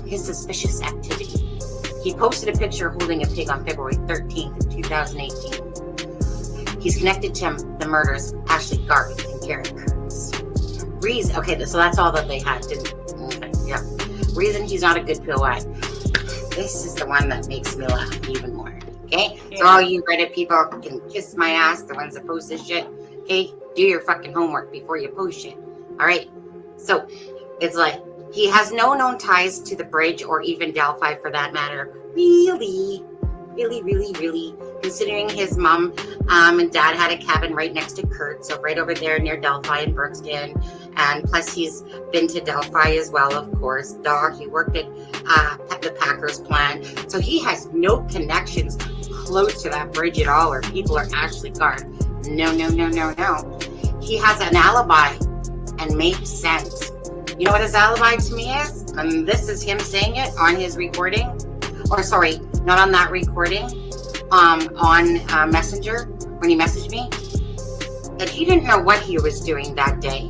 his suspicious activity. He posted a picture holding a pig on February 13th, 2018. He's connected to the murders of Ashley Garth and Garrett Kurtz. Reason, okay, so that's all that they had, didn't, okay, yeah. Reason he's not a good POI. This is the one that makes me laugh even more, okay? Yeah. So all you Reddit people can kiss my ass, the ones that post this shit, okay? Do your fucking homework before you post shit, all right? So it's like, he has no known ties to the bridge or even Delphi for that matter. Really, considering his mom and dad had a cabin right next to Kurt, so right over there near Delphi and Brookston. And plus he's been to Delphi as well, of course. He worked at the Packers plant. So he has no connections close to that bridge at all, or people are Ashley Garth. No. He has an alibi and makes sense. You know what his alibi to me is? And this is him saying it on his recording. Or sorry, not on that recording. On Messenger, when he messaged me. That he didn't know what he was doing that day.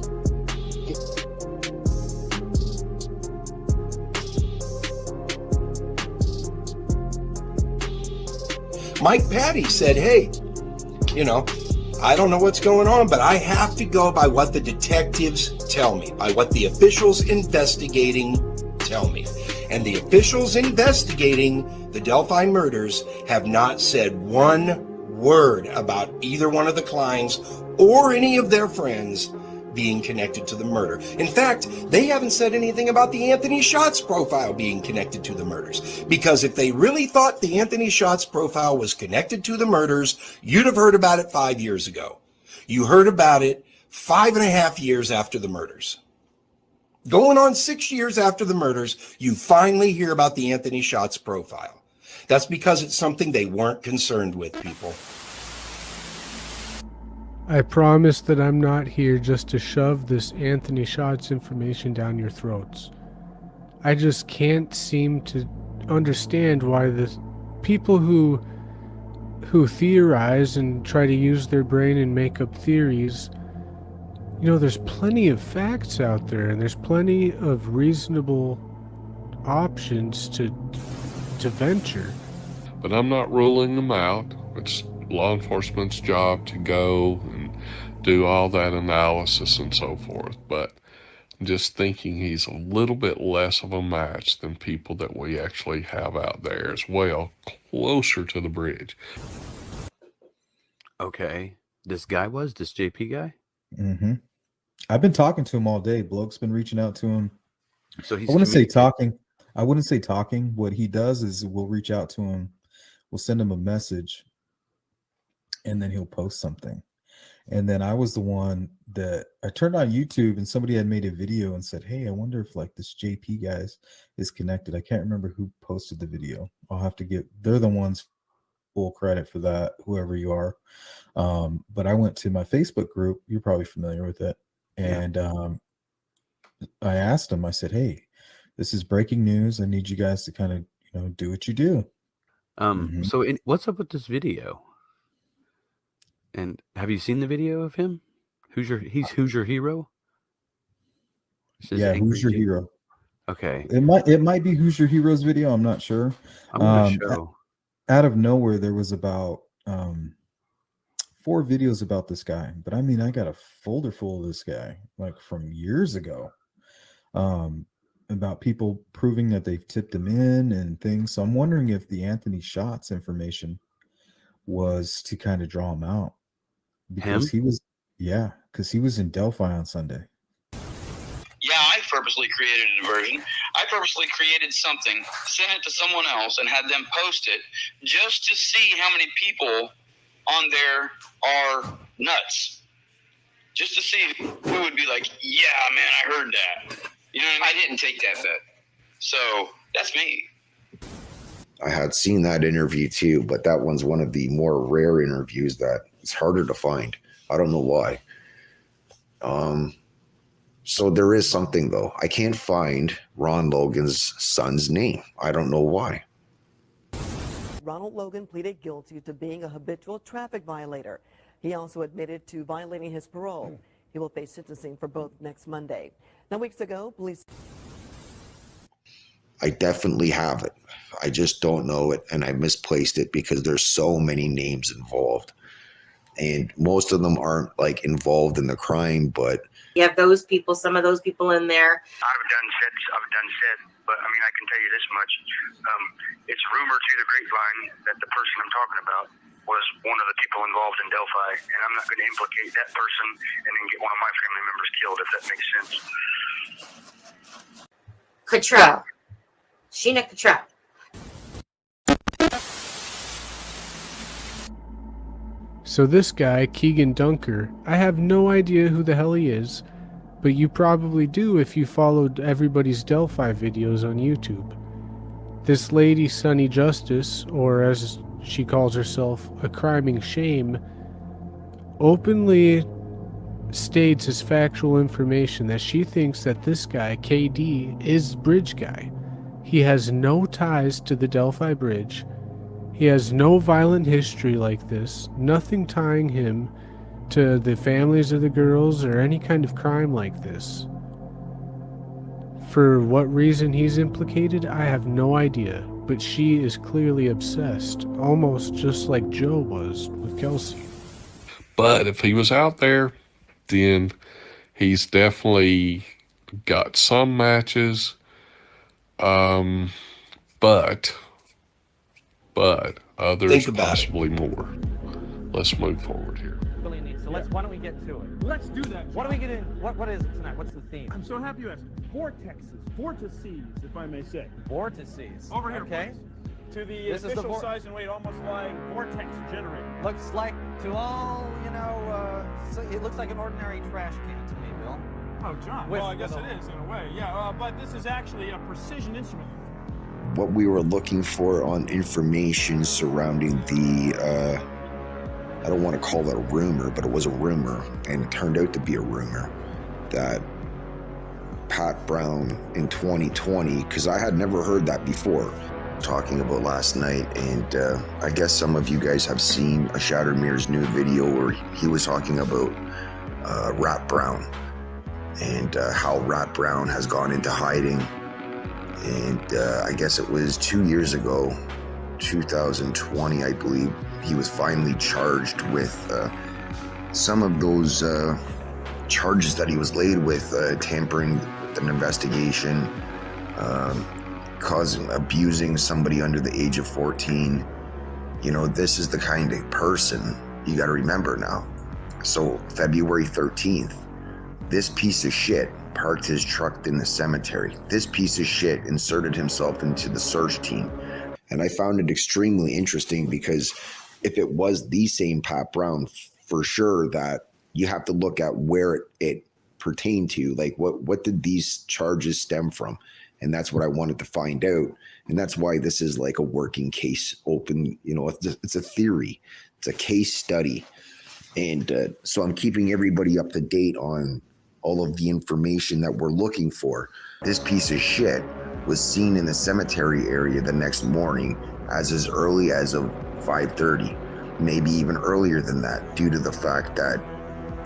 Mike Patty said, hey, I don't know what's going on, but I have to go by what the detectives tell me, by what the officials investigating tell me. And the officials investigating the Delphi murders have not said one word about either one of the Kleins or any of their friends being connected to the murder. In fact, they haven't said anything about the Anthony Schatz profile being connected to the murders. Because if they really thought the Anthony Schatz profile was connected to the murders, you'd have heard about it 5 years ago. You heard about it 5.5 years after the murders. Going on 6 years after the murders, you finally hear about the Anthony Schatz profile. That's because it's something they weren't concerned with, people. I promise that I'm not here just to shove this Anthony Schatz information down your throats. I just can't seem to understand why the people who theorize and try to use their brain and make up theories, there's plenty of facts out there and there's plenty of reasonable options to venture. But I'm not ruling them out. It's law enforcement's job to go and do all that analysis and so forth, but I'm just thinking he's a little bit less of a match than people that we actually have out there as well, closer to the bridge. Okay, this JP guy? Mm-hmm. I've been talking to him all day. Bloke's been reaching out to him. So he's I wouldn't say talking. What he does is we'll reach out to him. We'll send him a message. And then he'll post something. And then I was the one that I turned on YouTube and somebody had made a video and said, hey, I wonder if this JP guy is connected. I can't remember who posted the video. They're the ones full credit for that, whoever you are. But I went to my Facebook group. You're probably familiar with it. And I asked him, I said, hey, this is breaking news. I need you guys to kind of, do what you do. So what's up with this video? And have you seen the video of him? Who's your hero? Yeah, who's your hero? Okay. It might be Who's Your Hero's video. I'm not sure. I'm gonna show. Out of nowhere, there was about 4 videos about this guy. But I mean, I got a folder full of this guy, from years ago. About people proving that they've tipped him in and things. So I'm wondering if the Anthony Schatz information was to kind of draw him out. Because he was in Delphi on Sunday. Yeah, I purposely created a diversion. I purposely created something, sent it to someone else, and had them post it just to see how many people on there are nuts. Just to see who would be like, yeah, man, I heard that. You know what I mean? I didn't take that bet. So that's me. I had seen that interview too, but that one's one of the more rare interviews that it's harder to find. I don't know why. So there is something though. I can't find Ron Logan's son's name. I don't know why. Ronald Logan pleaded guilty to being a habitual traffic violator. He also admitted to violating his parole. He will face sentencing for both next Monday. Now, weeks ago, police... I definitely have it. I just don't know it, and I misplaced it because there's so many names involved. And most of them aren't like involved in the crime, but You have those people, some of those people in there. I've done said, but I mean, I can tell you this much. It's rumored through the grapevine that the person I'm talking about was one of the people involved in Delphi, and I'm not going to implicate that person and then get one of my family members killed, if that makes sense. Cottrell. Sheena Cottrell. So this guy, Keegan Dunker, I have no idea who the hell he is, but you probably do if you followed everybody's Delphi videos on YouTube. This lady, Sunny Justice, or as she calls herself, a criming shame, openly states as factual information that she thinks that this guy, KD, is Bridge Guy. He has no ties to the Delphi Bridge. He has no violent history like this, nothing tying him to the families of the girls or any kind of crime like this. For what reason he's implicated, I have no idea, but she is clearly obsessed, almost just like Joe was with Kelsey. But if he was out there, then he's definitely got some matches. But others Think about possibly more. Let's move forward here. Really neat. So why don't we get to it? Let's do that. What do we get in? What is it tonight? What's the theme? I'm so happy you asked. Vortices, if I may say. Vortices. Over here, okay. please. To the This is official the size and weight, almost like vortex generator. Looks like to all, so it looks like an ordinary trash can to me, Bill. Oh, John. Well, I guess it is in a way. Yeah, but this is actually a precision instrument. what we were looking for on information surrounding the, I don't want to call it a rumor, but it was a rumor, and it turned out to be a rumor, that Pat Brown in 2020, because I had never heard that before, talking about last night, and I guess some of you guys have seen a Shattered Mirror's new video where he was talking about Rat Brown, and how Rat Brown has gone into hiding. And I guess it was 2 years ago, 2020, I believe, he was finally charged with some of those charges that he was laid with, tampering with an investigation, abusing somebody under the age of 14. You know, this is the kind of person you got to remember now. So February 13th, this piece of shit parked his truck in the cemetery. This piece of shit inserted himself into the search team. And I found it extremely interesting because if it was the same Pat Brown, for sure that you have to look at where it pertained to. Like, what did these charges stem from? And that's what I wanted to find out. And that's why this is like a working case open, you know, it's a theory. It's a case study. And so I'm keeping everybody up to date on all of the information that we're looking for. This piece of shit was seen in the cemetery area the next morning as early as of 5:30, maybe even earlier than that, due to the fact that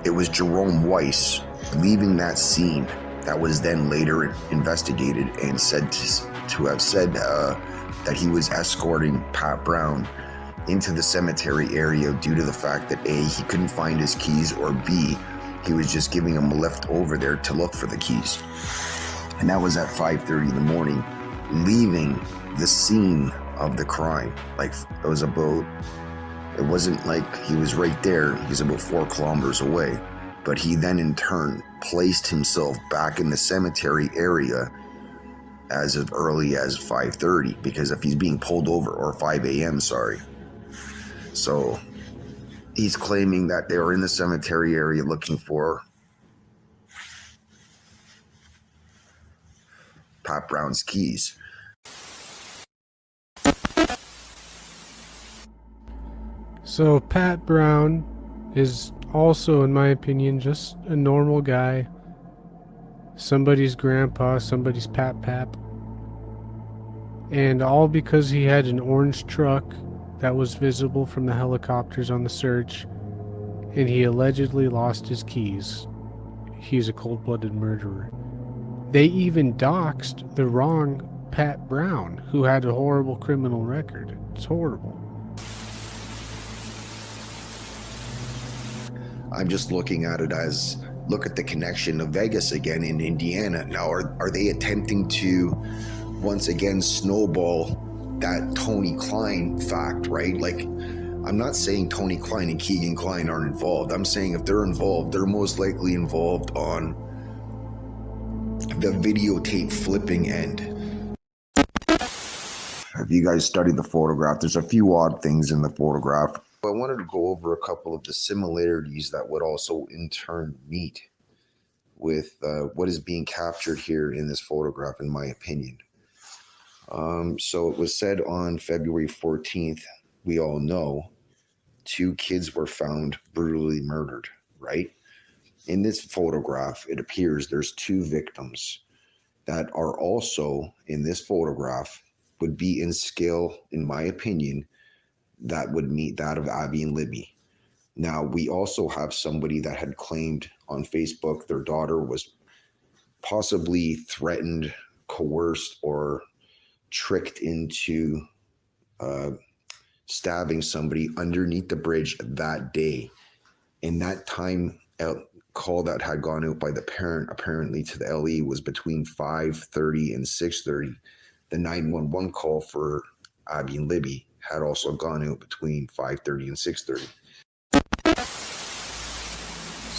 it was Jerome Weiss leaving that scene that was then later investigated and said to have said that he was escorting Pat Brown into the cemetery area due to the fact that A, he couldn't find his keys, or B, he was just giving him a lift over there to look for the keys. And that was at 5:30 in the morning, leaving the scene of the crime. Like, it wasn't like he was right there. He's about 4 kilometers away. But he then in turn placed himself back in the cemetery area as of early as 5:30, because if he's being pulled over, or 5 a.m., sorry. So he's claiming that they were in the cemetery area looking for Pat Brown's keys. So Pat Brown is also, in my opinion, just a normal guy. Somebody's grandpa, somebody's pap. And all because he had an orange truck that was visible from the helicopters on the search, and he allegedly lost his keys. He's a cold-blooded murderer. They even doxed the wrong Pat Brown, who had a horrible criminal record. It's horrible. I'm just looking at it as, look at the connection of Vegas again in Indiana. Now, are they attempting to once again snowball that Tony Klein fact, right? Like, I'm not saying Tony Klein and Keegan Klein aren't involved. I'm saying if they're involved, they're most likely involved on the videotape flipping end. Have you guys studied the photograph? There's a few odd things in the photograph. I wanted to go over a couple of the similarities that would also in turn meet with what is being captured here in this photograph, in my opinion. So it was said on February 14th, we all know, 2 kids were found brutally murdered, right? In this photograph, it appears there's 2 victims that are also in this photograph would be in scale, in my opinion, that would meet that of Abby and Libby. Now, we also have somebody that had claimed on Facebook their daughter was possibly threatened, coerced, or tricked into stabbing somebody underneath the bridge that day. And that time call that had gone out by the parent apparently to the LE was between 5:30 and 6:30. The 911 call for Abby and Libby had also gone out between 5:30 and 6:30.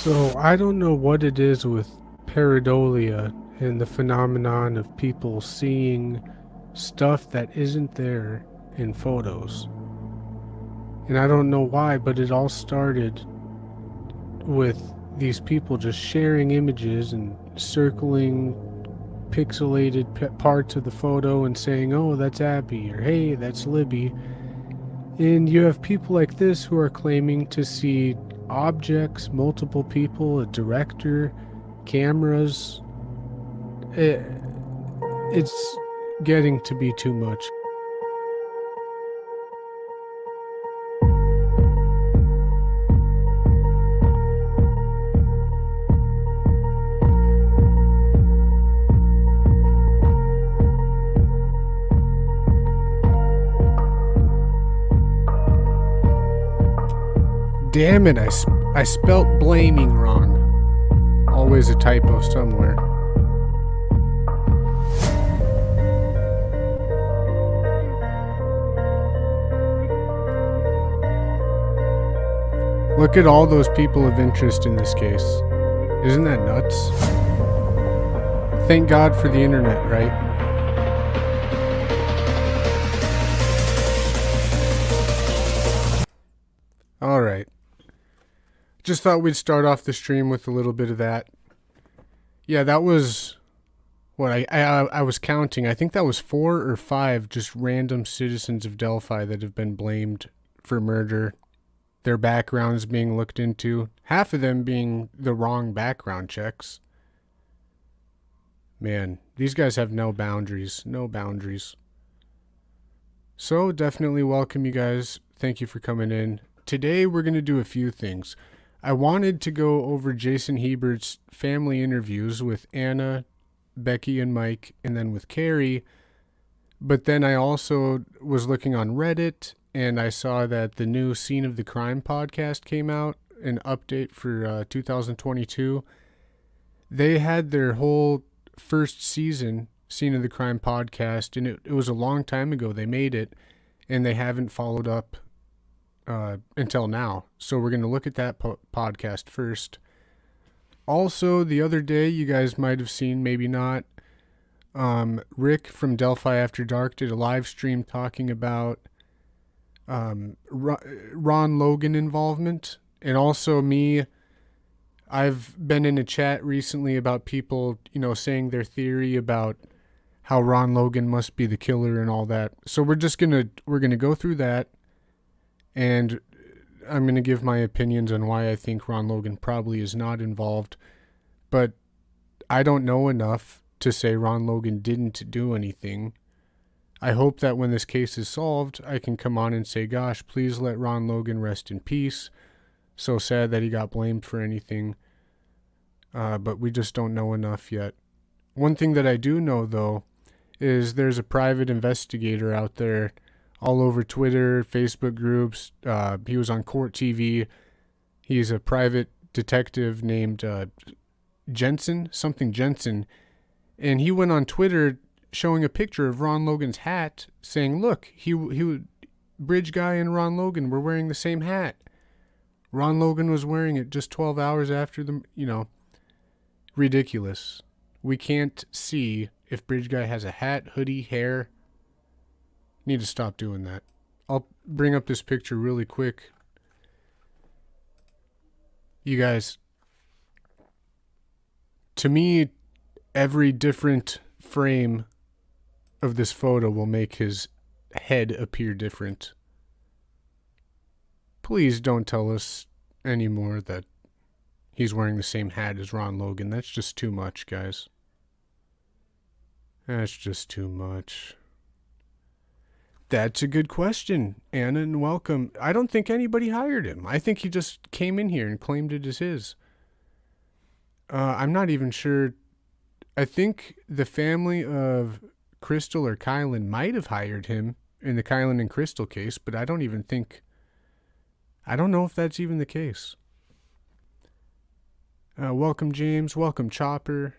So I don't know what it is with pareidolia and the phenomenon of people seeing stuff that isn't there in photos. And I don't know why, but it all started with these people just sharing images and circling pixelated parts of the photo and saying, oh, that's Abby, or hey, that's Libby. And you have people like this who are claiming to see objects, multiple people, a director, cameras. It's getting to be too much. Damn it, I spelt blaming wrong. Always a typo somewhere. Look at all those people of interest in this case. Isn't that nuts? Thank God for the internet, right? Alright. Just thought we'd start off the stream with a little bit of that. Yeah, that was what I was counting. I think that was 4 or 5 just random citizens of Delphi that have been blamed for murder. Their backgrounds being looked into. Half of them being the wrong background checks. Man, these guys have no boundaries. No boundaries. So, definitely welcome you guys. Thank you for coming in. Today, we're going to do a few things. I wanted to go over Jason Hebert's family interviews with Anna, Becky, and Mike, and then with Carrie. But then I also was looking on Reddit, and I saw that the new Scene of the Crime podcast came out, an update for 2022. They had their whole first season, Scene of the Crime podcast, and it was a long time ago they made it, and they haven't followed up until now. So we're going to look at that podcast first. Also, the other day, you guys might have seen, maybe not, Rick from Delphi After Dark did a live stream talking about Ron Logan involvement. And also me, I've been in a chat recently about people, saying their theory about how Ron Logan must be the killer and all that. So we're going to go through that. And I'm going to give my opinions on why I think Ron Logan probably is not involved. But I don't know enough to say Ron Logan didn't do anything. I hope that when this case is solved, I can come on and say, gosh, please let Ron Logan rest in peace. So sad that he got blamed for anything. But we just don't know enough yet. One thing that I do know, though, is there's a private investigator out there all over Twitter, Facebook groups. He was on Court TV. He's a private detective named Jensen, and he went on Twitter showing a picture of Ron Logan's hat, saying, "Look, Bridge Guy and Ron Logan were wearing the same hat. Ron Logan was wearing it just 12 hours after the, ridiculous. We can't see if Bridge Guy has a hat, hoodie, hair. Need to stop doing that. I'll bring up this picture really quick. You guys, to me, every different frame of this photo will make his head appear different. Please don't tell us anymore that he's wearing the same hat as Ron Logan. That's just too much, guys. That's just too much. That's a good question, Anna, and welcome. I don't think anybody hired him. I think he just came in here and claimed it as his. I'm not even sure. I think the family of Crystal or Kylan might have hired him in the Kylan and Crystal case, but I don't know if that's even the case. Welcome, James. Welcome, Chopper.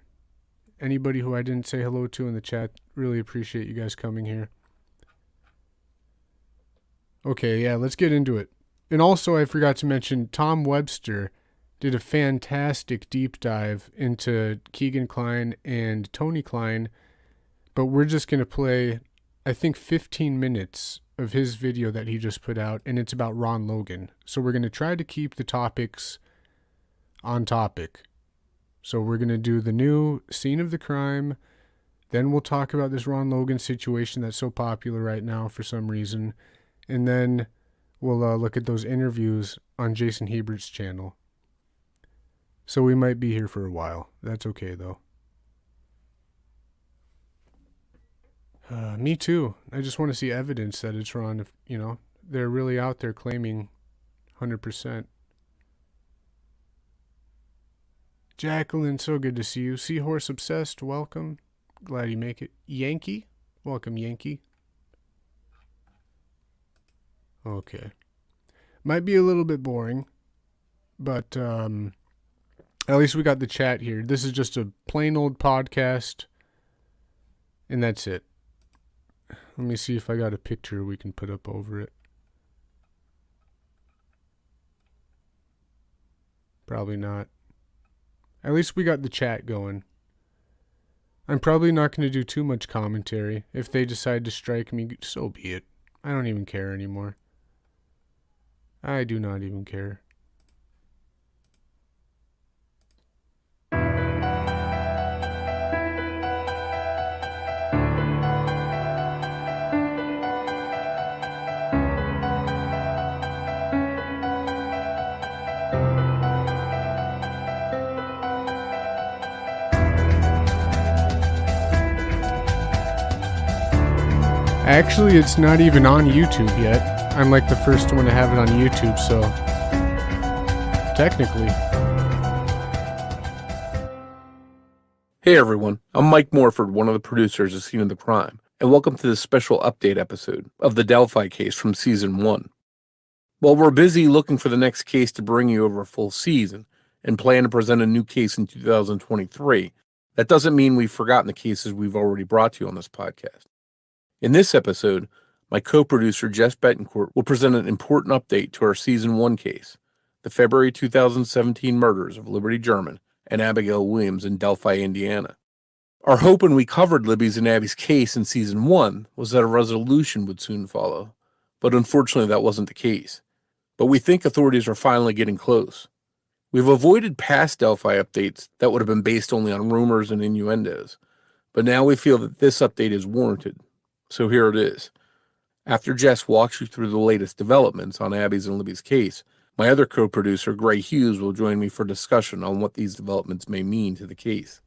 Anybody who I didn't say hello to in the chat, really appreciate you guys coming here. Okay, yeah, let's get into it. And also, I forgot to mention, Tom Webster did a fantastic deep dive into Keegan Kline and Tony Kline, but we're just going to play, I think, 15 minutes of his video that he just put out, and it's about Ron Logan. So we're going to try to keep the topics on topic. So we're going to do the new scene of the crime, then we'll talk about this Ron Logan situation that's so popular right now for some reason, and then we'll look at those interviews on Jason Hebert's channel. So we might be here for a while. That's okay, though. Me too. I just want to see evidence that it's Ron. If, they're really out there claiming 100%. Jacqueline, so good to see you. Seahorse Obsessed, welcome. Glad you make it. Yankee, welcome, Yankee. Okay. Might be a little bit boring, but at least we got the chat here. This is just a plain old podcast, and that's it. Let me see if I got a picture we can put up over it. Probably not. At least we got the chat going. I'm probably not going to do too much commentary. If they decide to strike me, so be it. I don't even care anymore. I do not even care. Actually, it's not even on YouTube yet. I'm like the first one to have it on YouTube, so technically. Hey everyone, I'm Mike Morford, one of the producers of Scene of the Crime, and welcome to this special update episode of the Delphi case from Season 1. While we're busy looking for the next case to bring you over a full season and plan to present a new case in 2023, that doesn't mean we've forgotten the cases we've already brought to you on this podcast. In this episode, my co-producer Jess Betancourt will present an important update to our Season 1 case, the February 2017 murders of Liberty German and Abigail Williams in Delphi, Indiana. Our hope when we covered Libby's and Abby's case in Season 1 was that a resolution would soon follow, but unfortunately that wasn't the case. But we think authorities are finally getting close. We've avoided past Delphi updates that would have been based only on rumors and innuendos, but now we feel that this update is warranted. So here it is. After Jess walks you through the latest developments on Abby's and Libby's case, my other co-producer, Gray Hughes, will join me for discussion on what these developments may mean to the case.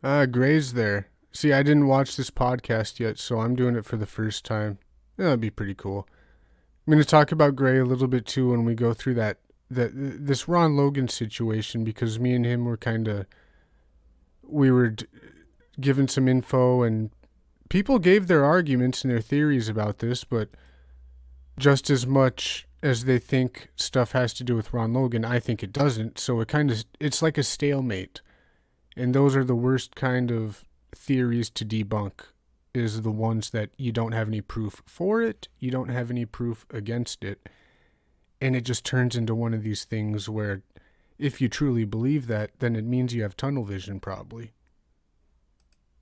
Gray's there. See, I didn't watch this podcast yet, so I'm doing it for the first time. That'd be pretty cool. I'm going to talk about Gray a little bit too when we go through this Ron Logan situation, because me and him were we were given some info, and people gave their arguments and their theories about this, but just as much as they think stuff has to do with Ron Logan, I think it doesn't. So it's like a stalemate. And those are the worst kind of theories to debunk, is the ones that you don't have any proof for it, you don't have any proof against it. And it just turns into one of these things where if you truly believe that, then it means you have tunnel vision probably.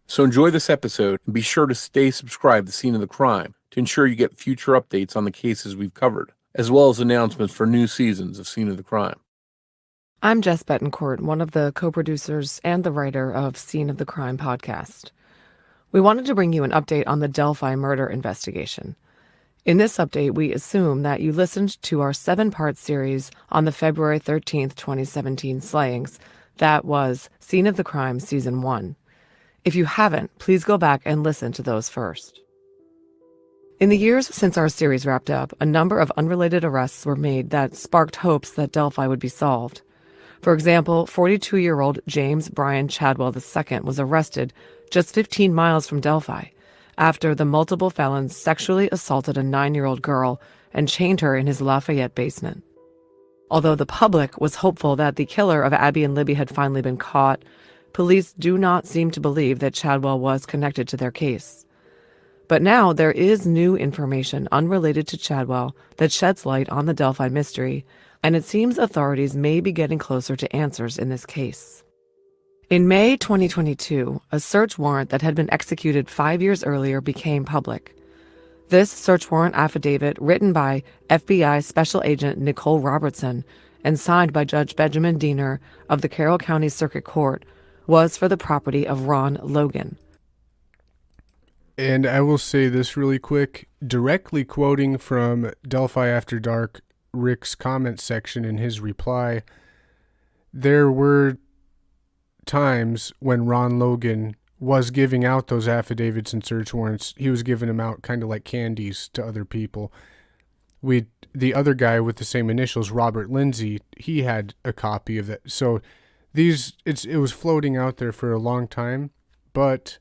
So enjoy this episode and be sure to stay subscribed to Scene of the Crime to ensure you get future updates on the cases we've covered, as well as announcements for new seasons of Scene of the Crime. I'm Jess Betancourt, one of the co-producers and the writer of Scene of the Crime podcast. We wanted to bring you an update on the Delphi murder investigation. In this update, we assume that you listened to our 7-part series on the February 13th, 2017 slayings. That was Scene of the Crime Season 1. If you haven't, please go back and listen to those first. In the years since our series wrapped up, a number of unrelated arrests were made that sparked hopes that Delphi would be solved. For example, 42-year-old James Brian Chadwell II was arrested just 15 miles from Delphi after the multiple felons sexually assaulted a 9-year-old girl and chained her in his Lafayette basement. Although the public was hopeful that the killer of Abby and Libby had finally been caught, police do not seem to believe that Chadwell was connected to their case. But now there is new information unrelated to Chadwell that sheds light on the Delphi mystery, and it seems authorities may be getting closer to answers in this case. In May 2022, a search warrant that had been executed 5 years earlier became public. This search warrant affidavit, written by FBI Special Agent Nicole Robertson and signed by Judge Benjamin Diener of the Carroll County Circuit Court, was for the property of Ron Logan. And I will say this really quick, directly quoting from Delphi After Dark, Rick's comment section in his reply, there were times when Ron Logan was giving out those affidavits and search warrants. He was giving them out kind of like candies to other people. The other guy with the same initials, Robert Lindsay, he had a copy of that. So it was floating out there for a long time, but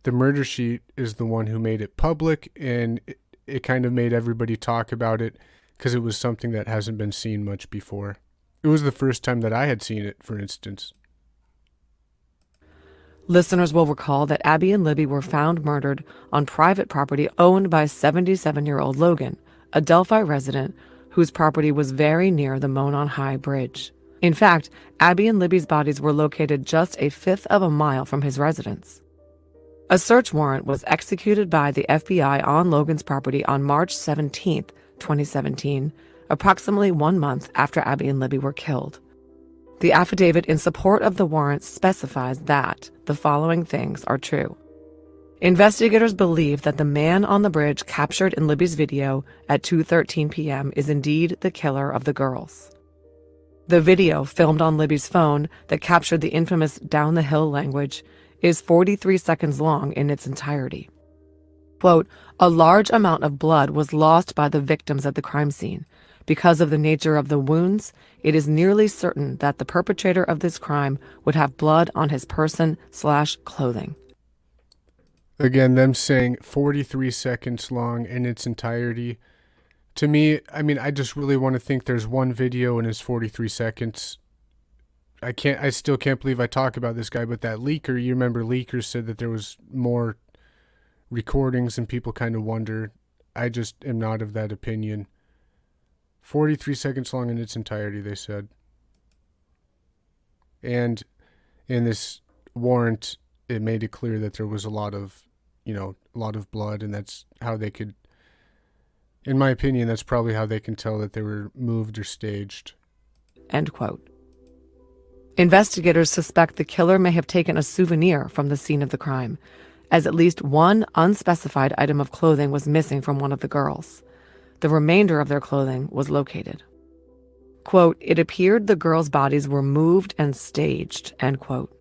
the murder sheet is the one who made it public, and it kind of made everybody talk about it because it was something that hasn't been seen much before. It was the first time that I had seen it, for instance. Listeners will recall that Abby and Libby were found murdered on private property owned by 77-year-old Logan, a Delphi resident whose property was very near the Monon High Bridge. In fact, Abby and Libby's bodies were located just a fifth of a mile from his residence. A search warrant was executed by the FBI on Logan's property on March 17, 2017, approximately 1 month after Abby and Libby were killed. The affidavit in support of the warrant specifies that the following things are true. Investigators believe that the man on the bridge captured in Libby's video at 2:13 p.m. is indeed the killer of the girls. The video, filmed on Libby's phone that captured the infamous down-the-hill language, is 43 seconds long in its entirety. Quote, "A large amount of blood was lost by the victims at the crime scene. Because of the nature of the wounds, it is nearly certain that the perpetrator of this crime would have blood on his person/clothing." Again, them saying 43 seconds long in its entirety. To me, I mean, I just really want to think there's one video and it's 43 seconds. I still can't believe I talk about this guy, but that leaker, you remember leakers said that there was more recordings and people kind of wonder. I just am not of that opinion. 43 seconds long in its entirety, they said. And in this warrant, it made it clear that there was a lot of blood, and that's how they could, in my opinion, that's probably how they can tell that they were moved or staged. End quote. Investigators suspect the killer may have taken a souvenir from the scene of the crime, as at least one unspecified item of clothing was missing from one of the girls. The remainder of their clothing was located. Quote, "It appeared the girls' bodies were moved and staged," end quote.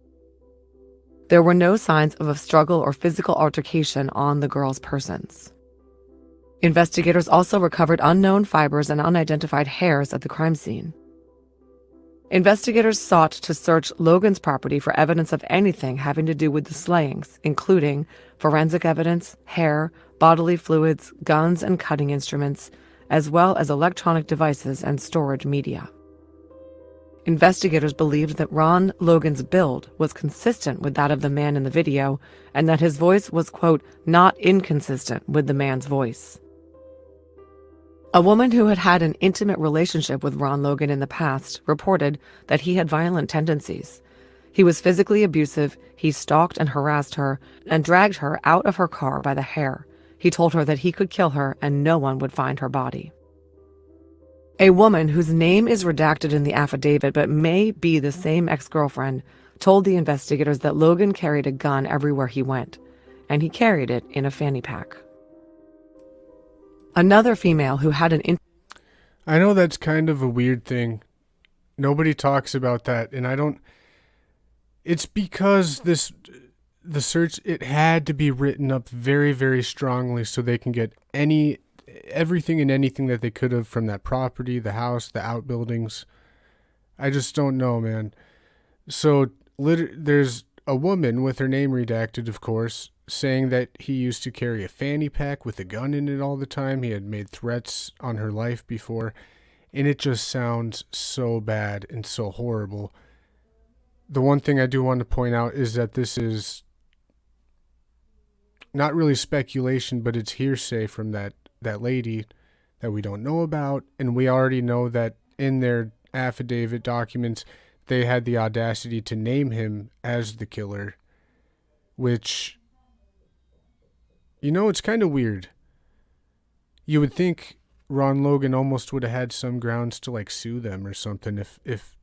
There were no signs of a struggle or physical altercation on the girls' persons. Investigators also recovered unknown fibers and unidentified hairs at the crime scene. Investigators sought to search Logan's property for evidence of anything having to do with the slayings, including forensic evidence, hair, bodily fluids, guns and cutting instruments, as well as electronic devices and storage media. Investigators believed that Ron Logan's build was consistent with that of the man in the video and that his voice was, quote, not inconsistent with the man's voice. A woman who had had an intimate relationship with Ron Logan in the past reported that he had violent tendencies. He was physically abusive, he stalked and harassed her, and dragged her out of her car by the hair. He told her that he could kill her and no one would find her body. A woman whose name is redacted in the affidavit but may be the same ex-girlfriend told the investigators that Logan carried a gun everywhere he went, and he carried it in a fanny pack. Another female who had I know that's kind of a weird thing. Nobody talks about that, and I don't... It's because the search, it had to be written up very, very strongly so they can get everything and anything that they could have from that property, the house, the outbuildings. I just don't know, man. So there's a woman with her name redacted, of course, saying that he used to carry a fanny pack with a gun in it all the time. He had made threats on her life before, and it just sounds so bad and so horrible. The one thing I do want to point out is that this is not really speculation, but it's hearsay from that lady that we don't know about, and we already know that in their affidavit documents they had the audacity to name him as the killer, which, you know, it's kind of weird. You would think Ron Logan almost would have had some grounds to like sue them or something if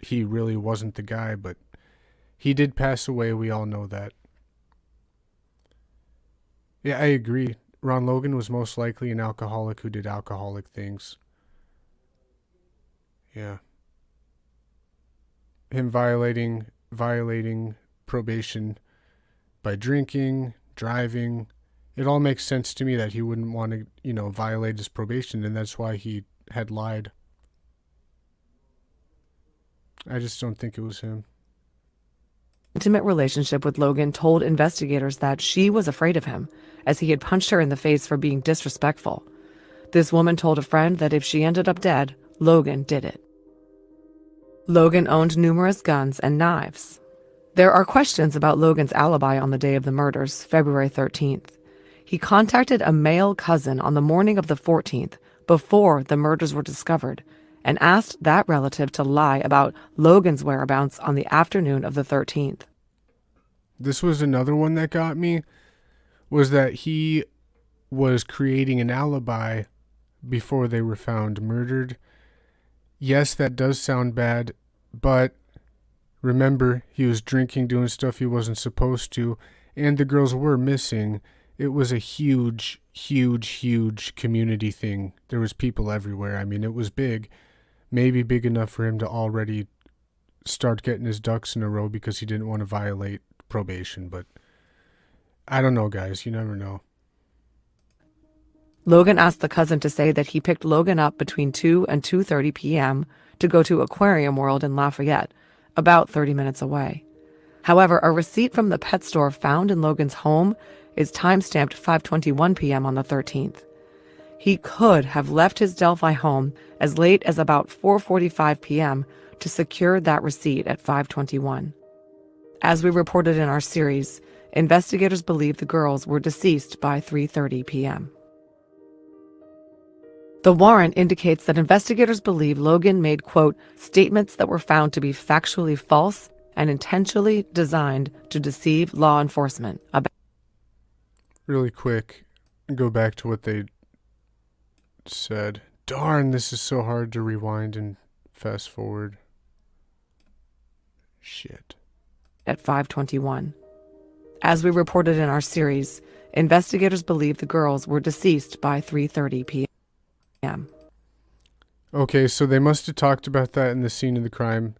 he really wasn't the guy, but he did pass away, we all know that. Yeah, I agree. Ron Logan was most likely an alcoholic who did alcoholic things. Yeah. Him violating probation by drinking, driving. It all makes sense to me that he wouldn't want to, violate his probation, and that's why he had lied. I just don't think it was him. Intimate relationship with Logan told investigators that she was afraid of him, as he had punched her in the face for being disrespectful. This woman told a friend that if she ended up dead, Logan did it. Logan owned numerous guns and knives. There are questions about Logan's alibi on the day of the murders, February 13th. He contacted a male cousin on the morning of the 14th, before the murders were discovered, and asked that relative to lie about Logan's whereabouts on the afternoon of the 13th. This was another one that got me, was that he was creating an alibi before they were found murdered. Yes, that does sound bad, but remember, he was drinking, doing stuff he wasn't supposed to, and the girls were missing. It was a huge, huge, huge community thing. There was people everywhere. I mean, it was big. Maybe big enough for him to already start getting his ducks in a row because he didn't want to violate probation. But I don't know, guys. You never know. Logan asked the cousin to say that he picked Logan up between 2 and 2:30 p.m. to go to Aquarium World in Lafayette, about 30 minutes away. However, a receipt from the pet store found in Logan's home is timestamped 5:21 p.m. on the 13th. He could have left his Delphi home as late as about 4:45 p.m. to secure that receipt at 5:21. As we reported in our series, investigators believe the girls were deceased by 3:30 p.m. The warrant indicates that investigators believe Logan made, quote, statements that were found to be factually false and intentionally designed to deceive law enforcement about... Really quick, go back to what they said. Darn, this is so hard to rewind and fast forward. Shit. At 5:21. As we reported in our series, investigators believe the girls were deceased by 3:30 p.m. Okay, so they must have talked about that in the Scene of the Crime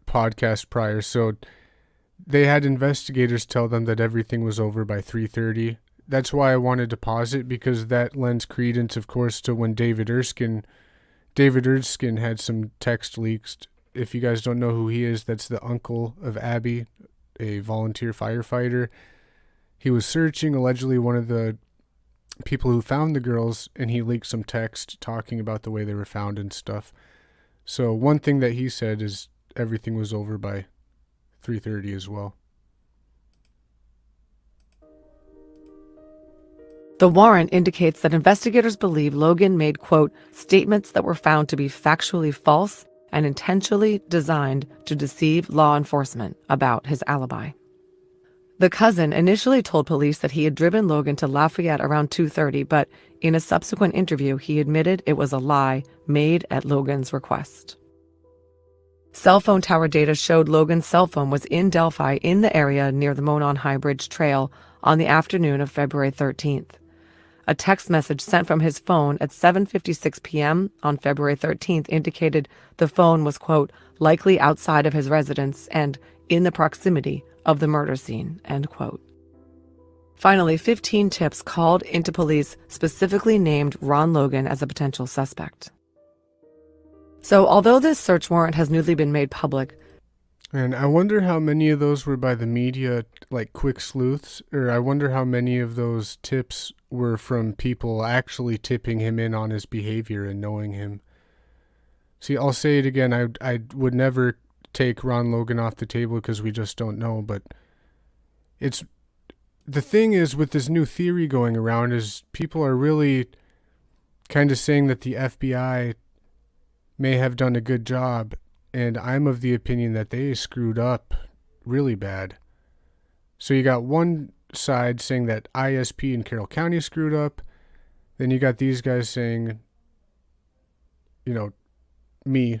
podcast prior. So they had investigators tell them that everything was over by 3:30. That's why I wanted to pause it, because that lends credence, of course, to when David Erskine had some text leaks if you guys don't know who he is, that's the uncle of Abby, a volunteer firefighter. He was searching, allegedly one of the people who found the girls, and he leaked some text talking about the way they were found and stuff. So one thing that he said is everything was over by 3:30 as well. The warrant indicates that investigators believe Logan made, quote, statements that were found to be factually false and intentionally designed to deceive law enforcement about his alibi. The cousin initially told police that he had driven Logan to Lafayette around 2:30, but in a subsequent interview, he admitted it was a lie made at Logan's request. Cell phone tower data showed Logan's cell phone was in Delphi in the area near the Monon High Bridge Trail on the afternoon of February 13th. A text message sent from his phone at 7:56 p.m. on February 13th indicated the phone was, quote, likely outside of his residence and in the proximity of the murder scene, end quote. Finally, 15 tips called into police specifically named Ron Logan as a potential suspect. So although this search warrant has newly been made public, and I wonder how many of those were by the media, like quick sleuths, or I wonder how many of those tips were from people actually tipping him in on his behavior and knowing him. See, I'll say it again, I would never take Ron Logan off the table because we just don't know, but it's the thing is with this new theory going around is people are really kind of saying that the FBI may have done a good job, and I'm of the opinion that they screwed up really bad. So you got one side saying that ISP in Carroll County screwed up, then you got these guys saying, me,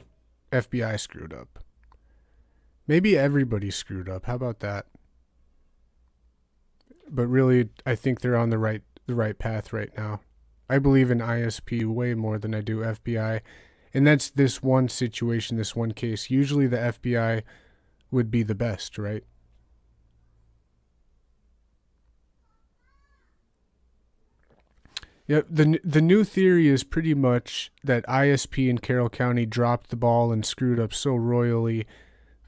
FBI screwed up. Maybe everybody screwed up. How about that? But really, I think they're on the right path right now. I believe in ISP way more than I do FBI. And that's this one situation, this one case. Usually the FBI would be the best, right? Yeah, the new theory is pretty much that ISP in Carroll County dropped the ball and screwed up so royally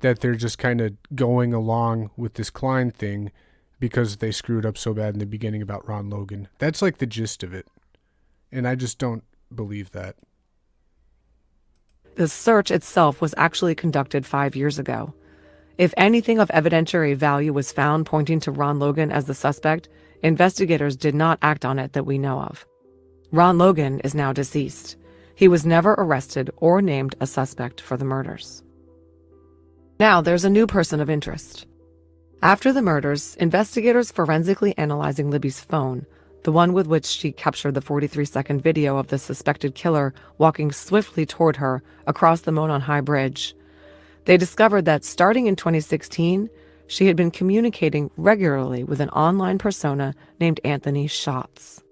that they're just kind of going along with this Klein thing because they screwed up so bad in the beginning about Ron Logan. That's like the gist of it. And I just don't believe that. the search itself was actually conducted 5 years ago. If anything of evidentiary value was found pointing to Ron Logan as the suspect, investigators did not act on it that we know of. Ron Logan is now deceased. He was never arrested or named a suspect for the murders. Now there's a new person of interest. After the murders, investigators forensically analyzing Libby's phone, the one with which she captured the 43-second video of the suspected killer walking swiftly toward her across the Monon High Bridge, they discovered that starting in 2016, she had been communicating regularly with an online persona named Anthony Schatz.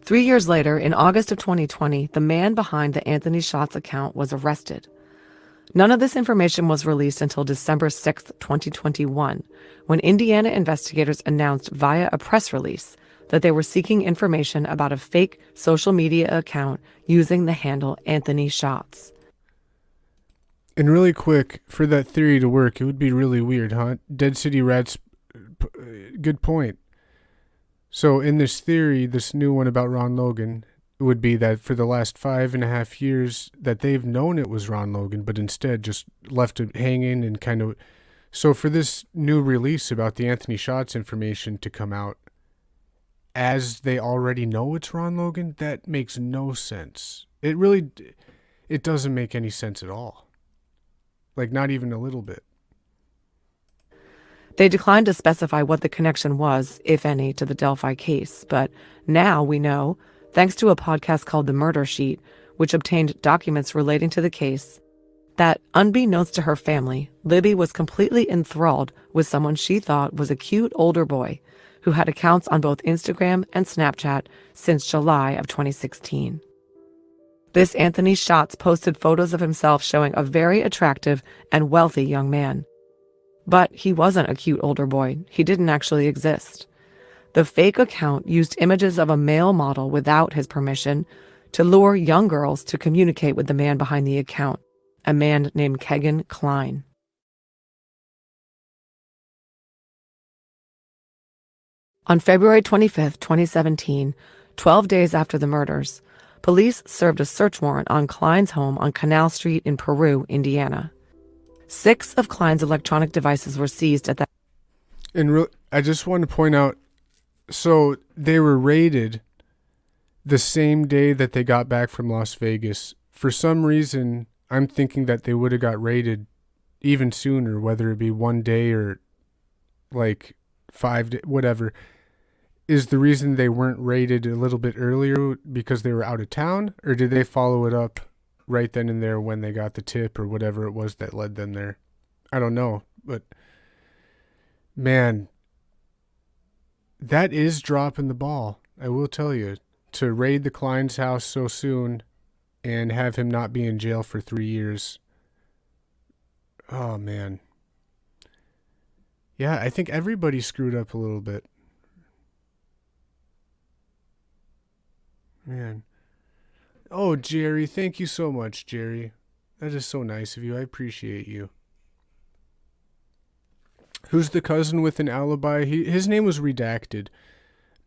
3 years later, in August of 2020, the man behind the Anthony Schatz account was arrested. None of this information was released until December 6, 2021, when Indiana investigators announced via a press release that they were seeking information about a fake social media account using the handle Anthony Schatz. And really quick, for that theory to work, it would be really weird, huh? Dead City Rats, good point. So in this theory, this new one about Ron Logan, would be that for the last 5.5 years that they've known it was Ron Logan, but instead just left it hanging and kind of... So for this new release about the Anthony Schatz information to come out, as they already know it's Ron Logan, that makes no sense. It doesn't make any sense at all. Like, not even a little bit. They declined to specify what the connection was, if any, to the Delphi case, but now we know, thanks to a podcast called The Murder Sheet, which obtained documents relating to the case, that unbeknownst to her family, Libby was completely enthralled with someone she thought was a cute older boy who had accounts on both Instagram and Snapchat since July of 2016. This Anthony Schatz posted photos of himself showing a very attractive and wealthy young man. But he wasn't a cute older boy. He didn't actually exist. The fake account used images of a male model without his permission to lure young girls to communicate with the man behind the account, a man named Kegan Kline. On February 25, 2017, 12 days after the murders, police served a search warrant on Kline's home on Canal Street in Peru, Indiana. 6 of Kline's electronic devices were seized at that. And I just want to point out, so they were raided the same day that they got back from Las Vegas. For some reason, I'm thinking that they would have got raided even sooner, whether it be one day or like 5 days, whatever. Is the reason they weren't raided a little bit earlier because they were out of town, or did they follow it up right then and there when they got the tip or whatever it was that led them there? I don't know, but man, that is dropping the ball. I will tell you, to raid the Kline's house so soon and have him not be in jail for 3 years. Oh man. Yeah, I think everybody screwed up a little bit. Man. Oh, Jerry, thank you so much, Jerry. That is so nice of you. I appreciate you. Who's the cousin with an alibi? His name was redacted.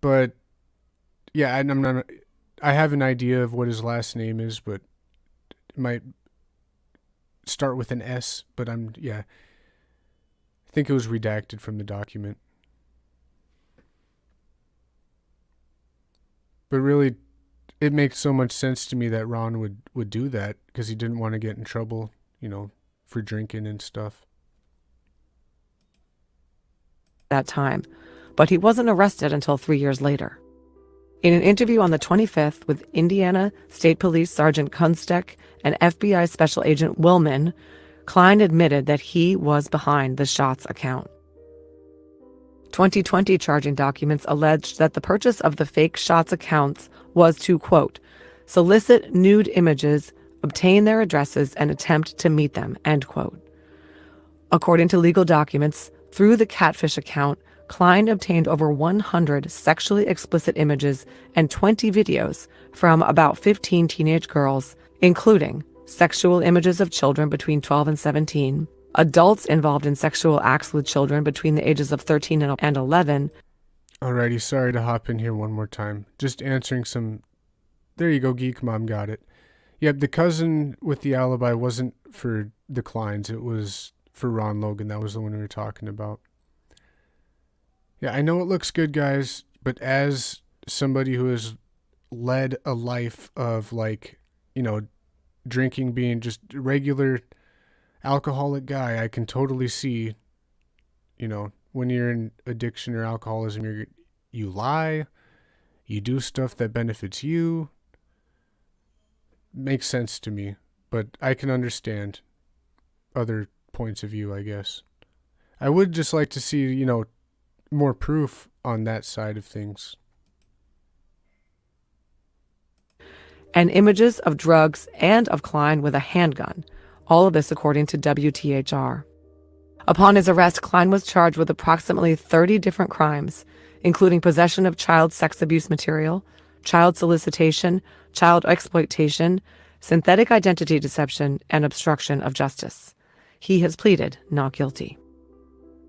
But yeah, I have an idea of what his last name is, but it might start with an S, but I think it was redacted from the document. But really, it makes so much sense to me that Ron would do that because he didn't want to get in trouble, for drinking and stuff. That time, but he wasn't arrested until 3 years later. In an interview on the 25th with Indiana State Police Sergeant Kunstek and FBI Special Agent Willman, Kline admitted that he was behind the Shots account. 2020 charging documents alleged that the purchase of the fake Shots accounts was to, quote, solicit nude images, obtain their addresses, and attempt to meet them, end quote. According to legal documents, through the Catfish account, Kline obtained over 100 sexually explicit images and 20 videos from about 15 teenage girls, including sexual images of children between 12 and 17, adults involved in sexual acts with children between the ages of 13 and 11. Alrighty, sorry to hop in here one more time. Just answering some... There you go, Geek Mom got it. Yep, the cousin with the alibi wasn't for the Klines. It was for Ron Logan. That was the one we were talking about. Yeah, I know it looks good, guys, but as somebody who has led a life of, drinking, being just a regular alcoholic guy, I can totally see, when you're in addiction or alcoholism, you lie, you do stuff that benefits you. Makes sense to me, but I can understand other points of view, I guess. I would just like to see, more proof on that side of things. And images of drugs and of Kline with a handgun. All of this according to WTHR. Upon his arrest, Kline was charged with approximately 30 different crimes, including possession of child sex abuse material, child solicitation, child exploitation, synthetic identity deception, and obstruction of justice. He has pleaded not guilty.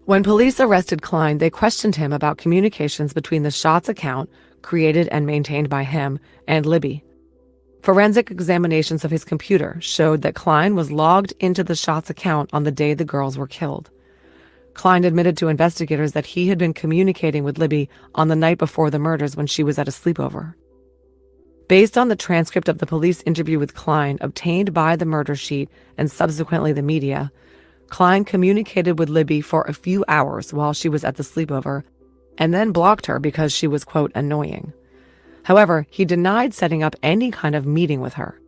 When police arrested Kline, they questioned him about communications between the Shots account, created and maintained by him, and Libby. Forensic examinations of his computer showed that Kline was logged into the Shots account on the day the girls were killed. Kline admitted to investigators that he had been communicating with Libby on the night before the murders when she was at a sleepover. Based on the transcript of the police interview with Kline obtained by the murder sheet and subsequently the media, Kline communicated with Libby for a few hours while she was at the sleepover and then blocked her because she was, quote, annoying. However, he denied setting up any kind of meeting with her.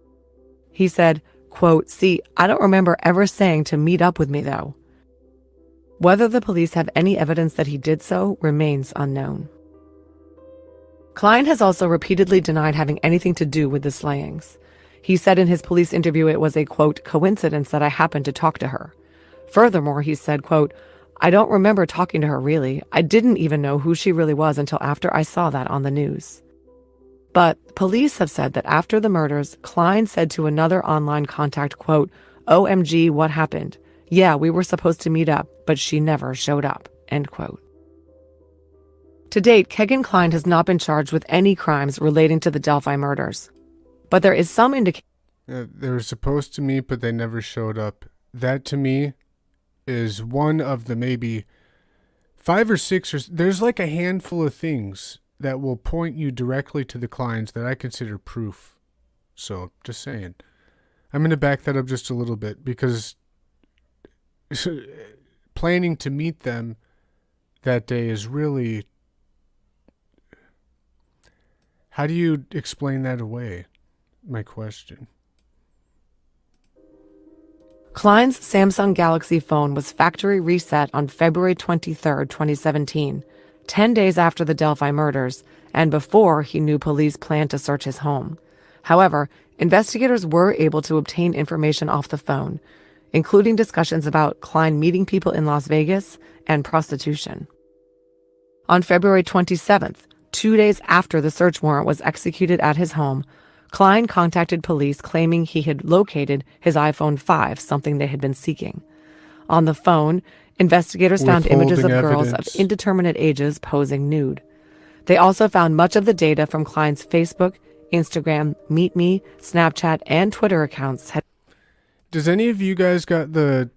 He said, quote, see, I don't remember ever saying to meet up with me, though. Whether the police have any evidence that he did so remains unknown. Kline has also repeatedly denied having anything to do with the slayings. He said in his police interview it was a, quote, coincidence that I happened to talk to her. Furthermore, he said, quote, I don't remember talking to her really. I didn't even know who she really was until after I saw that on the news. But police have said that after the murders, Kline said to another online contact, quote, OMG, what happened? Yeah, we were supposed to meet up, but she never showed up, end quote. To date, Kegan Kline has not been charged with any crimes relating to the Delphi murders. But there is some indication. They were supposed to meet, but they never showed up. That, to me, is one of the maybe 5 or 6 or there's like a handful of things that will point you directly to the Klines that I consider proof. So, just saying. I'm going to back that up just a little bit because planning to meet them that day is really... How do you explain that away? My question. Kline's Samsung Galaxy phone was factory reset on February 23, 2017, 10 days after the Delphi murders, and before he knew police planned to search his home. However, investigators were able to obtain information off the phone, including discussions about Kline meeting people in Las Vegas and prostitution. On February 27th, 2 days after the search warrant was executed at his home, Kline contacted police claiming he had located his iPhone 5, something they had been seeking. On the phone, investigators found images of girls of indeterminate ages posing nude. They also found much of the data from Kline's Facebook, Instagram, MeetMe, Snapchat, and Twitter accounts. Does any of you guys got the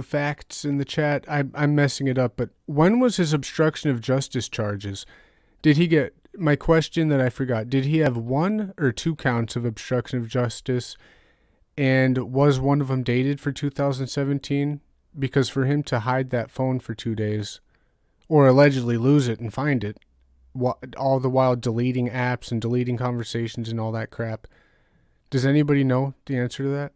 facts in the chat? I'm messing it up, but when was his obstruction of justice charges? Did he get, my question that I forgot, did he have 1 or 2 counts of obstruction of justice? And was one of them dated for 2017? Because for him to hide that phone for 2 days, or allegedly lose it and find it, all the while deleting apps and deleting conversations and all that crap, does anybody know the answer to that?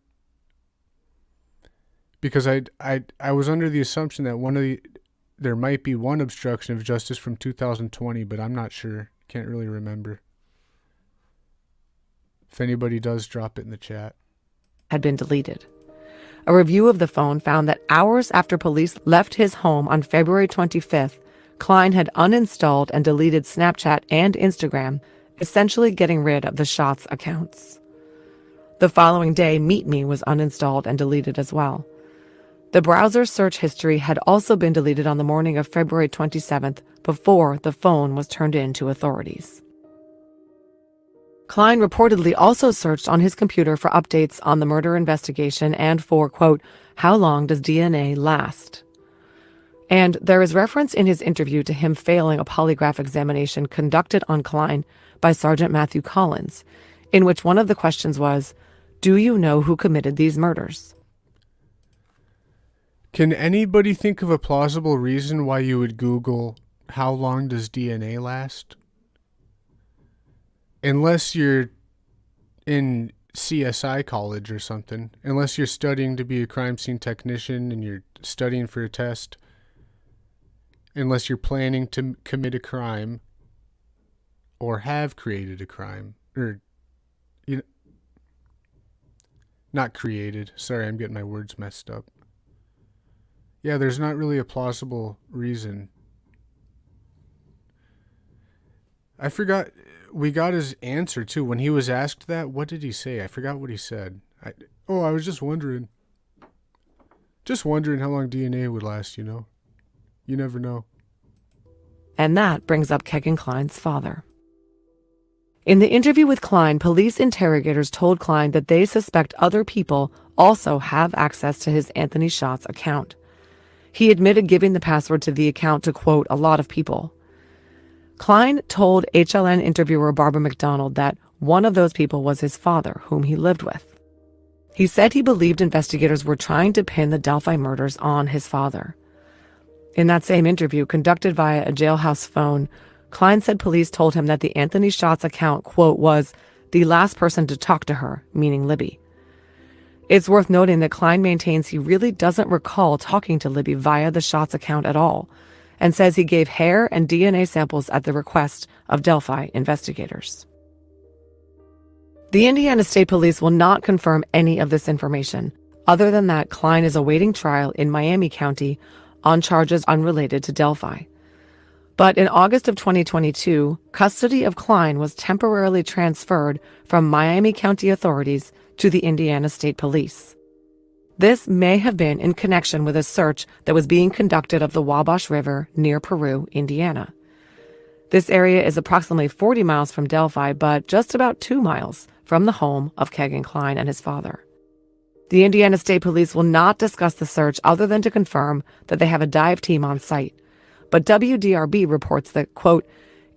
Because I was under the assumption that there might be one obstruction of justice from 2020, but I'm not sure. Can't really remember. If anybody does, drop it in the chat. Had been deleted. A review of the phone found that hours after police left his home on February 25th, Kline had uninstalled and deleted Snapchat and Instagram, essentially getting rid of the Shots accounts. The following day, MeetMe was uninstalled and deleted as well. The browser's search history had also been deleted on the morning of February 27th before the phone was turned in to authorities. Kline reportedly also searched on his computer for updates on the murder investigation and for, quote, how long does DNA last? And there is reference in his interview to him failing a polygraph examination conducted on Kline by Sergeant Matthew Collins, in which one of the questions was, do you know who committed these murders? Can anybody think of a plausible reason why you would Google, how long does DNA last? Unless you're in CSI college or something. Unless you're studying to be a crime scene technician and you're studying for a test. Unless you're planning to commit a crime or have created a crime. Or, not created. Sorry, I'm getting my words messed up. Yeah, there's not really a plausible reason. I forgot, we got his answer too. When he was asked that, what did he say? I forgot what he said. I was just wondering. Just wondering how long DNA would last, You never know. And that brings up Kegan Kline's father. In the interview with Kline, police interrogators told Kline that they suspect other people also have access to his Anthony Shots account. He admitted giving the password to the account to, quote, a lot of people. Kline told HLN interviewer Barbara McDonald that one of those people was his father, whom he lived with. He said he believed investigators were trying to pin the Delphi murders on his father. In that same interview, conducted via a jailhouse phone, Kline said police told him that the Anthony Shots account, quote, was the last person to talk to her, meaning Libby. It's worth noting that Kline maintains he really doesn't recall talking to Libby via the Shots account at all, and says he gave hair and DNA samples at the request of Delphi investigators. The Indiana State Police will not confirm any of this information, other than that Kline is awaiting trial in Miami County on charges unrelated to Delphi. But in August of 2022, custody of Kline was temporarily transferred from Miami County authorities to the Indiana State Police. This may have been in connection with a search that was being conducted of the Wabash River near Peru, Indiana. This area is approximately 40 miles from Delphi, but just about 2 miles from the home of Kegan Kline and his father. The Indiana State Police will not discuss the search other than to confirm that they have a dive team on site. But WDRB reports that, quote,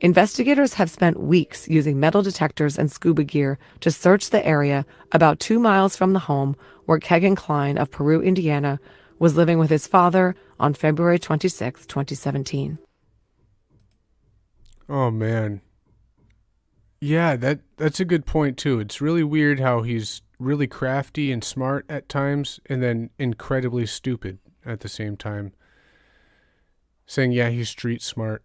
investigators have spent weeks using metal detectors and scuba gear to search the area about 2 miles from the home where Kegan Kline of Peru, Indiana, was living with his father on February 26, 2017. Oh, man. Yeah, that's a good point, too. It's really weird how he's really crafty and smart at times and then incredibly stupid at the same time. Saying, yeah, he's street smart.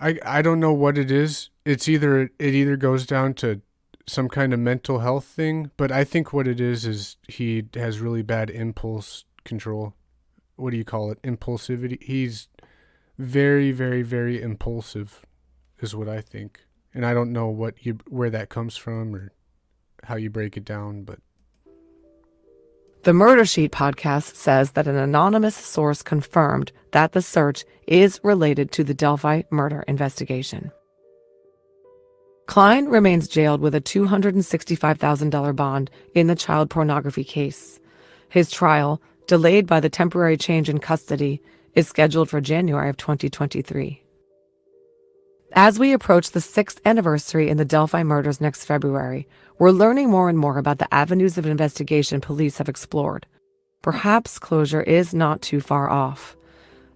I don't know what it is. It either goes down to some kind of mental health thing, but I think what it is he has really bad impulse control. What do you call it? Impulsivity. He's very, very, very impulsive is what I think. And I don't know where that comes from or how you break it down, but The Murder Sheet podcast says that an anonymous source confirmed that the search is related to the Delphi murder investigation. Kline remains jailed with a $265,000 bond in the child pornography case. His trial, delayed by the temporary change in custody, is scheduled for January of 2023. As we approach the 6th anniversary in the Delphi murders next February, we're learning more and more about the avenues of investigation police have explored. Perhaps closure is not too far off.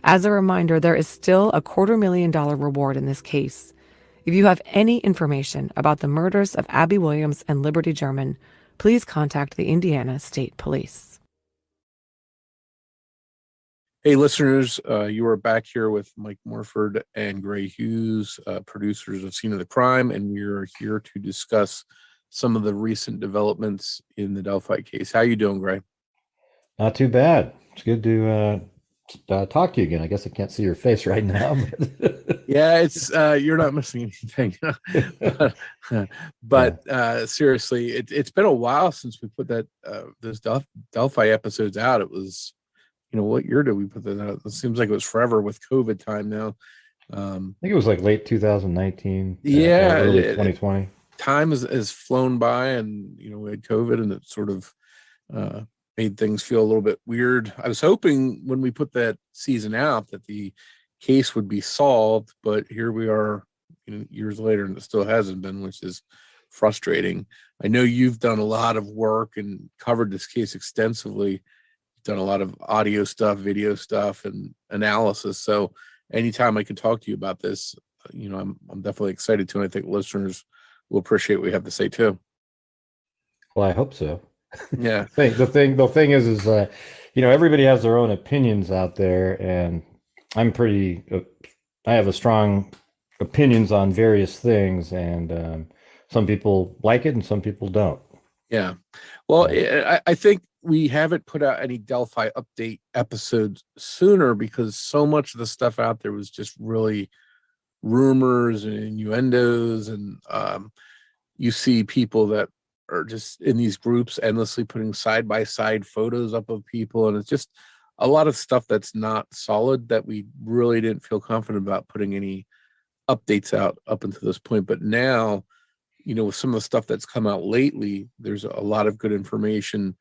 As a reminder, there is still a $250,000 reward in this case. If you have any information about the murders of Abby Williams and Liberty German, please contact the Indiana State Police. Hey, listeners, you are back here with Mike Morford and Gray Hughes, producers of Scene of the Crime, and we are here to discuss some of the recent developments in the Delphi case. How you doing, Gray? Not too bad. It's good to talk to you again. I guess I can't see your face right now. Yeah, it's you're not missing anything. but seriously, it's been a while since we put that those Delphi episodes out. It was, what year did we put that out? It seems like it was forever with COVID time now. I think it was like late 2019. Yeah, early 2020. Time has flown by, and we had COVID, and it sort of made things feel a little bit weird. I was hoping when we put that season out that the case would be solved, but here we are, years later, and it still hasn't been, which is frustrating. I know you've done a lot of work and covered this case extensively. Done a lot of audio stuff, video stuff, and analysis. So anytime I can talk to you about this, I'm definitely excited to, and I think listeners will appreciate what we have to say too. Well, I hope so. Yeah. The thing is everybody has their own opinions out there, and I have a strong opinions on various things, and some people like it and some people don't. Yeah. Well, I think we haven't put out any Delphi update episodes sooner because so much of the stuff out there was just really rumors and innuendos, and you see people that are just in these groups endlessly putting side by side photos up of people, and it's just a lot of stuff that's not solid that we really didn't feel confident about putting any updates out up until this point. But now, with some of the stuff that's come out lately, there's a lot of good information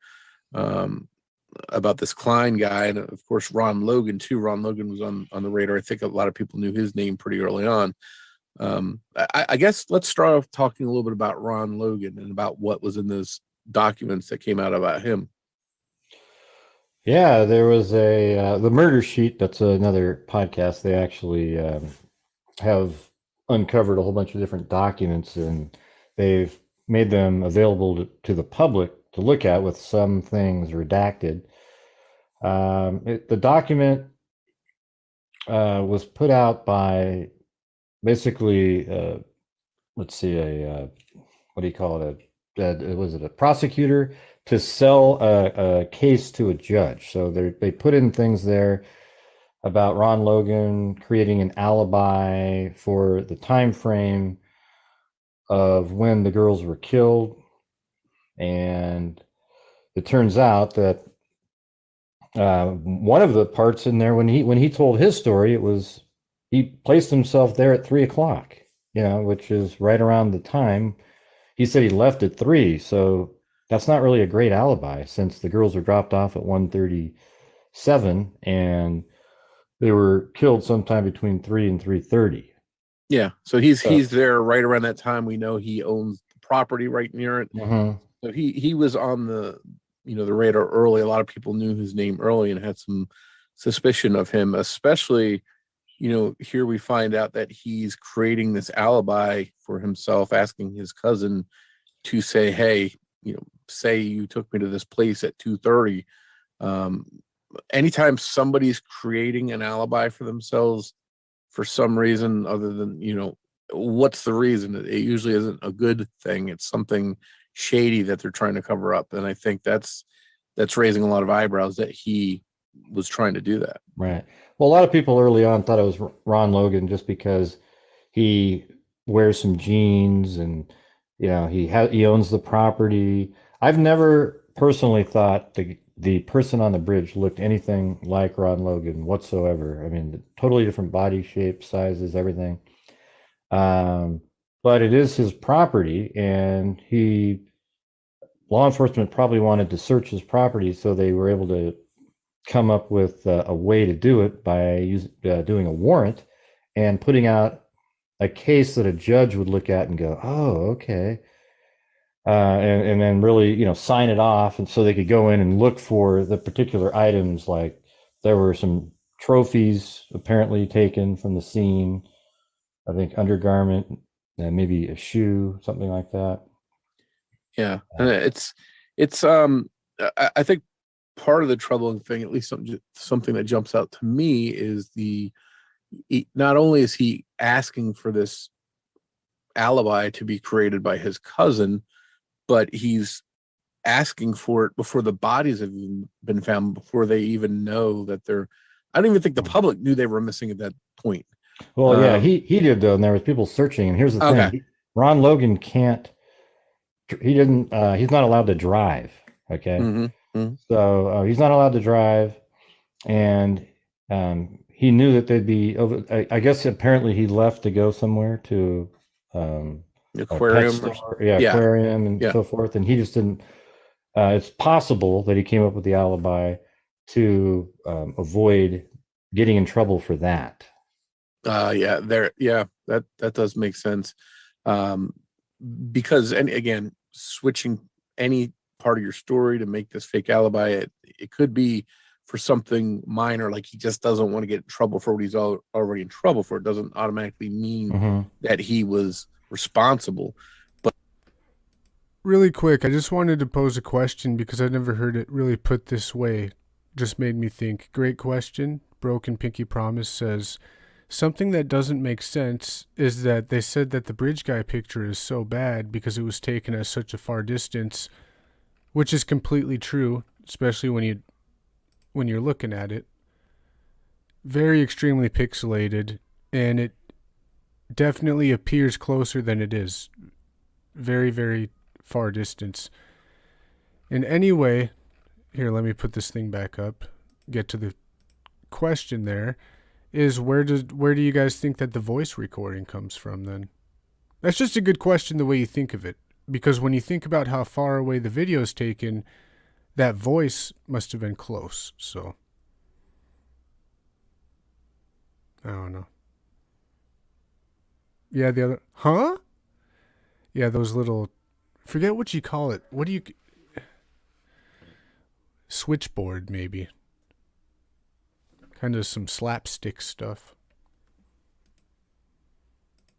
about this Kline guy, and of course Ron Logan too. Ron Logan was on the radar. I think a lot of people knew his name pretty early on. I guess let's start off talking a little bit about Ron Logan and about what was in those documents that came out about him. Yeah, there was the Murder Sheet. That's another podcast. They actually have uncovered a whole bunch of different documents, and they've made them available to the public to look at, with some things redacted. The document was put out by basically, what do you call it? Was it a prosecutor to sell a case to a judge? So they put in things there about Ron Logan creating an alibi for the time frame of when the girls were killed. And it turns out that One of the parts in there when he told his story, it was he placed himself there at 3:00, which is right around the time he said he left at 3. So that's not really a great alibi since the girls were dropped off at 1:37 and they were killed sometime between 3 and 3:30. Yeah, so he's there right around that time. We know he owns the property right near it. Mhm. So he was on the the radar early. A lot of people knew his name early and had some suspicion of him, especially here we find out that he's creating this alibi for himself, asking his cousin to say, hey, say you took me to this place at 2:30. Anytime somebody's creating an alibi for themselves for some reason other than, what's the reason? It usually isn't a good thing. It's something shady that they're trying to cover up. And I think that's raising a lot of eyebrows that he was trying to do that. Right. Well, a lot of people early on thought it was Ron Logan just because he wears some jeans and he owns the property. I've never personally thought the person on the bridge looked anything like Ron Logan whatsoever. I mean, totally different body shape, sizes, everything. But it is his property, and law enforcement probably wanted to search his property, so they were able to come up with a way to do it by doing a warrant and putting out a case that a judge would look at and go, oh, okay. And then really, sign it off. And so they could go in and look for the particular items. Like there were some trophies apparently taken from the scene. I think undergarment and maybe a shoe, something like that. Yeah. And I think part of the troubling thing, at least something that jumps out to me, is not only is he asking for this alibi to be created by his cousin, but he's asking for it before the bodies have been found, before they even know that I don't even think the public knew they were missing at that point. Well, yeah, he did though, and there was people searching. And here's the thing: Ron Logan he's not allowed to drive. Okay, so he's not allowed to drive, and he knew that they'd be over. I guess apparently he left to go somewhere to aquarium, aquarium, and so forth, and he just didn't. It's possible that he came up with the alibi to avoid getting in trouble for that. That does make sense. Because, and again, switching any part of your story to make this fake alibi, it could be for something minor, like he just doesn't want to get in trouble for what he's already in trouble for. It doesn't automatically mean that he was responsible. But really quick, I just wanted to pose a question because I've never heard it really put this way. Just made me think. Great question. Broken Pinky Promise says, something that doesn't make sense is that they said that the bridge guy picture is so bad because it was taken at such a far distance, which is completely true, especially when you're looking at it. Very extremely pixelated, and it definitely appears closer than it is. Very, very far distance. And anyway, here, let me put this thing back up. Get to the question there. Is where do you guys think that the voice recording comes from then? That's just a good question the way you think of it. Because when you think about how far away the video is taken, that voice must have been close. So, I don't know. Yeah, the other... Huh? Yeah, those little... Forget what you call it. What do you... Switchboard, maybe. Kind of some slapstick stuff.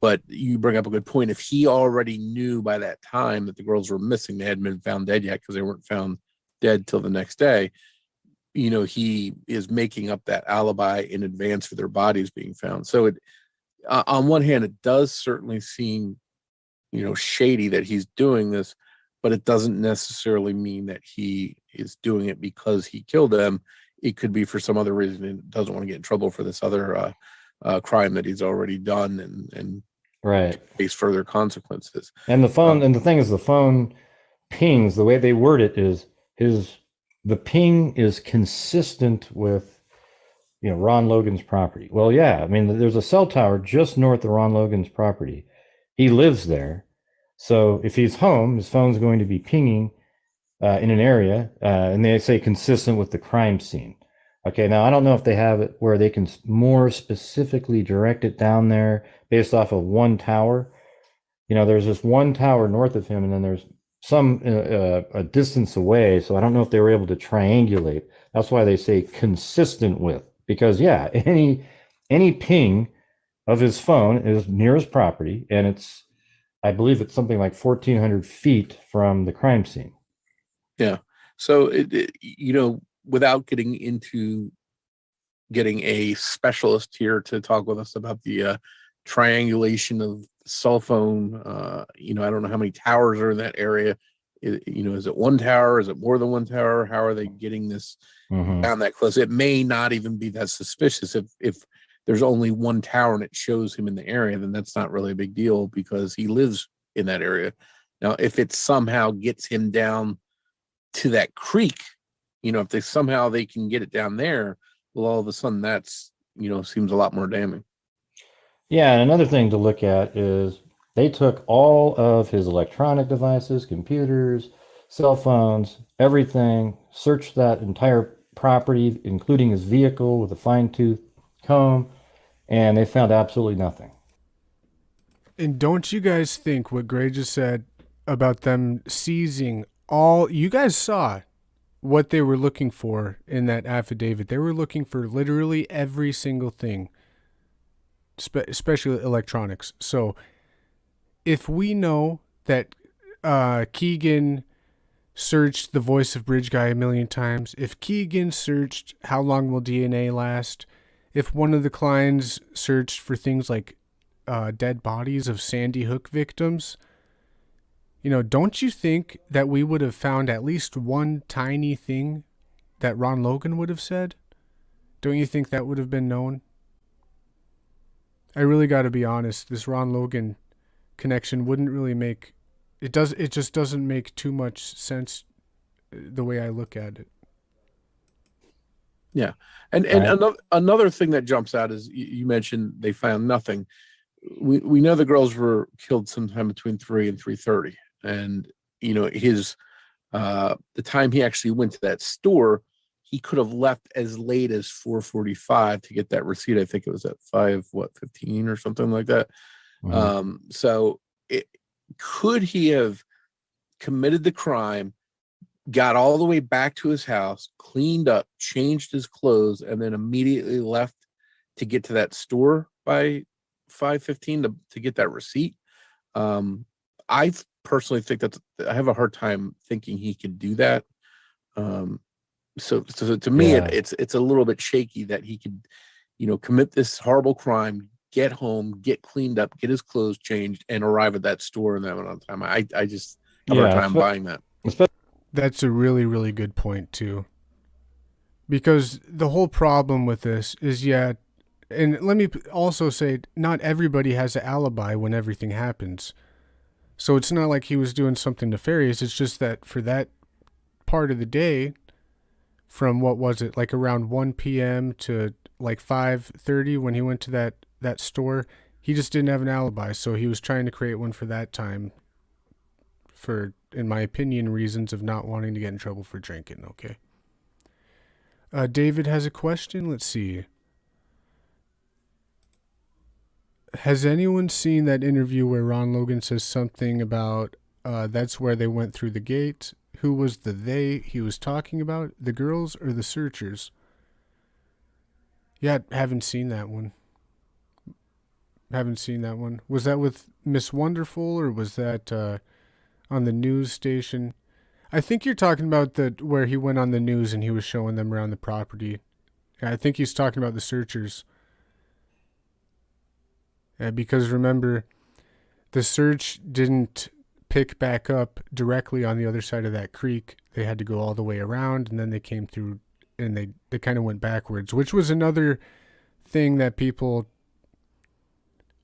But you bring up a good point. If he already knew by that time that the girls were missing, they hadn't been found dead yet because they weren't found dead till the next day, he is making up that alibi in advance for their bodies being found. So it, on one hand, it does certainly seem, shady that he's doing this, but it doesn't necessarily mean that he is doing it because he killed them. It could be for some other reason and doesn't want to get in trouble for this other crime that he's already done and right face further consequences. And the phone, and the thing is, the phone pings. The way they word it is his the ping is consistent with, Ron Logan's property. Well, yeah, I mean, there's a cell tower just north of Ron Logan's property. He lives there. So if he's home, his phone's going to be pinging in an area, and they say consistent with the crime scene. Okay, now I don't know if they have it where they can more specifically direct it down there based off of one tower. There's this one tower north of him, and then there's some a distance away. So I don't know if they were able to triangulate. That's why they say consistent with, because yeah, any ping of his phone is near his property, and I believe it's something like 1,400 feet from the crime scene. Yeah. So, without getting into getting a specialist here to talk with us about the triangulation of cell phone, I don't know how many towers are in that area. Is it one tower? Is it more than one tower? How are they getting this down that close? It may not even be that suspicious. If there's only one tower and it shows him in the area, then that's not really a big deal because he lives in that area. Now, if it somehow gets him down to that creek, if they can get it down there, well, all of a sudden that's, seems a lot more damning. Yeah, and another thing to look at is they took all of his electronic devices, computers, cell phones, everything, searched that entire property, including his vehicle with a fine-tooth comb, and they found absolutely nothing. And don't you guys think what Gray just said about them seizing all, you guys saw what they were looking for in that affidavit. They were looking for literally every single thing, especially electronics. So if we know that Keegan searched the voice of Bridge Guy 1,000,000 times, if Keegan searched how long will DNA last, if one of the clients searched for things like dead bodies of Sandy Hook victims, don't you think that we would have found at least one tiny thing that Ron Logan would have said? Don't you think that would have been known? I really got to be honest. This Ron Logan connection wouldn't really make it. It just doesn't make too much sense the way I look at it. Yeah, and another thing that jumps out is you mentioned they found nothing. We know the girls were killed sometime between 3 and 3:30, and his the time he actually went to that store, he could have left as late as 4:45 to get that receipt. I think it was at 5:15 or something like that. So could he have committed the crime, got all the way back to his house, cleaned up, changed his clothes, and then immediately left to get to that store by 5:15 to get that receipt? I personally think I have a hard time thinking he could do that. So to me, it's a little bit shaky that he could, commit this horrible crime, get home, get cleaned up, get his clothes changed, and arrive at that store in that amount of time. I just have a hard time buying that. That's a really, really good point too. Because the whole problem with this is, and let me also say, not everybody has an alibi when everything happens. So it's not like he was doing something nefarious. It's just that for that part of the day, from what was it, like around 1 p.m. to like 5:30 when he went to that store, he just didn't have an alibi. So he was trying to create one for that time for, in my opinion, reasons of not wanting to get in trouble for drinking. Okay. David has a question. Let's see. Has anyone seen that interview where Ron Logan says something about that's where they went through the gate? Who was the they he was talking about? The girls or the searchers? Yeah, haven't seen that one. Was that with Miss Wonderful, or was that on the news station? I think you're talking about where he went on the news and he was showing them around the property. I think he's talking about the searchers. Because remember, the search didn't pick back up directly on the other side of that creek. They had to go all the way around, and then they came through, and they kind of went backwards, which was another thing that people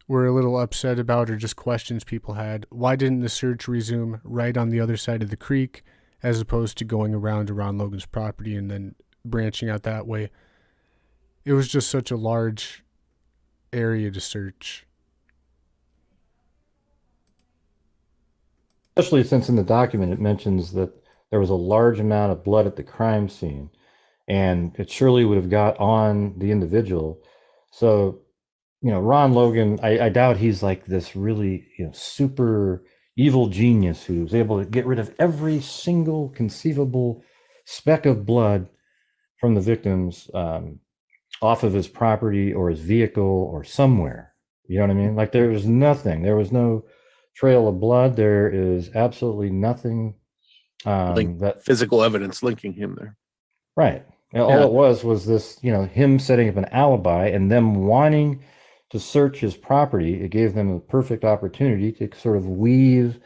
were a little upset about, or just questions people had. Why didn't the search resume right on the other side of the creek as opposed to going around Logan's property and then branching out that way. It was just such a large area to search. Especially since in the document it mentions that there was a large amount of blood at the crime scene, and it surely would have got on the individual. So, Ron Logan, I doubt he's like this really, super evil genius who's able to get rid of every single conceivable speck of blood from the victims off of his property or his vehicle or somewhere. You know what I mean? Like there was nothing. There was no trail of blood. There is absolutely nothing that physical evidence linking him there. Right. All it was this, him setting up an alibi and them wanting to search his property. It gave them a perfect opportunity to sort of weave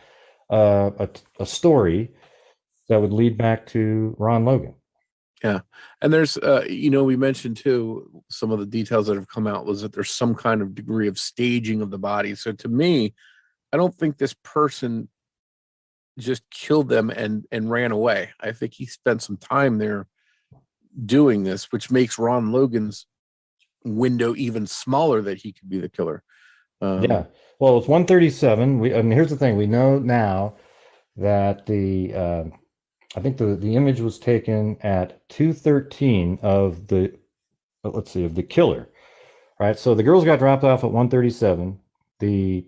a story that would lead back to Ron Logan. Yeah. And there's, we mentioned too, some of the details that have come out was that there's some kind of degree of staging of the body. So to me, I don't think this person just killed them and ran away. I think he spent some time there doing this, which makes Ron Logan's window even smaller that he could be the killer. Yeah. Well, it's 1:37. Here's the thing. We know now that I think the image was taken at 2:13 of the killer. Right. So the girls got dropped off at 1:37. The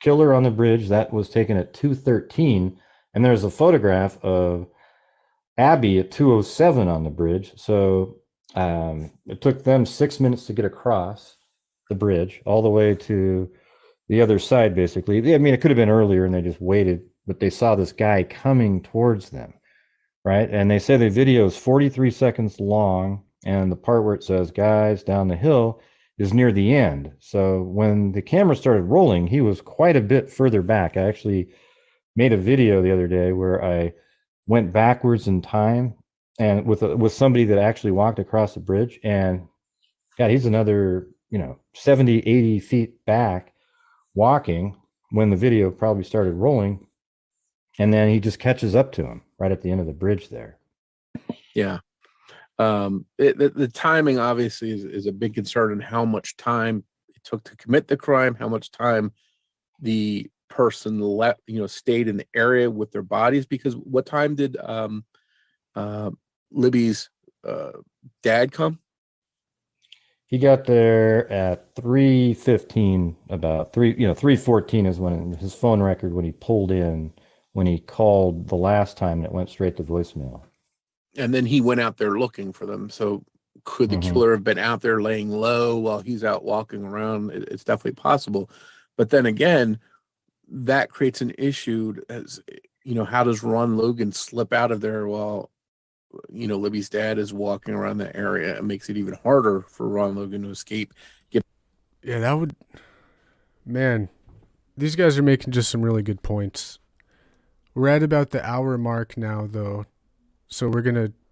killer on the bridge, that was taken at 2:13, and there's a photograph of Abby at 2:07 on the bridge. So it took them 6 minutes to get across the bridge all the way to the other side, basically. I mean, it could have been earlier and they just waited, but they saw this guy coming towards them, right? And they say the video is 43 seconds long, and the part where it says guys down the hill is near the end. So when the camera started rolling, he was quite a bit further back. I actually made a video the other day where I went backwards in time and with somebody that actually walked across the bridge, and God, he's another 70, 80 feet back walking when the video probably started rolling, and then he just catches up to him right at the end of the bridge there. Yeah. The timing obviously is a big concern in how much time it took to commit the crime, how much time the person stayed in the area with their bodies. Because what time did Libby's dad come? He got there at 3:15, about 3:14 is when his phone record, when he pulled in, when he called the last time, and it went straight to voicemail. And then he went out there looking for them. So could the killer have been out there laying low while he's out walking around? It's definitely possible. But then again, that creates an issue as, how does Ron Logan slip out of there while, Libby's dad is walking around the area? It makes it even harder for Ron Logan to escape. Yeah, that would... Man, these guys are making just some really good points. We're at about the hour mark now, though. So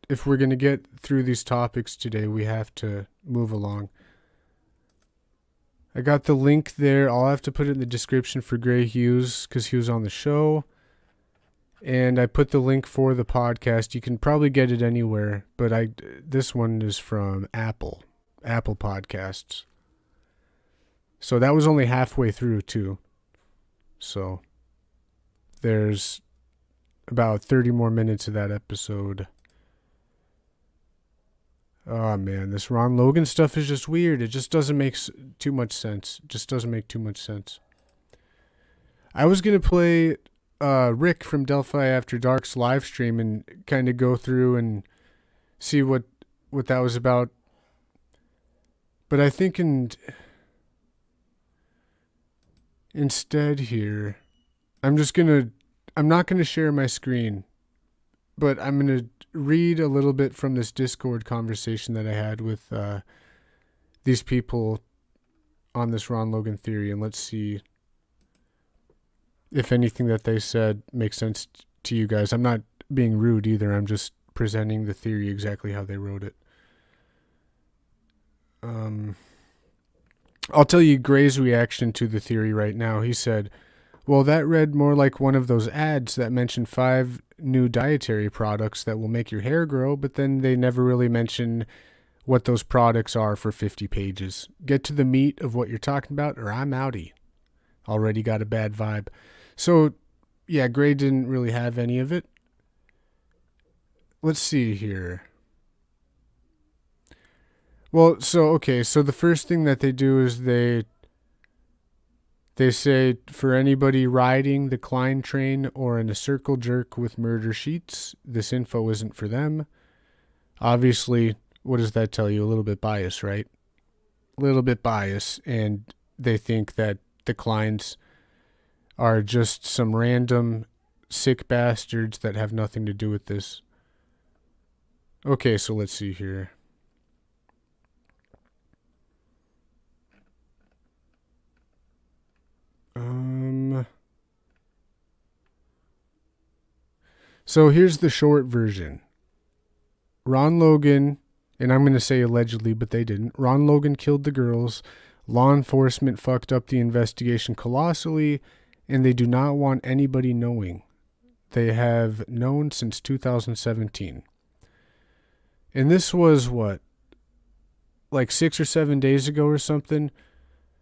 if we're gonna get through these topics today, we have to move along. I got the link there. I'll have to put it in the description for Gray Hughes because he was on the show. And I put the link for the podcast. You can probably get it anywhere, but this one is from Apple Podcasts. So that was only halfway through too. So there's about 30 more minutes of that episode. Oh man, this Ron Logan stuff is just weird. It just doesn't make too much sense. It just doesn't make too much sense. I was going to play Rick from Delphi After Dark's live stream and kind of go through and see what that was about. But I think instead here, I'm not going to share my screen, but I'm going to read a little bit from this Discord conversation that I had with these people on this Ron Logan theory, and let's see if anything that they said makes sense to you guys. I'm not being rude either. I'm just presenting the theory exactly how they wrote it. I'll tell you Gray's reaction to the theory right now. He said, well, that read more like one of those ads that mentioned 5 new dietary products that will make your hair grow, but then they never really mention what those products are for 50 pages. Get to the meat of what you're talking about, or I'm outie. Already got a bad vibe. So, yeah, Gray didn't really have any of it. Let's see here. Well, so the first thing that they do is they say for anybody riding the Klein train or in a circle jerk with murder sheets, this info isn't for them. Obviously, what does that tell you? A little bit bias, right? A little bit bias, and they think that the Kleins are just some random sick bastards that have nothing to do with this. Okay, so let's see here. So here's the short version. Ron Logan, and I'm going to say allegedly, but they didn't. Ron Logan killed the girls. Law enforcement fucked up the investigation colossally, and they do not want anybody knowing. They have known since 2017. And this was what? Like 6 or 7 days ago or something?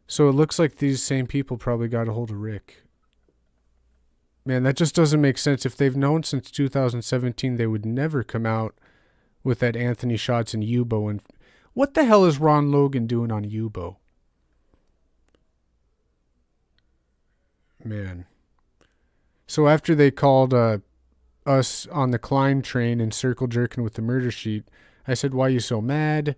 So it looks like these same people probably got a hold of Rick. Man, that just doesn't make sense. If they've known since 2017, they would never come out with that Anthony Shots and Yubo. And what the hell is Ron Logan doing on Yubo? Man. So after they called us on the Klein train and circle jerking with the murder sheet, I said, "Why are you so mad?"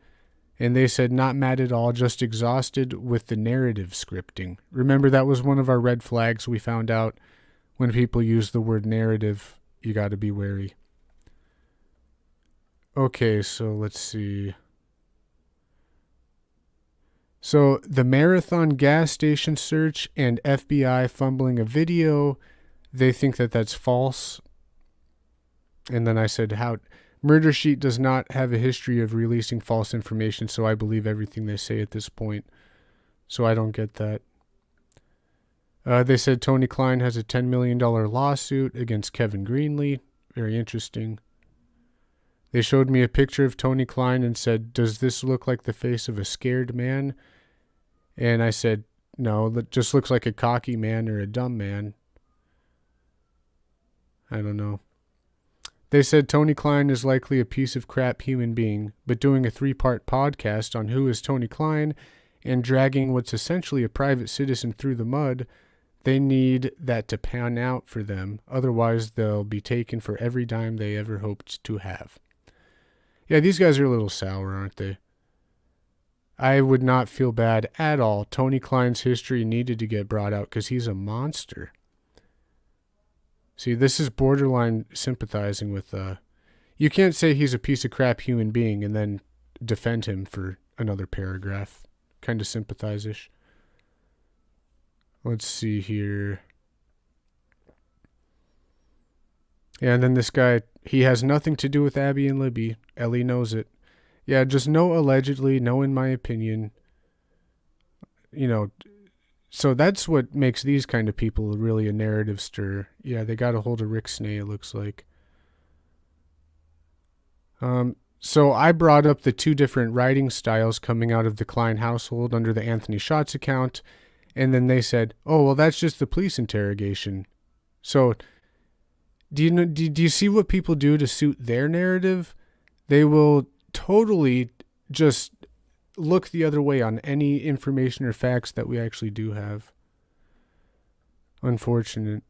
And they said, "Not mad at all, just exhausted with the narrative scripting." Remember, that was one of our red flags we found out. When people use the word narrative, you got to be wary. Okay, so let's see. So the Marathon gas station search and FBI fumbling a video, they think that that's false. And then I said, how Murder Sheet does not have a history of releasing false information, so I believe everything they say at this point. So I don't get that. They said Tony Klein has a $10 million lawsuit against Kevin Greenlee. Very interesting. They showed me a picture of Tony Klein and said, "Does this look like the face of a scared man?" And I said, "No, that just looks like a cocky man or a dumb man." I don't know. They said Tony Klein is likely a piece of crap human being, but doing a 3-part podcast on who is Tony Klein and dragging what's essentially a private citizen through the mud, they need that to pan out for them. Otherwise, they'll be taken for every dime they ever hoped to have. Yeah, these guys are a little sour, aren't they? I would not feel bad at all. Tony Klein's history needed to get brought out because he's a monster. See, this is borderline sympathizing with... You can't say he's a piece of crap human being and then defend him for another paragraph. Kind of sympathize-ish. Let's see here. Yeah, and then this guy, he has nothing to do with Abby and Libby. Ellie knows it. Yeah, just no allegedly, no in my opinion. You know, so that's what makes these kind of people really a narrative stir. Yeah, they got a hold of Rick Snay, it looks like. So I brought up the 2 different writing styles coming out of the Klein household under the Anthony Shots account. And then they said, "Oh, well, that's just the police interrogation." So, do you see what people do to suit their narrative? They will totally just look the other way on any information or facts that we actually do have. Unfortunate.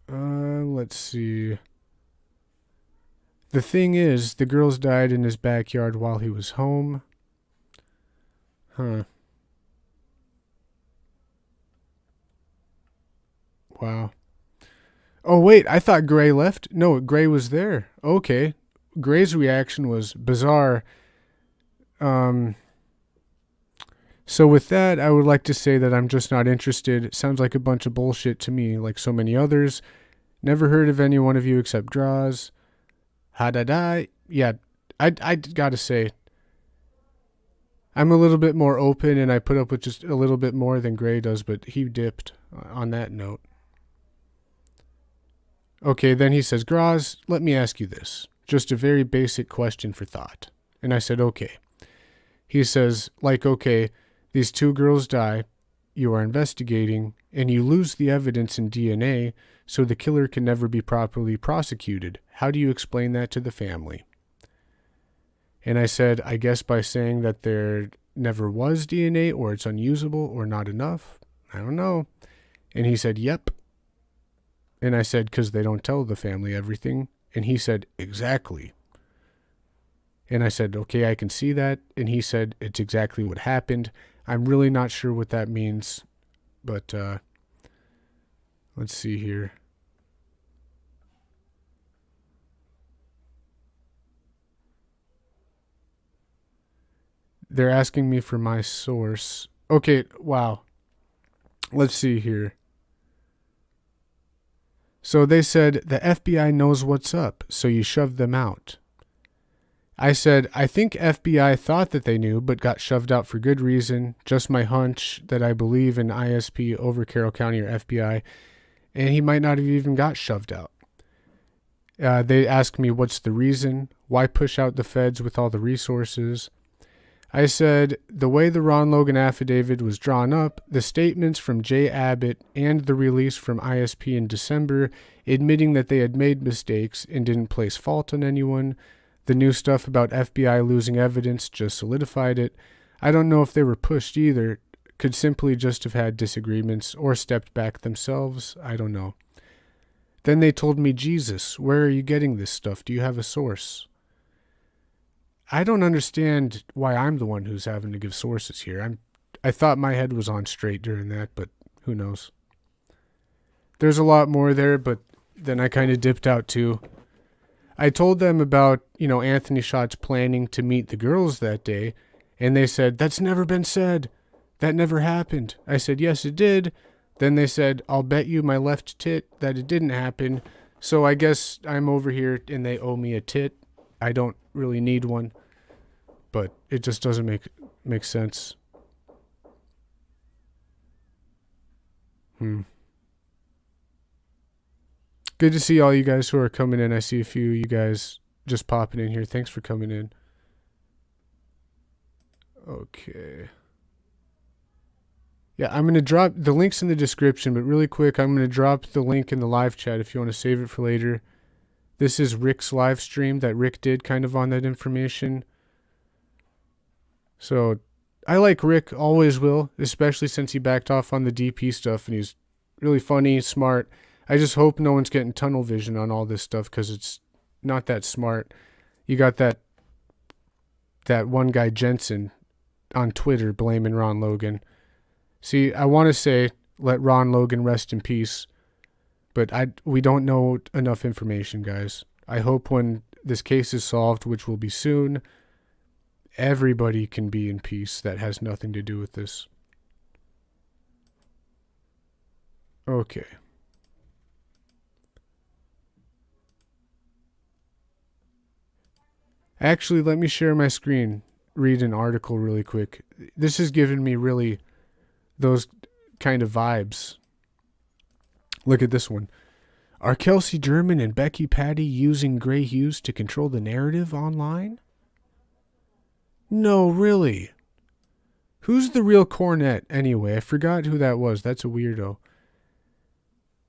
Let's see. The thing is, the girls died in his backyard while he was home. Huh. Wow. Oh, wait, I thought Gray left. No, Gray was there. Okay. Gray's reaction was bizarre. So with that, I would like to say that I'm just not interested. It sounds like a bunch of bullshit to me, like so many others. Never heard of any one of you except Draws. Ha-da-da. Yeah, I gotta say, I'm a little bit more open and I put up with just a little bit more than Gray does, but he dipped on that note. Okay, then he says, Graz, let me ask you this. Just a very basic question for thought. And I said, okay. He says, okay, these 2 girls die, you are investigating, and you lose the evidence in DNA, so the killer can never be properly prosecuted. How do you explain that to the family? And I said, I guess by saying that there never was DNA, or it's unusable, or not enough. I don't know. And he said, yep. And I said, because they don't tell the family everything. And he said, exactly. And I said, okay, I can see that. And he said, it's exactly what happened. I'm really not sure what that means. But let's see here. They're asking me for my source. Okay, wow. Let's see here. So they said, the FBI knows what's up, so you shoved them out. I said, I think FBI thought that they knew, but got shoved out for good reason. Just my hunch that I believe in ISP over Carroll County or FBI, and he might not have even got shoved out. They asked me, what's the reason? Why push out the feds with all the resources? I said, the way the Ron Logan affidavit was drawn up, the statements from Jay Abbott and the release from ISP in December admitting that they had made mistakes and didn't place fault on anyone, the new stuff about FBI losing evidence just solidified it. I don't know if they were pushed either, could simply just have had disagreements or stepped back themselves, I don't know. Then they told me, Jesus, where are you getting this stuff? Do you have a source? I don't understand why I'm the one who's having to give sources here. I thought my head was on straight during that, but who knows. There's a lot more there, but then I kind of dipped out too. I told them about, Anthony Schott's planning to meet the girls that day, and they said, that's never been said. That never happened. I said, yes, it did. Then they said, I'll bet you my left tit that it didn't happen. So I guess I'm over here and they owe me a tit. I don't really need one, but it just doesn't make sense. Good to see all you guys who are coming in. I see a few of you guys just popping in here. Thanks for coming in. Okay. Yeah, I'm going to drop the links in the description, but really quick, I'm going to drop the link in the live chat if you want to save it for later. This is Rick's live stream that Rick did kind of on that information. So I like Rick, always will, especially since he backed off on the DP stuff and he's really funny, smart. I just hope no one's getting tunnel vision on all this stuff because it's not that smart. You got that one guy, Jensen, on Twitter blaming Ron Logan. See, I want to say let Ron Logan rest in peace, but we don't know enough information, guys. I hope when this case is solved, which will be soon, everybody can be in peace that has nothing to do with this. Okay. Actually, let me share my screen, read an article really quick. This has given me really those kind of vibes. Look at this one. Are Kelsey German and Becky Patty using gray hues to control the narrative online? No, really. Who's the real cornet anyway? I forgot who that was. That's a weirdo.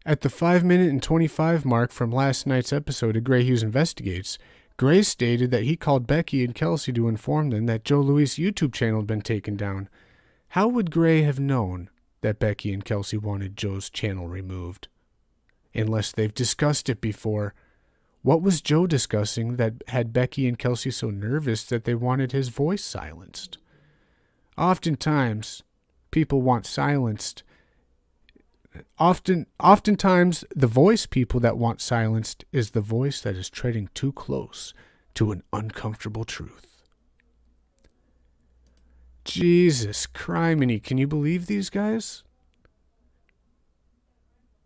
At the 5-minute and 25 mark from last night's episode of Gray Hughes Investigates, Gray stated that he called Becky and Kelsey to inform them that Joe Louis' YouTube channel had been taken down. How would Gray have known that Becky and Kelsey wanted Joe's channel removed? Unless they've discussed it before. What was Joe discussing that had Becky and Kelsey so nervous that they wanted his voice silenced? Oftentimes, people want silenced. Oftentimes, the voice people that want silenced is the voice that is treading too close to an uncomfortable truth. Jesus criminy, can you believe these guys?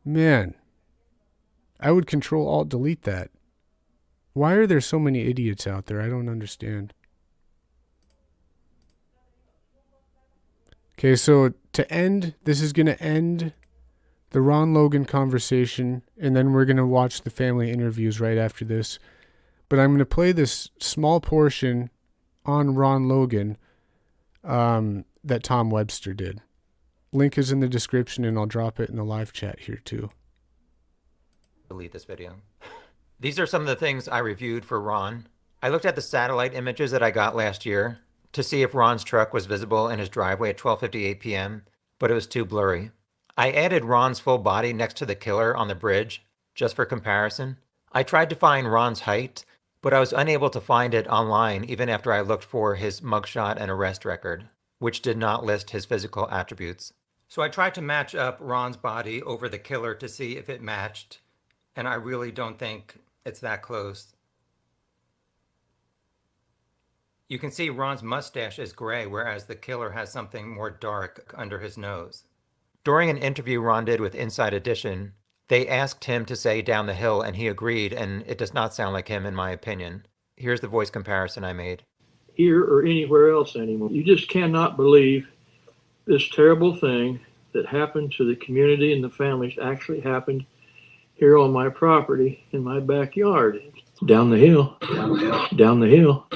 Man, I would Control-Alt-Delete that. Why are there so many idiots out there? I don't understand. Okay, so to end, this is going to end the Ron Logan conversation, and then we're going to watch the family interviews right after this. But I'm going to play this small portion on Ron Logan that Tom Webster did. Link is in the description, and I'll drop it in the live chat here too. Delete this video. These are some of the things I reviewed for Ron. I looked at the satellite images that I got last year to see if Ron's truck was visible in his driveway at 12:58 p.m., but it was too blurry. I added Ron's full body next to the killer on the bridge, just for comparison. I tried to find Ron's height, but I was unable to find it online even after I looked for his mugshot and arrest record, which did not list his physical attributes. So I tried to match up Ron's body over the killer to see if it matched, and I really don't think it's that close. You can see Ron's mustache is gray, whereas the killer has something more dark under his nose. During an interview Ron did with Inside Edition, they asked him to say "down the hill," and he agreed, and it does not sound like him in my opinion. Here's the voice comparison I made. Here or anywhere else anymore. You just cannot believe this terrible thing that happened to the community and the families actually happened here on my property in my backyard. Down the hill, down the hill, down the hill,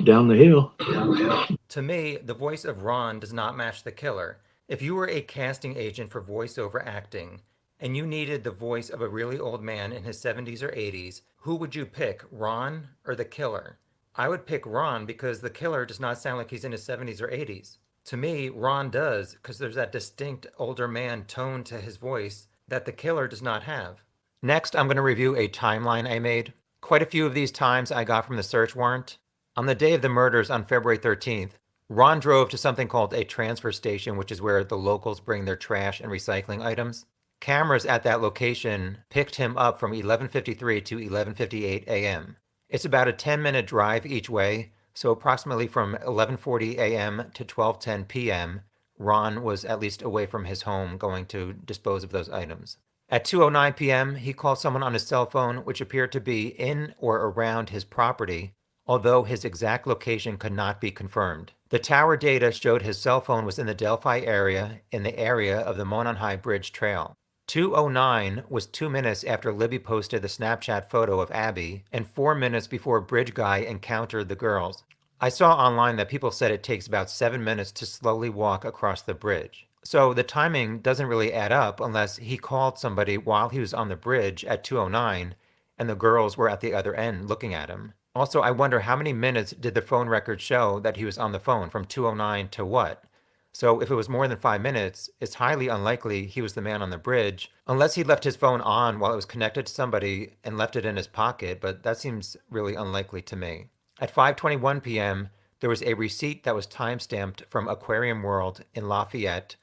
down the hill, down the hill. To me, the voice of Ron does not match the killer. If you were a casting agent for voiceover acting, and you needed the voice of a really old man in his 70s or 80s, who would you pick, Ron or the killer? I would pick Ron because the killer does not sound like he's in his 70s or 80s. To me, Ron does, because there's that distinct older man tone to his voice that the killer does not have. Next, I'm going to review a timeline I made. Quite a few of these times I got from the search warrant. On the day of the murders on February 13th, Ron drove to something called a transfer station, which is where the locals bring their trash and recycling items. Cameras at that location picked him up from 11:53 to 11:58 a.m. It's about a 10-minute drive each way, so approximately from 11:40 a.m. to 12:10 p.m., Ron was at least away from his home going to dispose of those items. At 2:09 p.m., he called someone on his cell phone, which appeared to be in or around his property, although his exact location could not be confirmed. The tower data showed his cell phone was in the Delphi area, in the area of the Monon High Bridge Trail. 2:09 was 2 minutes after Libby posted the Snapchat photo of Abby, and 4 minutes before Bridge Guy encountered the girls. I saw online that people said it takes about 7 minutes to slowly walk across the bridge. So the timing doesn't really add up unless he called somebody while he was on the bridge at 2:09 and the girls were at the other end looking at him. Also, I wonder how many minutes did the phone record show that he was on the phone, from 2:09 to what? So if it was more than 5 minutes, it's highly unlikely he was the man on the bridge, unless he left his phone on while it was connected to somebody and left it in his pocket, but that seems really unlikely to me. At 5:21 p.m., there was a receipt that was time-stamped from Aquarium World in Lafayette,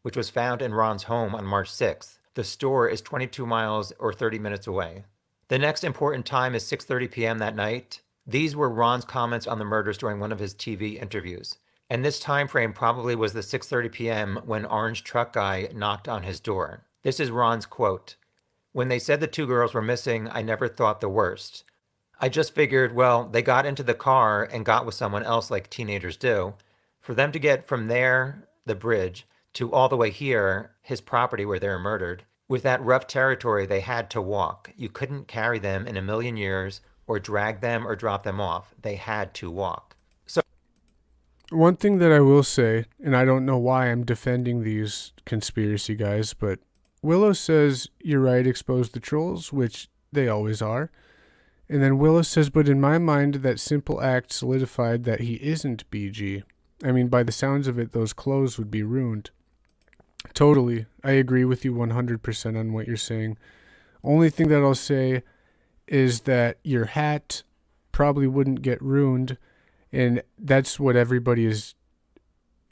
which was found in Ron's home on March 6th. The store is 22 miles or 30 minutes away. The next important time is 6:30 p.m. that night. These were Ron's comments on the murders during one of his TV interviews. And this time frame probably was the 6:30 p.m. when Orange Truck Guy knocked on his door. This is Ron's quote. "When they said the two girls were missing, I never thought the worst. I just figured, well, they got into the car and got with someone else like teenagers do. For them to get from there, the bridge, to all the way here, his property where they were murdered, with that rough territory they had to walk. You couldn't carry them in a million years or drag them or drop them off. They had to walk." So one thing that I will say, and I don't know why I'm defending these conspiracy guys, but Willow says, "You're right, expose the trolls," which they always are. And then Willow says, "But in my mind, that simple act solidified that he isn't BG. I mean, by the sounds of it, those clothes would be ruined." Totally. I agree with you 100% on what you're saying. Only thing that I'll say is that your hat probably wouldn't get ruined, and that's what everybody is.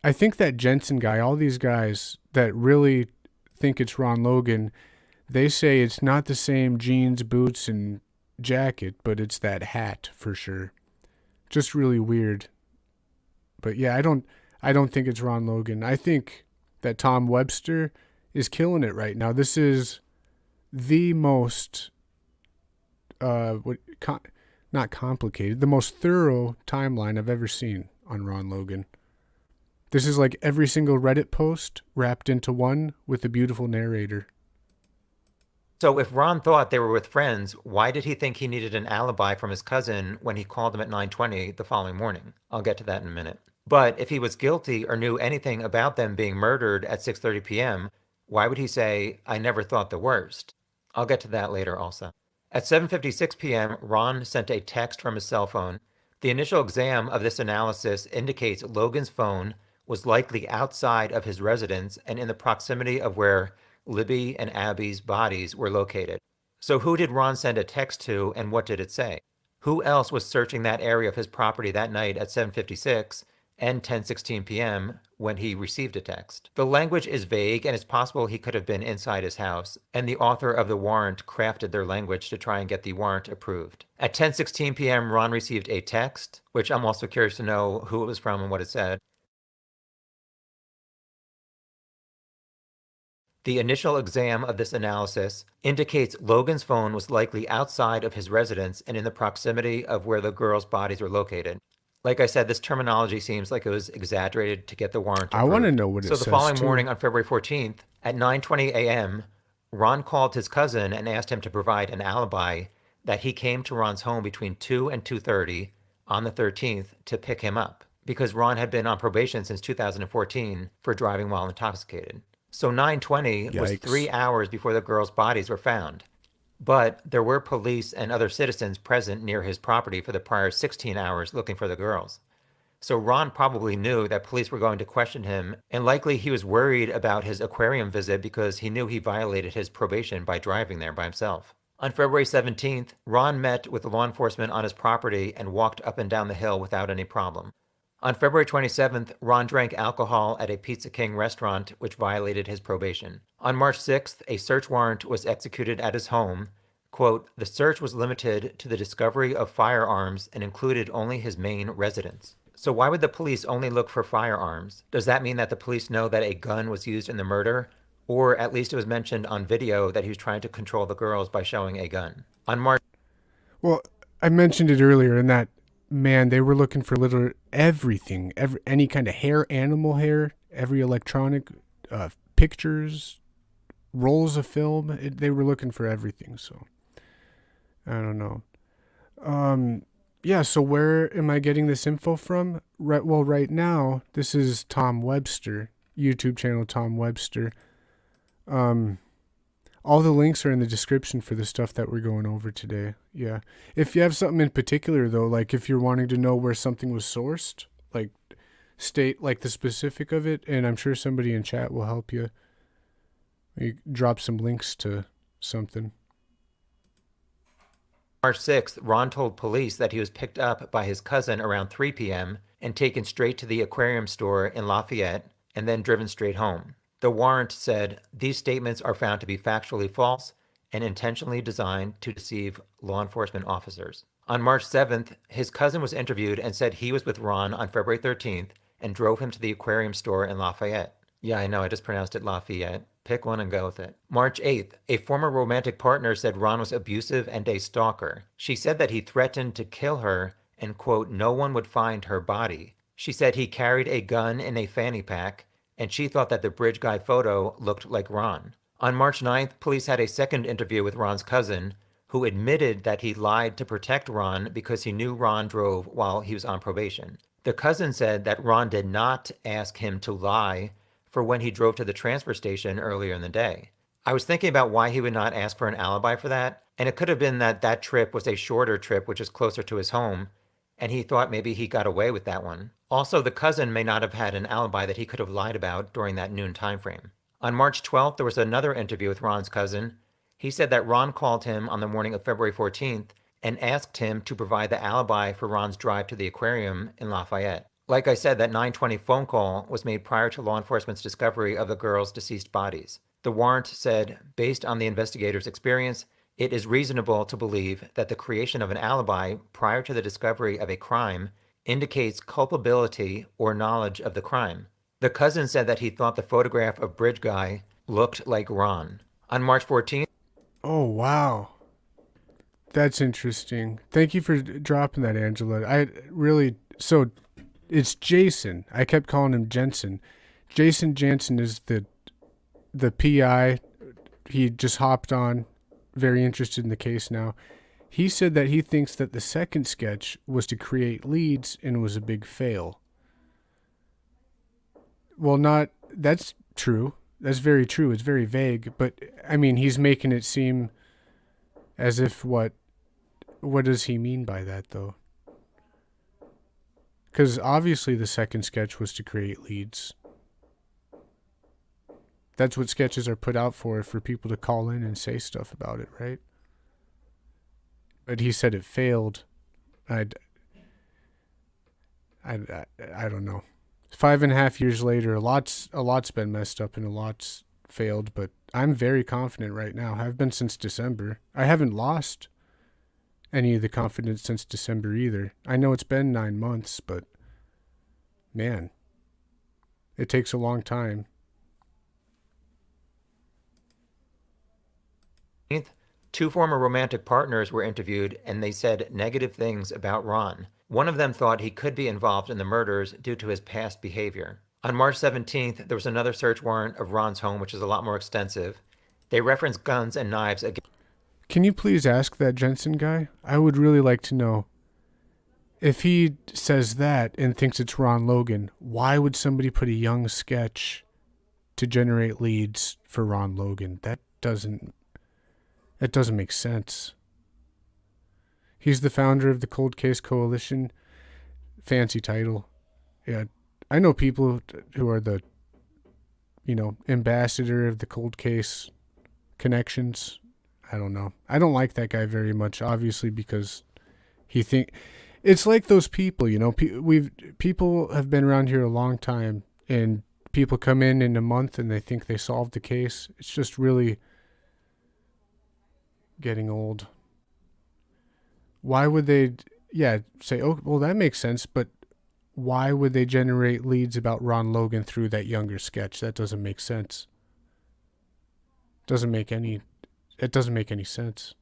I think that Jensen guy, all these guys that really think it's Ron Logan, they say it's not the same jeans, boots, and jacket, but it's that hat for sure. Just really weird. But yeah, I don't think it's Ron Logan. I think that Tom Webster is killing it right now. This is the most not complicated, the most thorough timeline I've ever seen on Ron Logan. This is like every single Reddit post wrapped into one with a beautiful narrator. So if Ron thought they were with friends, why did he think he needed an alibi from his cousin when he called him at 9:20 the following morning? I'll get to that in a minute. But if he was guilty or knew anything about them being murdered at 6:30 p.m., why would he say, "I never thought the worst"? I'll get to that later also. At 7:56 p.m., Ron sent a text from his cell phone. The initial exam of this analysis indicates Logan's phone was likely outside of his residence and in the proximity of where Libby and Abby's bodies were located. So who did Ron send a text to, and what did it say? Who else was searching that area of his property that night at 7:56 and 10:16 p.m. when he received a text? The language is vague, and it's possible he could have been inside his house, and the author of the warrant crafted their language to try and get the warrant approved. At 10:16 p.m., Ron received a text, which I'm also curious to know who it was from and what it said. The initial exam of this analysis indicates Logan's phone was likely outside of his residence and in the proximity of where the girls' bodies were located. Like I said, this terminology seems like it was exaggerated to get the warrant approved. I want to know what it says. So the following too. morning on February 14th at 9:20 a.m., Ron called his cousin and asked him to provide an alibi that he came to Ron's home between 2 and 2:30 on the 13th to pick him up, because Ron had been on probation since 2014 for driving while intoxicated. So 9:20 was 3 hours before the girls' bodies were found. But there were police and other citizens present near his property for the prior 16 hours looking for the girls. So Ron probably knew that police were going to question him, and likely he was worried about his aquarium visit because he knew he violated his probation by driving there by himself. On February 17th, Ron met with law enforcement on his property and walked up and down the hill without any problem. On February 27th, Ron drank alcohol at a Pizza King restaurant, which violated his probation. On March 6th, a search warrant was executed at his home. Quote, "The search was limited to the discovery of firearms and included only his main residence." So why would the police only look for firearms? Does that mean that the police know that a gun was used in the murder? Or at least it was mentioned on video that he was trying to control the girls by showing a gun. On March... Well, I mentioned it earlier in that, man, they were looking for literally everything, any kind of hair, animal hair, every electronic, pictures, rolls of film. They were looking for everything. So I don't know. Yeah. So where am I getting this info from? Right now, this is Tom Webster, YouTube channel Tom Webster. All the links are in the description for the stuff that we're going over today. Yeah. If you have something in particular, though, like if you're wanting to know where something was sourced, like state like the specific of it, and I'm sure somebody in chat will help you. You drop some links to something. March 6th, Ron told police that he was picked up by his cousin around 3 p.m. and taken straight to the aquarium store in Lafayette and then driven straight home. The warrant said, "These statements are found to be factually false and intentionally designed to deceive law enforcement officers." On March 7th, his cousin was interviewed and said he was with Ron on February 13th and drove him to the aquarium store in Lafayette. Yeah, I know, I just pronounced it Lafayette. Pick one and go with it. March 8th, a former romantic partner said Ron was abusive and a stalker. She said that he threatened to kill her and, quote, "no one would find her body." She said he carried a gun in a fanny pack, and she thought that the bridge guy photo looked like Ron. On March 9th, police had a second interview with Ron's cousin, who admitted that he lied to protect Ron because he knew Ron drove while he was on probation. The cousin said that Ron did not ask him to lie for when he drove to the transfer station earlier in the day. I was thinking about why he would not ask for an alibi for that, and it could have been that that trip was a shorter trip, which is closer to his home, and he thought maybe he got away with that one. Also, the cousin may not have had an alibi that he could have lied about during that noon time frame. On March 12th, there was another interview with Ron's cousin. He said that Ron called him on the morning of February 14th and asked him to provide the alibi for Ron's drive to the aquarium in Lafayette. Like I said, that 9:20 phone call was made prior to law enforcement's discovery of the girls' deceased bodies. The warrant said, based on the investigator's experience, it is reasonable to believe that the creation of an alibi prior to the discovery of a crime indicates culpability or knowledge of the crime. The cousin said that he thought the photograph of Bridge Guy looked like Ron. On March 14th... Oh, wow. That's interesting. Thank you for dropping that, Angela. So it's Jason. I kept calling him Jensen. Jason Jansen is the PI. He just hopped on very interested in the case now. He said that he thinks that the second sketch was to create leads and was a big fail. Well, that's true. That's very true. It's very vague, but I mean, he's making it seem as if what does he mean by that though? Because obviously the second sketch was to create leads. That's what sketches are put out for people to call in and say stuff about it, right? But he said it failed. I don't know. 5.5 years later, a lot's been messed up and a lot's failed, but I'm very confident right now. I've been since December. I haven't lost any of the confidence since December either. I know it's been 9 months, but man, it takes a long time. Two former romantic partners were interviewed, and they said negative things about Ron. One of them thought he could be involved in the murders due to his past behavior. On March 17th, there was another search warrant of Ron's home, which is a lot more extensive. They referenced guns and knives again. Can you please ask that Jensen guy? I would really like to know. If he says that and thinks it's Ron Logan, why would somebody put a young sketch to generate leads for Ron Logan? That doesn't make sense. He's the founder of the Cold Case Coalition. Fancy title. Yeah, I know people who are the, ambassador of the Cold Case Connections. I don't know. I don't like that guy very much, obviously, because it's like those people, people have been around here a long time, and people come in a month and they think they solved the case. It's just really getting old. Why would they, say, oh, well, that makes sense, but why would they generate leads about Ron Logan through that younger sketch? That doesn't make sense. It doesn't make any sense.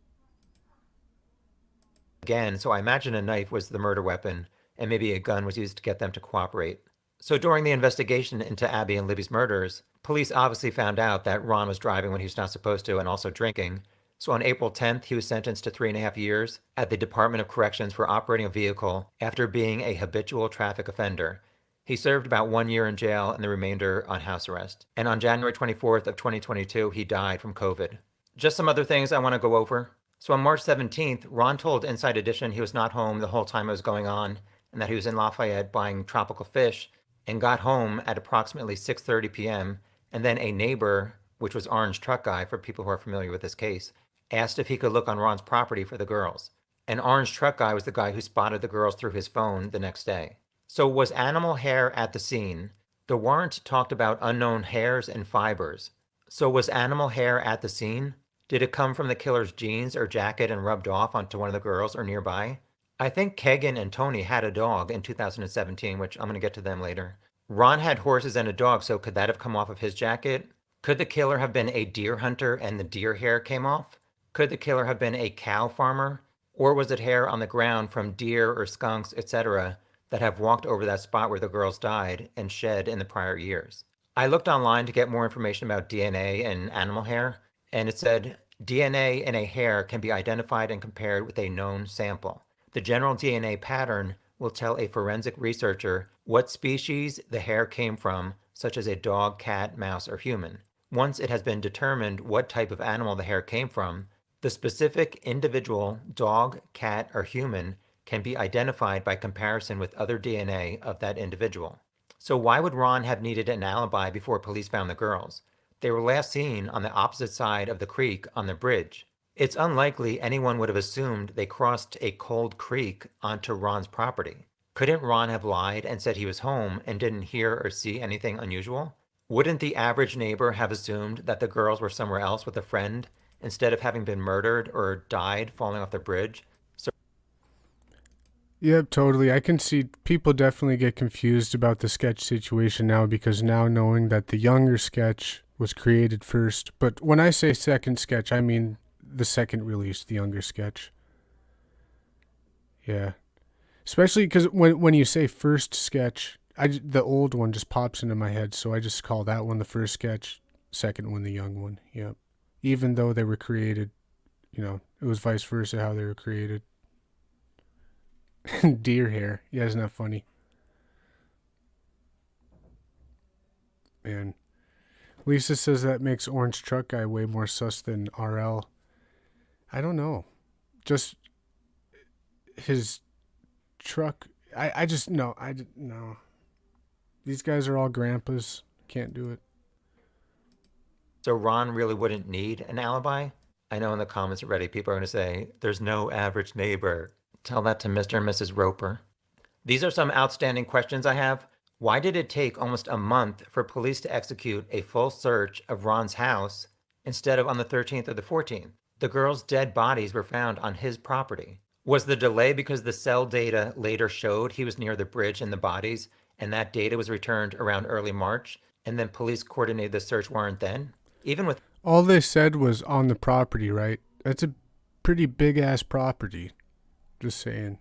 Again, so I imagine a knife was the murder weapon, and maybe a gun was used to get them to cooperate. So during the investigation into Abby and Libby's murders, police obviously found out that Ron was driving when he was not supposed to and also drinking. So on April 10th, he was sentenced to 3.5 years at the Department of Corrections for operating a vehicle after being a habitual traffic offender. He served about 1 year in jail and the remainder on house arrest. And on January 24th of 2022, he died from COVID. Just some other things I want to go over. So on March 17th, Ron told Inside Edition he was not home the whole time it was going on and that he was in Lafayette buying tropical fish and got home at approximately 6:30 p.m. And then a neighbor, which was Orange Truck Guy for people who are familiar with this case, asked if he could look on Ron's property for the girls. And Orange Truck Guy was the guy who spotted the girls through his phone the next day. So was animal hair at the scene? The warrant talked about unknown hairs and fibers. So was animal hair at the scene? Did it come from the killer's jeans or jacket and rubbed off onto one of the girls or nearby? I think Kegan and Tony had a dog in 2017, which I'm going to get to them later. Ron had horses and a dog, so could that have come off of his jacket? Could the killer have been a deer hunter and the deer hair came off? Could the killer have been a cow farmer? Or was it hair on the ground from deer or skunks, etc., that have walked over that spot where the girls died and shed in the prior years? I looked online to get more information about DNA and animal hair, and it said DNA in a hair can be identified and compared with a known sample. The general DNA pattern will tell a forensic researcher what species the hair came from, such as a dog, cat, mouse, or human. Once it has been determined what type of animal the hair came from, the specific individual, dog, cat, or human, can be identified by comparison with other DNA of that individual. So why would Ron have needed an alibi before police found the girls? They were last seen on the opposite side of the creek on the bridge. It's unlikely anyone would have assumed they crossed a cold creek onto Ron's property. Couldn't Ron have lied and said he was home and didn't hear or see anything unusual? Wouldn't the average neighbor have assumed that the girls were somewhere else with a friend instead of having been murdered or died falling off the bridge? Yep, totally. I can see people definitely get confused about the sketch situation now because now knowing that the younger sketch was created first. But when I say second sketch, I mean the second release, the younger sketch. Yeah. Especially because when you say first sketch, the old one just pops into my head, so I just call that one the first sketch, second one the young one. Yep. Even though they were created, you know, it was vice versa how they were created. Deer hair. Yeah, isn't that funny? Man. Lisa says that makes Orange Truck Guy way more sus than RL. I don't know. Just his truck. I just, no. No. These guys are all grandpas. Can't do it. So Ron really wouldn't need an alibi? I know in the comments already people are going to say, there's no average neighbor. Tell that to Mr. and Mrs. Roper. These are some outstanding questions I have. Why did it take almost a month for police to execute a full search of Ron's house instead of on the 13th or the 14th? The girls' dead bodies were found on his property. Was the delay because the cell data later showed he was near the bridge and the bodies, and that data was returned around early March, and then police coordinated the search warrant then? Even with all they said was on the property, right? That's a pretty big ass property. Just saying.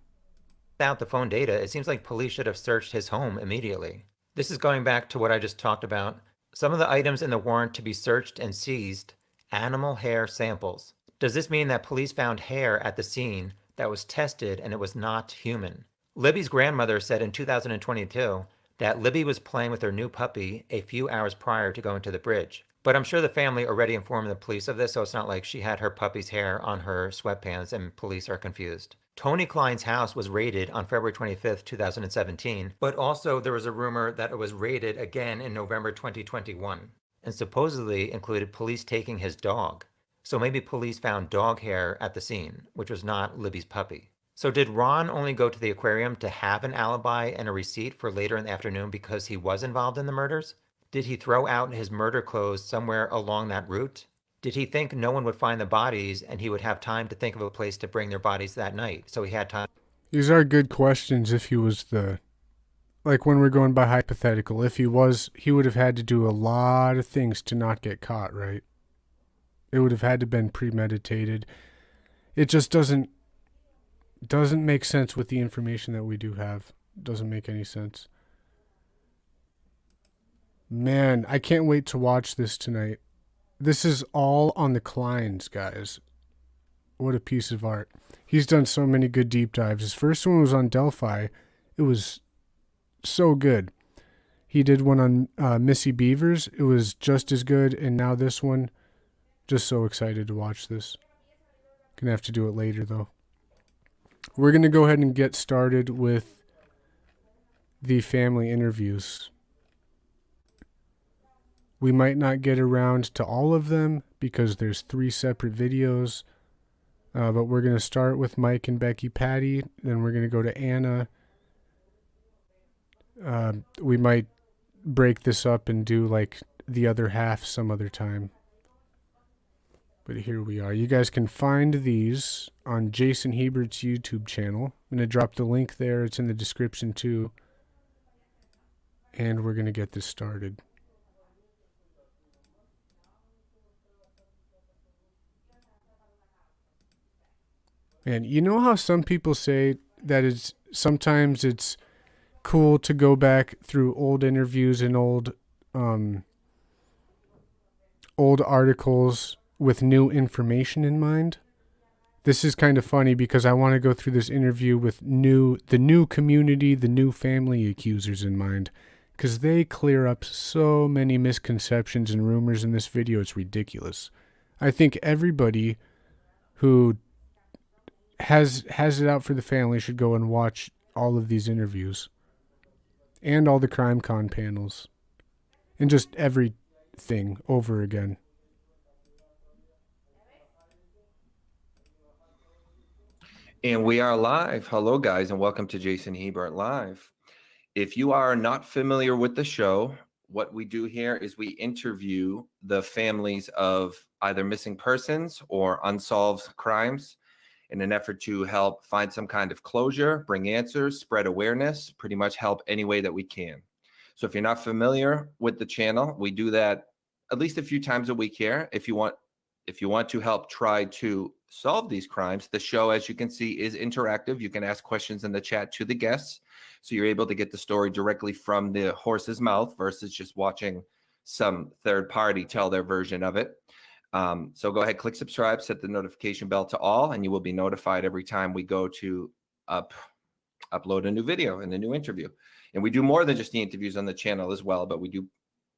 Without the phone data, it seems like police should have searched his home immediately. This is going back to what I just talked about. Some of the items in the warrant to be searched and seized, animal hair samples. Does this mean that police found hair at the scene that was tested and it was not human? Libby's grandmother said in 2022 that Libby was playing with her new puppy a few hours prior to going to the bridge. But I'm sure the family already informed the police of this, so it's not like she had her puppy's hair on her sweatpants and police are confused. Tony Klein's house was raided on February 25th, 2017, but also there was a rumor that it was raided again in November 2021, and supposedly included police taking his dog. So maybe police found dog hair at the scene, which was not Libby's puppy. So did Ron only go to the aquarium to have an alibi and a receipt for later in the afternoon because he was involved in the murders? Did he throw out his murder clothes somewhere along that route? Did he think no one would find the bodies and he would have time to think of a place to bring their bodies that night? So he had time. These are good questions if he was like when we're going by hypothetical, if he was, he would have had to do a lot of things to not get caught, right? It would have had to been premeditated. It just doesn't make sense with the information that we do have. It doesn't make any sense. Man, I can't wait to watch this tonight. This is all on the Kleins, guys. What a piece of art. He's done so many good deep dives. His first one was on Delphi. It was so good. He did one on Missy Beavers. It was just as good. And now this one, just so excited to watch this. Gonna have to do it later, though. We're going to go ahead and get started with the family interviews. We might not get around to all of them because there's 3 separate videos. But we're going to start with Mike and Becky Patty. Then we're going to go to Anna. We might break this up and do like the other half some other time. But here we are. You guys can find these on Jason Hebert's YouTube channel. I'm going to drop the link there. It's in the description too. And we're going to get this started. And you know how some people say that sometimes it's cool to go back through old interviews and old articles with new information in mind? This is kind of funny because I want to go through this interview with the new community, the new family accusers in mind, because they clear up so many misconceptions and rumors in this video. It's ridiculous. I think everybody who has it out for the family should go and watch all of these interviews and all the CrimeCon panels and just everything over again. And we are live. Hello, guys, and welcome to Jason Hebert Live. If you are not familiar with the show, what we do here is we interview the families of either missing persons or unsolved crimes in an effort to help find some kind of closure, bring answers, spread awareness, pretty much help any way that we can. So if you're not familiar with the channel, we do that at least a few times a week here. If you want to help try to solve these crimes, the show, as you can see, is interactive. You can ask questions in the chat to the guests. So you're able to get the story directly from the horse's mouth versus just watching some third party tell their version of it. So go ahead, click subscribe, set the notification bell to all, and you will be notified every time we go to upload a new video and a new interview. And we do more than just the interviews on the channel as well, but we do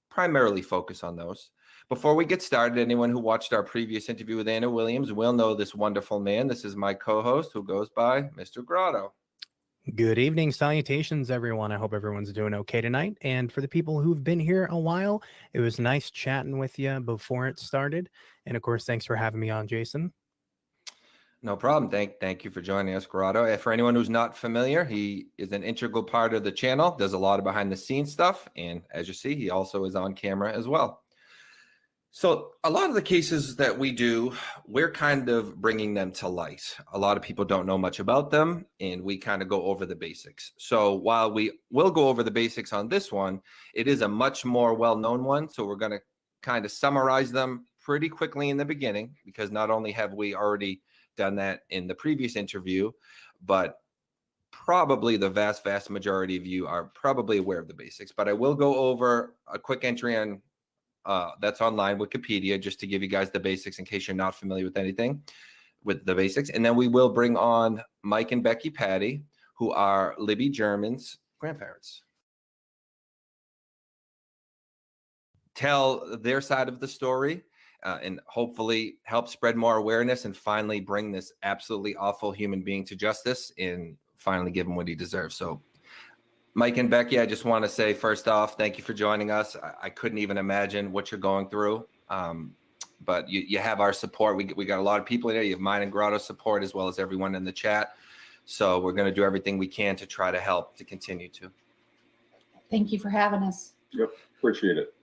primarily focus on those. Before we get started, anyone who watched our previous interview with Anna Williams will know this wonderful man. This is my co-host who goes by Mr. Grotto. Good evening. Salutations, everyone. I hope everyone's doing okay tonight. And for the people who've been here a while, it was nice chatting with you before it started. And of course, thanks for having me on, Jason. No problem. Thank you for joining us, Grotto. For anyone who's not familiar, he is an integral part of the channel, does a lot of behind the scenes stuff. And as you see, he also is on camera as well. So a lot of the cases that we do, we're kind of bringing them to light. A lot of people don't know much about them, and we kind of go over the basics. So while we will go over the basics on this one, it is a much more well-known one. So we're going to kind of summarize them pretty quickly in the beginning, because not only have we already done that in the previous interview, but probably the vast majority of you are probably aware of the basics. But I will go over a quick entry on that's online, Wikipedia, just to give you guys the basics in case you're not familiar with anything with the basics. And then we will bring on Mike and Becky Patty, who are Libby German's grandparents. Tell their side of the story and hopefully help spread more awareness and finally bring this absolutely awful human being to justice and finally give him what he deserves. So Mike and Becky, I just want to say, first off, thank you for joining us. I couldn't even imagine what you're going through, but you have our support. We got a lot of people here. You have mine and Grotto's support, as well as everyone in the chat. So we're going to do everything we can to try to help to continue to. Thank you for having us. Yep, appreciate it.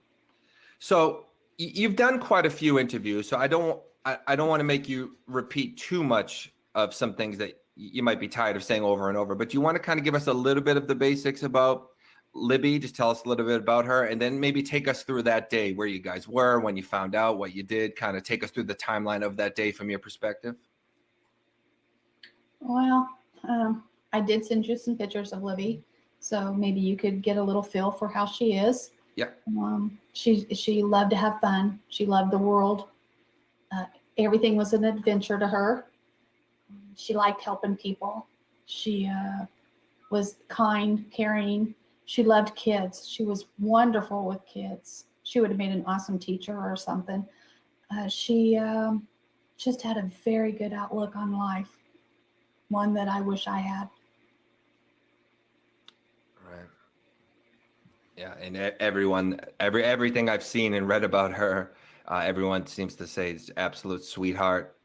So you've done quite a few interviews, so I don't want to make you repeat too much of some things that you might be tired of saying over and over, but do you want to kind of give us a little bit of the basics about Libby? Just tell us a little bit about her, and then maybe take us through that day, where you guys were, when you found out, what you did, kind of take us through the timeline of that day from your perspective. Well, I did send you some pictures of Libby, so maybe you could get a little feel for how she is. Yeah. She loved to have fun. She loved the world. Everything was an adventure to her. She liked helping people. She was kind, caring. She loved kids. She was wonderful with kids. She would have made an awesome teacher or something. She just had a very good outlook on life, one that I wish I had. Right. Yeah, and everything I've seen and read about her, everyone seems to say is absolute sweetheart.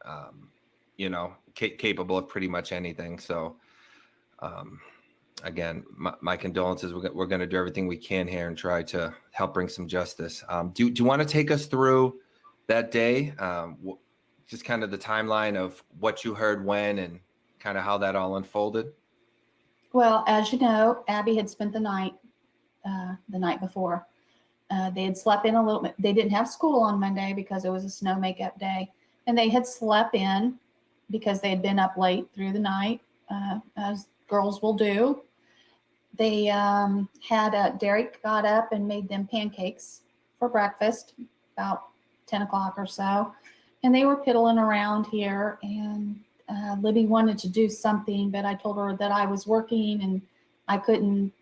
You know, capable of pretty much anything. So again, my condolences. We're going to do everything we can here and try to help bring some justice. Do you want to take us through that day? Just kind of the timeline of what you heard when and kind of how that all unfolded? Well, as you know, Abby had spent the night before. They had slept in a little bit. They didn't have school on Monday because it was a snow makeup day. And they had slept in because they had been up late through the night, as girls will do. They Derek got up and made them pancakes for breakfast about 10 o'clock or so. And they were piddling around here, and Libby wanted to do something, but I told her that I was working and I couldn't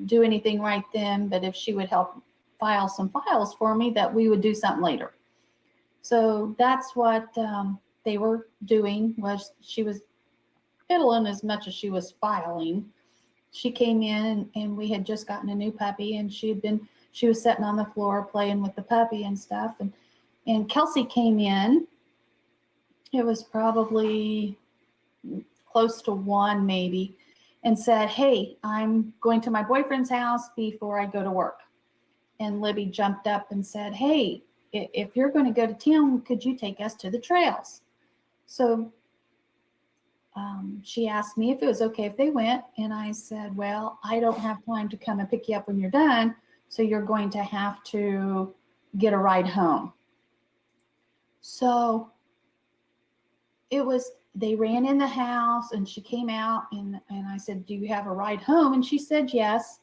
do anything right then, but if she would help file some files for me, that we would do something later. So that's what they were doing. Was she was fiddling as much as she was filing. She came in and we had just gotten a new puppy, and she was sitting on the floor playing with the puppy and stuff. And Kelsey came in. It was probably close to 1 maybe, and said, "Hey, I'm going to my boyfriend's house before I go to work." And Libby jumped up and said, "Hey, if you're going to go to town, could you take us to the trails?" So she asked me if it was okay if they went, and I said, "Well, I don't have time to come and pick you up when you're done, so you're going to have to get a ride home." So they ran in the house, and she came out, and I said, "Do you have a ride home?" And she said yes.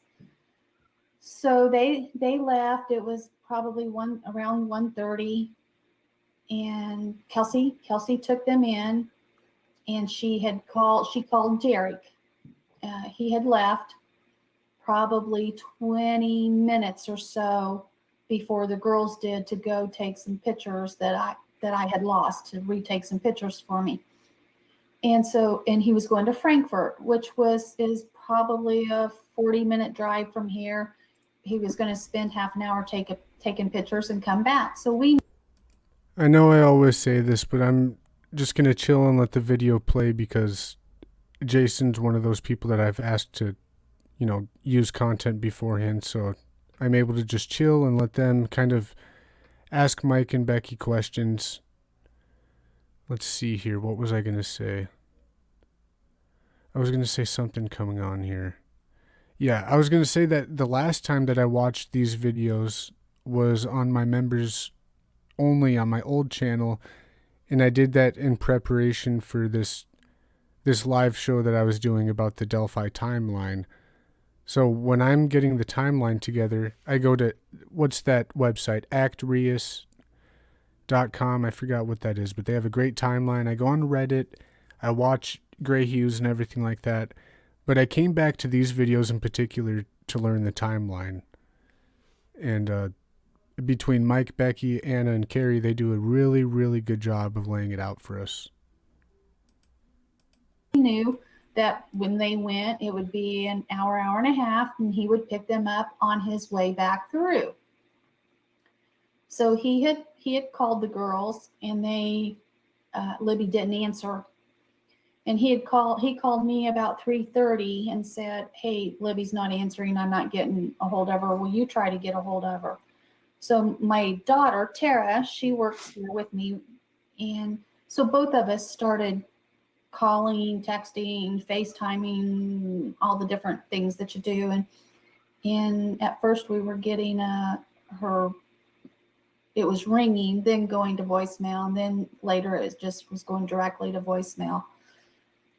So they left. It was probably around 1:30, and Kelsey took them in, and she called Derek. He had left probably 20 minutes or so before the girls did to go take some pictures that I had lost, to retake some pictures for me. And he was going to Frankfurt, which is probably a 40-minute drive from here. He was going to spend half an hour taking pictures and come back. So I know I always say this, but I'm just going to chill and let the video play because Jason's one of those people that I've asked to, use content beforehand. So I'm able to just chill and let them kind of ask Mike and Becky questions. Let's see here. What was I going to say? I was going to say something coming on here. Yeah, I was going to say that the last time that I watched these videos was on my members only on my old channel, and I did that in preparation for this live show that I was doing about the Delphi timeline. So when I'm getting the timeline together, I go to, what's that website, actreus.com. I forgot what that is, but they have a great timeline. I go on Reddit, I watch Gray Hughes and everything like that, but I came back to these videos in particular to learn the timeline. And between Mike, Becky, Anna, and Carrie, they do a really, really good job of laying it out for us. he knew that when they went, it would be an hour and a half, and he would pick them up on his way back through. So he had called the girls, and Libby didn't answer. And he called me about 3:30 and said, "Hey, Libby's not answering. I'm not getting a hold of her. Will you try to get a hold of her?" So my daughter, Tara, she works here with me. And so both of us started calling, texting, FaceTiming, all the different things that you do. And at first we were getting it was ringing, then going to voicemail, and then later it just was going directly to voicemail.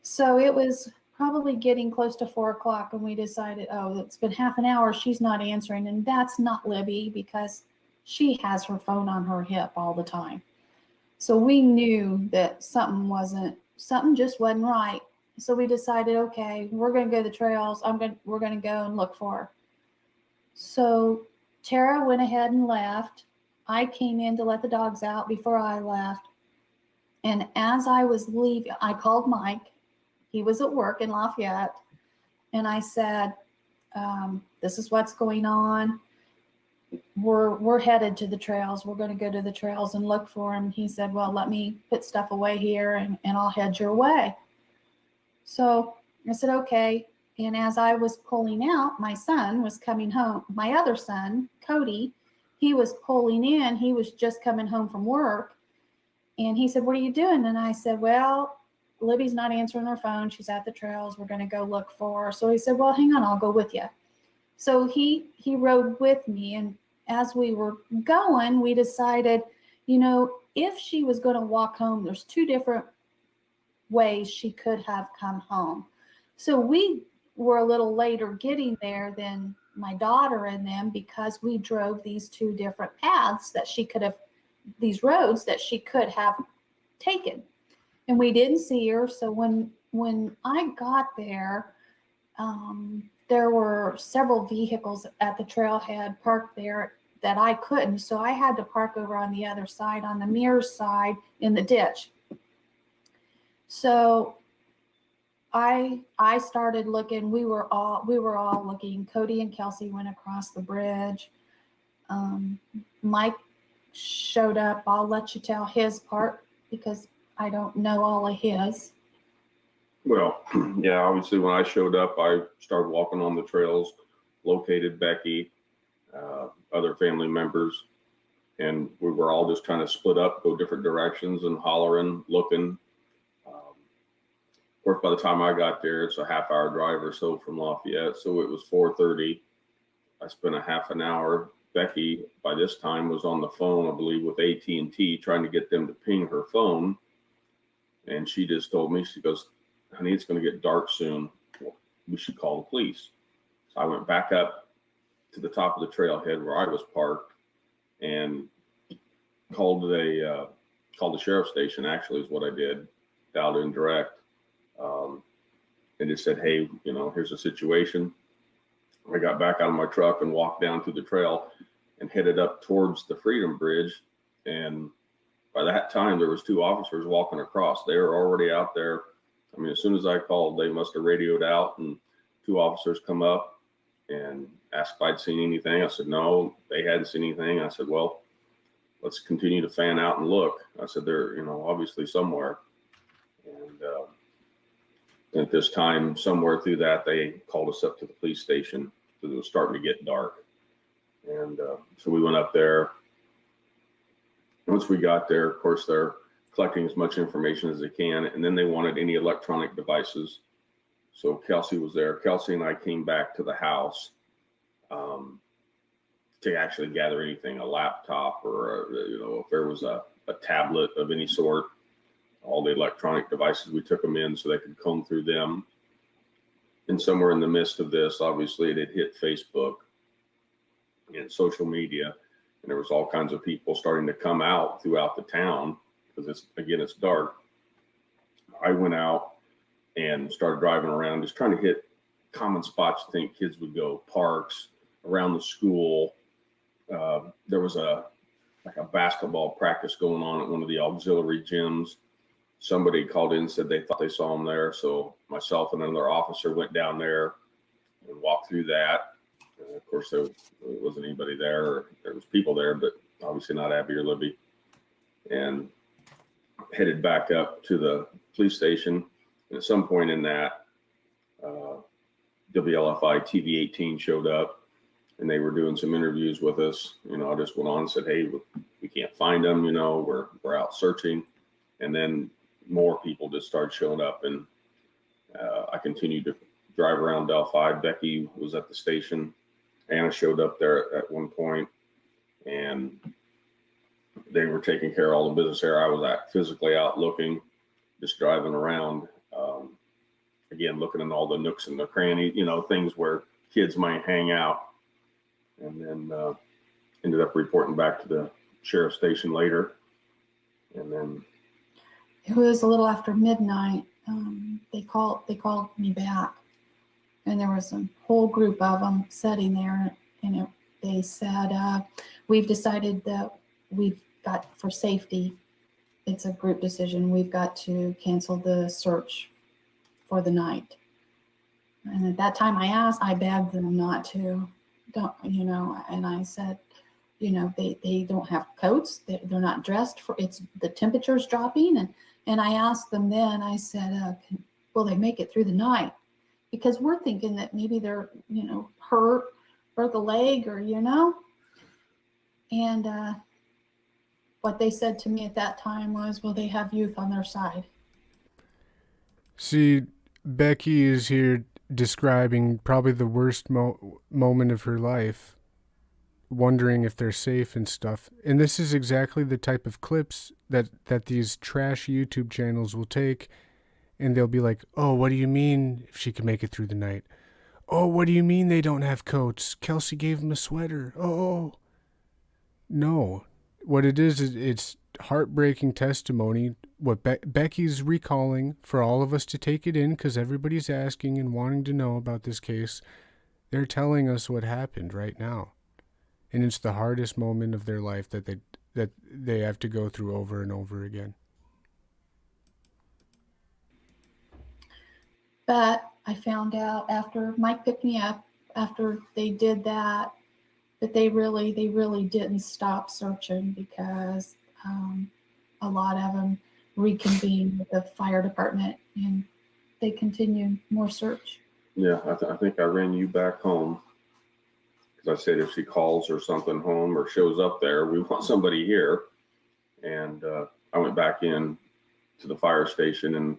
So it was probably getting close to 4 o'clock, and we decided, it's been half an hour, she's not answering. And that's not Libby, because she has her phone on her hip all the time. So we knew that something just wasn't right. So we decided, okay, we're going to go to the trails. We're going to go and look for her. So Tara went ahead and left. I came in to let the dogs out before I left. And as I was leaving, I called Mike. He was at work in Lafayette. And I said, this is what's going on. We're headed to the trails. We're going to go to the trails and look for him. He said, well, let me put stuff away here and I'll head your way. So I said, okay. And as I was pulling out, my son was coming home. My other son, Cody, he was pulling in. He was just coming home from work. And he said, what are you doing? And I said, well, Libby's not answering her phone. She's at the trails. We're going to go look for her. So he said, well, hang on, I'll go with you. So he rode with me. And as we were going, we decided, if she was going to walk home, there's 2 different ways she could have come home. So we were a little later getting there than my daughter and them, because we drove these 2 different paths these roads that she could have taken. And we didn't see her. So when I got there, there were several vehicles at the trailhead parked there that I couldn't. So I had to park over on the other side, on the Mears side, in the ditch. So I started looking. We were all looking. Cody and Kelsey went across the bridge. Mike showed up. I'll let you tell his part, because I don't know all of his. Well, yeah, obviously when I showed up, I started walking on the trails, located Becky, other family members, and we were all just kind of split up, go different directions and hollering, looking. Of course, by the time I got there, it's a half-hour drive or so from Lafayette, so it was 4:30. I spent a half an hour. Becky, by this time, was on the phone, I believe, with AT&T, trying to get them to ping her phone. And she just told me, she goes, honey, it's going to get dark soon. We should call the police. So I went back up to the top of the trailhead where I was parked and called a called the sheriff's station, actually, is what I did, dialed in direct, and just said, hey, you know, here's the situation. I got back out of my truck and walked down through the trail and headed up towards the Freedom Bridge. And by that time, there was 2 officers walking across. They were already out there. I mean, as soon as I called, they must have radioed out, and 2 officers come up and asked if I'd seen anything. I said, no, they hadn't seen anything. I said, well, let's continue to fan out and look. I said, they're, you know, obviously somewhere. And at this time, somewhere through that, they called us up to the police station because it was starting to get dark. And so we went up there. Once we got there, of course, they're collecting as much information as they can. And then they wanted any electronic devices. So Kelsey was there. Kelsey and I came back to the house to actually gather anything, a laptop or, you know, if there was a tablet of any sort. All the electronic devices, we took them in so they could comb through them. And somewhere in the midst of this, obviously, it had hit Facebook and social media, and there was all kinds of people starting to come out throughout the town because it's dark. I went out and started driving around, just trying to hit common spots you think kids would go, parks, around the school. There was a basketball practice going on at one of the auxiliary gyms. Somebody called in and said they thought they saw him there. So myself and another officer went down there and walked through that. Of course, there wasn't anybody there. Or there was people there, but obviously not Abby or Libby. And headed back up to the police station. And at some point in that, WLFI TV 18 showed up, and they were doing some interviews with us. You know, I just went on and said, hey, we can't find them. You know, we're out searching. And then more people just started showing up, and I continued to drive around Delphi. Becky was at the station. Anna showed up there at one point, and they were taking care of all the business there. I was physically out looking, just driving around, again, looking in all the nooks and the crannies, you know, things where kids might hang out. And then ended up reporting back to the sheriff's station later. And then it was a little after midnight. They called me back, and there was a whole group of them sitting there, and they said, we've decided that we've got, for safety, it's a group decision, we've got to cancel the search for the night. And at that time I begged them not to, you know, and I said, you know, they don't have coats, they're not dressed for, the temperature's dropping. And I asked them then, I said, will they make it through the night? Because we're thinking that maybe they're, you know, hurt, broke a leg, or, you know. And what they said to me at that time was, well, they have youth on their side. See, Becky is here describing probably the worst moment of her life, wondering if they're safe and stuff. And this is exactly the type of clips that these trash YouTube channels will take, and they'll be like, oh, what do you mean if she can make it through the night? Oh, what do you mean they don't have coats? Kelsey gave them a sweater. Oh. No. What it is it's heartbreaking testimony. What Becky's recalling for all of us to take it in, because everybody's asking and wanting to know about this case. They're telling us what happened right now. And it's the hardest moment of their life that they have to go through over and over again. But I found out after Mike picked me up, after they did that they really didn't stop searching, because a lot of them reconvened with the fire department, and they continued more search. Yeah, I think I ran you back home, because I said if she calls or something home or shows up there, we want somebody here. And I went back in to the fire station, and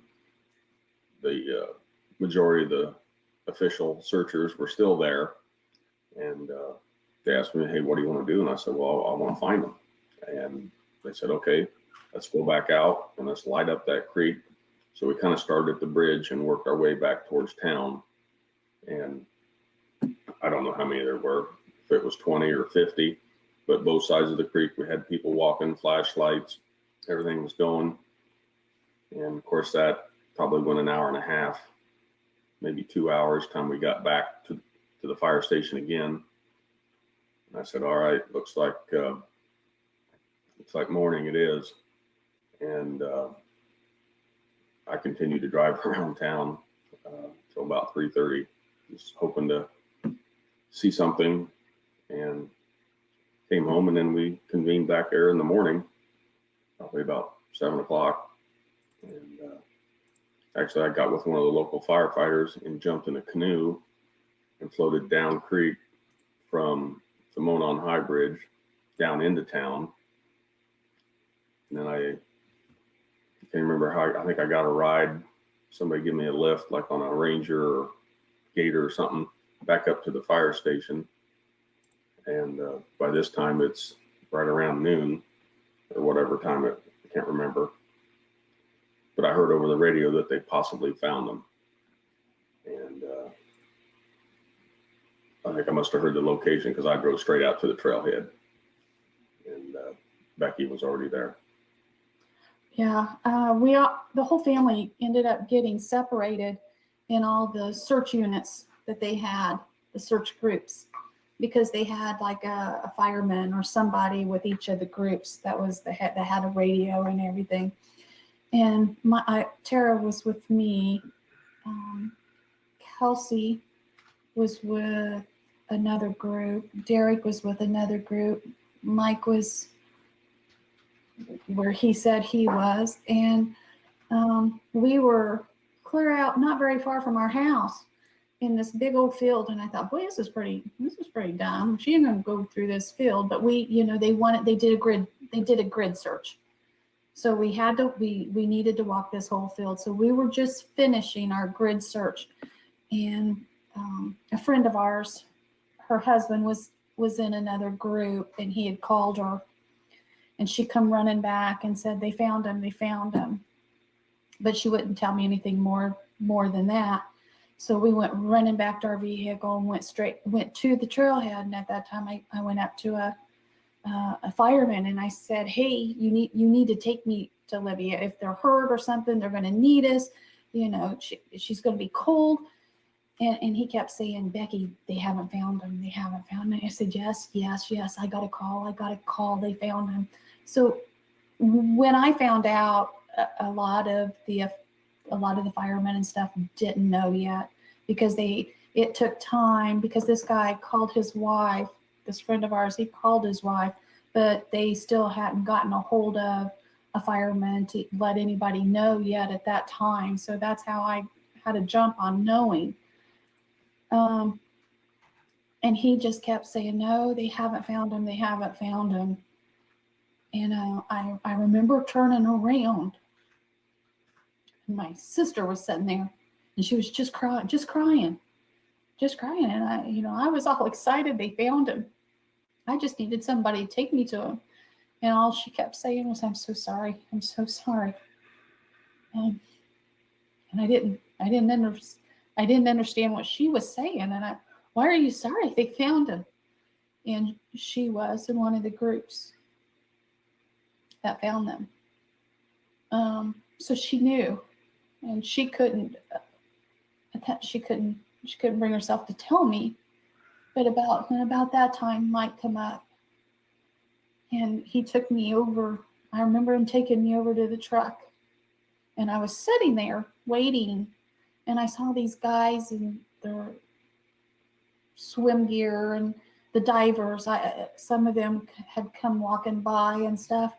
the majority of the official searchers were still there. And they asked me, hey, what do you want to do? And I said, well, I want to find them. And they said, okay, let's go back out and let's light up that creek. So we kind of started at the bridge and worked our way back towards town. And I don't know how many there were, if it was 20 or 50, but both sides of the creek, we had people walking, flashlights, everything was going. And of course, that probably went an hour and a half, maybe 2 hours, time we got back to the fire station again. And I said, all right, looks like morning it is. And I continued to drive around town till about 3:30, just hoping to see something, and came home. And then we convened back there in the morning, probably about 7 o'clock. And actually, I got with one of the local firefighters and jumped in a canoe and floated down creek from the Monon High Bridge down into town. And then I can't remember how, I think I got a ride. Somebody gave me a lift, like on a Ranger or Gator or something, back up to the fire station. And by this time, it's right around noon or whatever time I can't remember. But I heard over the radio that they possibly found them. And I think I must have heard the location because I drove straight out to the trailhead. And Becky was already there. Yeah, the whole family ended up getting separated in all the search units that they had, the search groups, because they had like a fireman or somebody with each of the groups that had a radio and everything. And Tara was with me. Kelsey was with another group. Derek was with another group. Mike was where he said he was. And we were clear out, not very far from our house, in this big old field. And I thought, boy, this is pretty dumb. She ain't gonna go through this field. But we, they did a grid search. So we needed to walk this whole field. So we were just finishing our grid search. And a friend of ours, her husband was in another group, and he had called her, and she come running back and said, they found him. But she wouldn't tell me anything more than that. So we went running back to our vehicle and went to the trailhead. And at that time, I went up to a fireman, and I said, hey, you need to take me to Libya. If they're hurt or something, they're going to need us. She's going to be cold. And he kept saying, Becky, they haven't found him. They haven't found him. I said, yes. I got a call. They found him. So when I found out, a lot of the firemen and stuff didn't know yet, because it took time, because this guy called his wife. This friend of ours, he called his wife, but they still hadn't gotten a hold of a fireman to let anybody know yet at that time. So that's how I had to jump on knowing. And he just kept saying, no, they haven't found him. They haven't found him. And I remember turning around, and my sister was sitting there, and she was just crying. And I was all excited. They found him. I just needed somebody to take me to him. And all she kept saying was, I'm so sorry. I'm so sorry. And I didn't understand what she was saying. And why are you sorry? They found him. And she was in one of the groups that found them. So she knew, and she couldn't bring herself to tell me. But about that time, Mike come up, and he took me over. I remember him taking me over to the truck, and I was sitting there waiting, and I saw these guys in their swim gear and the divers. Some of them had come walking by and stuff.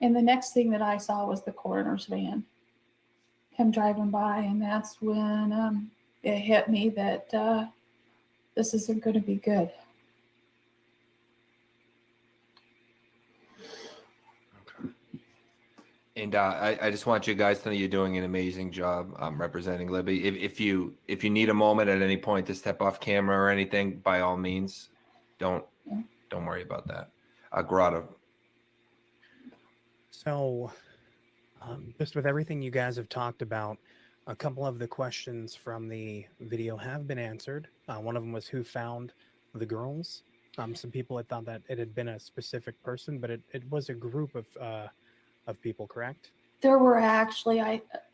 And the next thing that I saw was the coroner's van come driving by, and that's when it hit me that this isn't going to be good. And I just want you guys to know you're doing an amazing job representing Libby. If you need a moment at any point to step off camera or anything, by all means, don't worry about that. Grotto. So, just with everything you guys have talked about, a couple of the questions from the video have been answered. One of them was who found the girls. Some people had thought that it had been a specific person, but it was a group of of people, correct? There were actually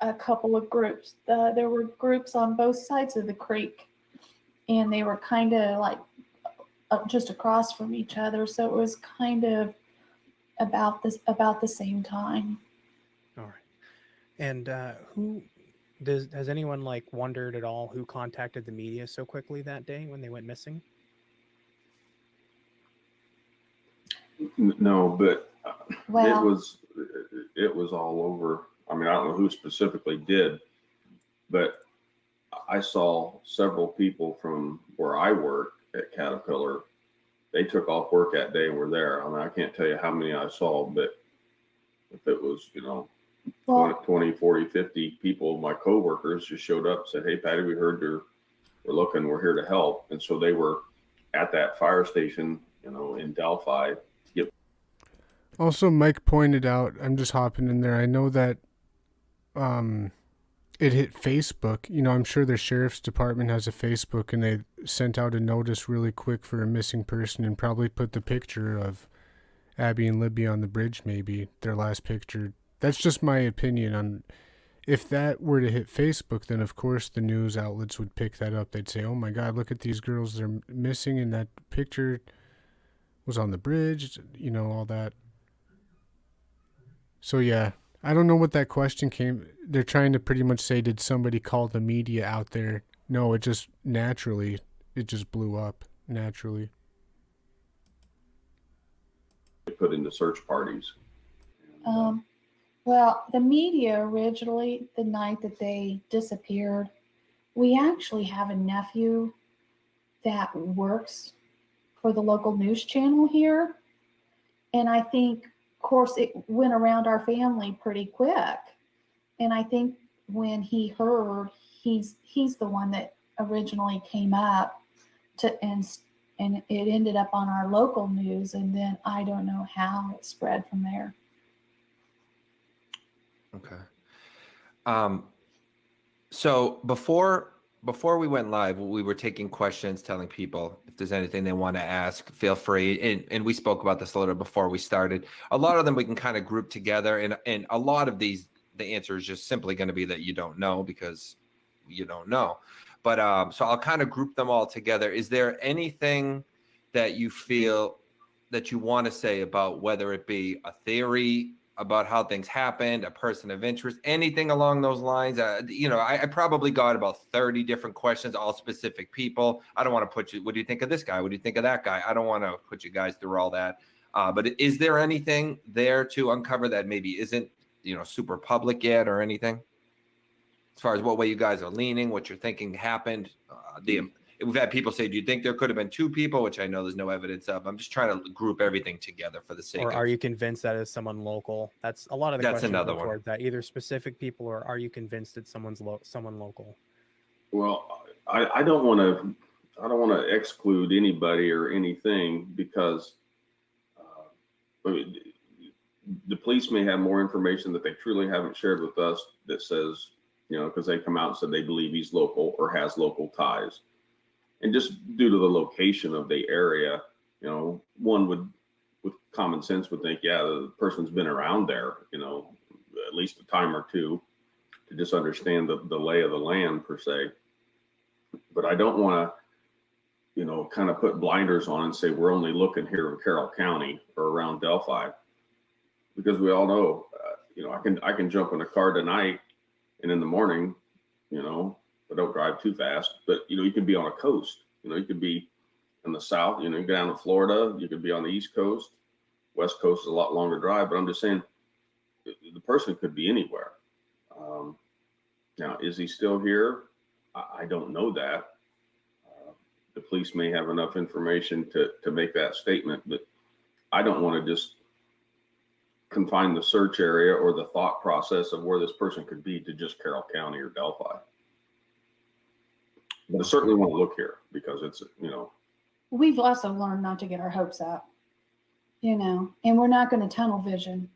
a couple of groups. There were groups on both sides of the creek, and they were kind of like just across from each other. So it was kind of about the same time. All right. And has anyone like wondered at all who contacted the media so quickly that day when they went missing? No, but Well, it was all over. I mean, I don't know who specifically did, but I saw several people from where I work at Caterpillar. They took off work that day and were there. I mean, I can't tell you how many I saw, but if it was, 20, 40, 50 people, my coworkers just showed up and said, "Hey, Patty, we heard we're looking, we're here to help." And so they were at that fire station, in Delphi. Also, Mike pointed out, I'm just hopping in there, I know that it hit Facebook. I'm sure the sheriff's department has a Facebook, and they sent out a notice really quick for a missing person and probably put the picture of Abby and Libby on the bridge, maybe their last picture. That's just my opinion on if that were to hit Facebook, then of course the news outlets would pick that up. They'd say, "Oh my God, look at these girls, they're missing, and that picture was on the bridge," all that. So yeah, I don't know what that question came. They're trying to pretty much say, did somebody call the media out there? No, it just blew up naturally. They put into search parties. Well, the media originally, the night that they disappeared, we actually have a nephew that works for the local news channel here. And I think, of course, it went around our family pretty quick. And I think when he heard, he's the one that originally came up and it ended up on our local news. And then I don't know how it spread from there. Okay. So before we went live, we were taking questions, telling people if there's anything they want to ask, feel free. And we spoke about this a little before we started. A lot of them we can kind of group together, and a lot of these, the answer is just simply going to be that you don't know because you don't know. But so I'll kind of group them all together. Is there anything that you feel that you want to say about whether it be a theory about how things happened, a person of interest, anything along those lines? I probably got about 30 different questions, all specific people. I don't want to put you, what do you think of this guy? What do you think of that guy? I don't want to put you guys through all that. But is there anything there to uncover that maybe isn't, super public yet or anything? As far as what way you guys are leaning, what you're thinking happened? We've had people say, do you think there could have been two people, which I know there's no evidence of. I'm just trying to group everything together for the sake Or are you convinced that it's someone local? That's a lot of the That's questions another one. toward that. Either specific people, or are you convinced it's someone local? Well, I don't want to exclude anybody or anything because the police may have more information that they truly haven't shared with us that says, because they come out and said they believe he's local or has local ties. And just due to the location of the area, one would, with common sense, would think, yeah, the person's been around there, at least a time or two to just understand the lay of the land per se. But I don't want to, kind of put blinders on and say we're only looking here in Carroll County or around Delphi, because we all know, I can jump in a car tonight and in the morning, but don't drive too fast. But you can be on a coast. You could be in the south. You go down to Florida. You could be on the East Coast. West Coast is a lot longer drive. But I'm just saying, the person could be anywhere. Now, is he still here? I don't know that. The police may have enough information to make that statement, but I don't want to just confine the search area or the thought process of where this person could be to just Carroll County or Delphi. But I certainly want to look here because it's, We've also learned not to get our hopes up, and we're not going to tunnel vision.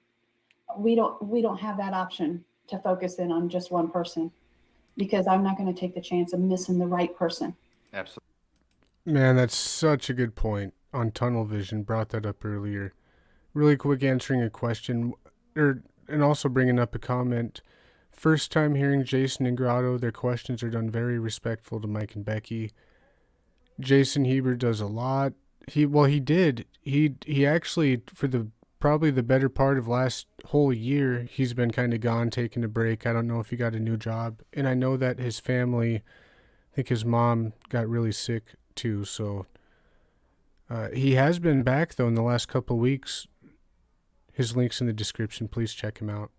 We don't have that option to focus in on just one person, because I'm not going to take the chance of missing the right person. Absolutely. Man, that's such a good point on tunnel vision. Brought that up earlier. Really quick, answering a question, or and also bringing up a comment. First time hearing Jason and Grotto. Their questions are done very respectful to Mike and Becky. Jason Hebert does a lot. He did. He actually, for probably the better part of last whole year, he's been kind of gone, taking a break. I don't know if he got a new job. And I know that his family, I think his mom got really sick too. So he has been back, though, in the last couple of weeks. His link's in the description. Please check him out.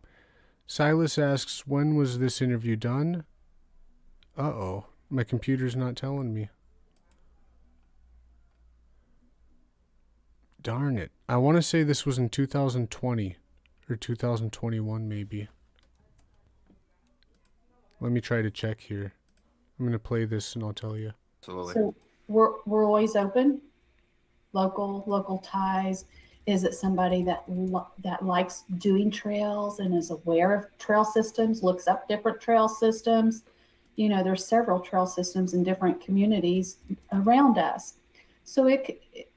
Silas asks, when was this interview done? Uh-oh. My computer's not telling me. Darn it. I want to say this was in 2020 or 2021 maybe. Let me try to check here. I'm going to play this and I'll tell you. Absolutely. So we're always open. Local ties. Is it somebody that likes doing trails and is aware of trail systems, looks up different trail systems? You know, there's several trail systems in different communities around us. So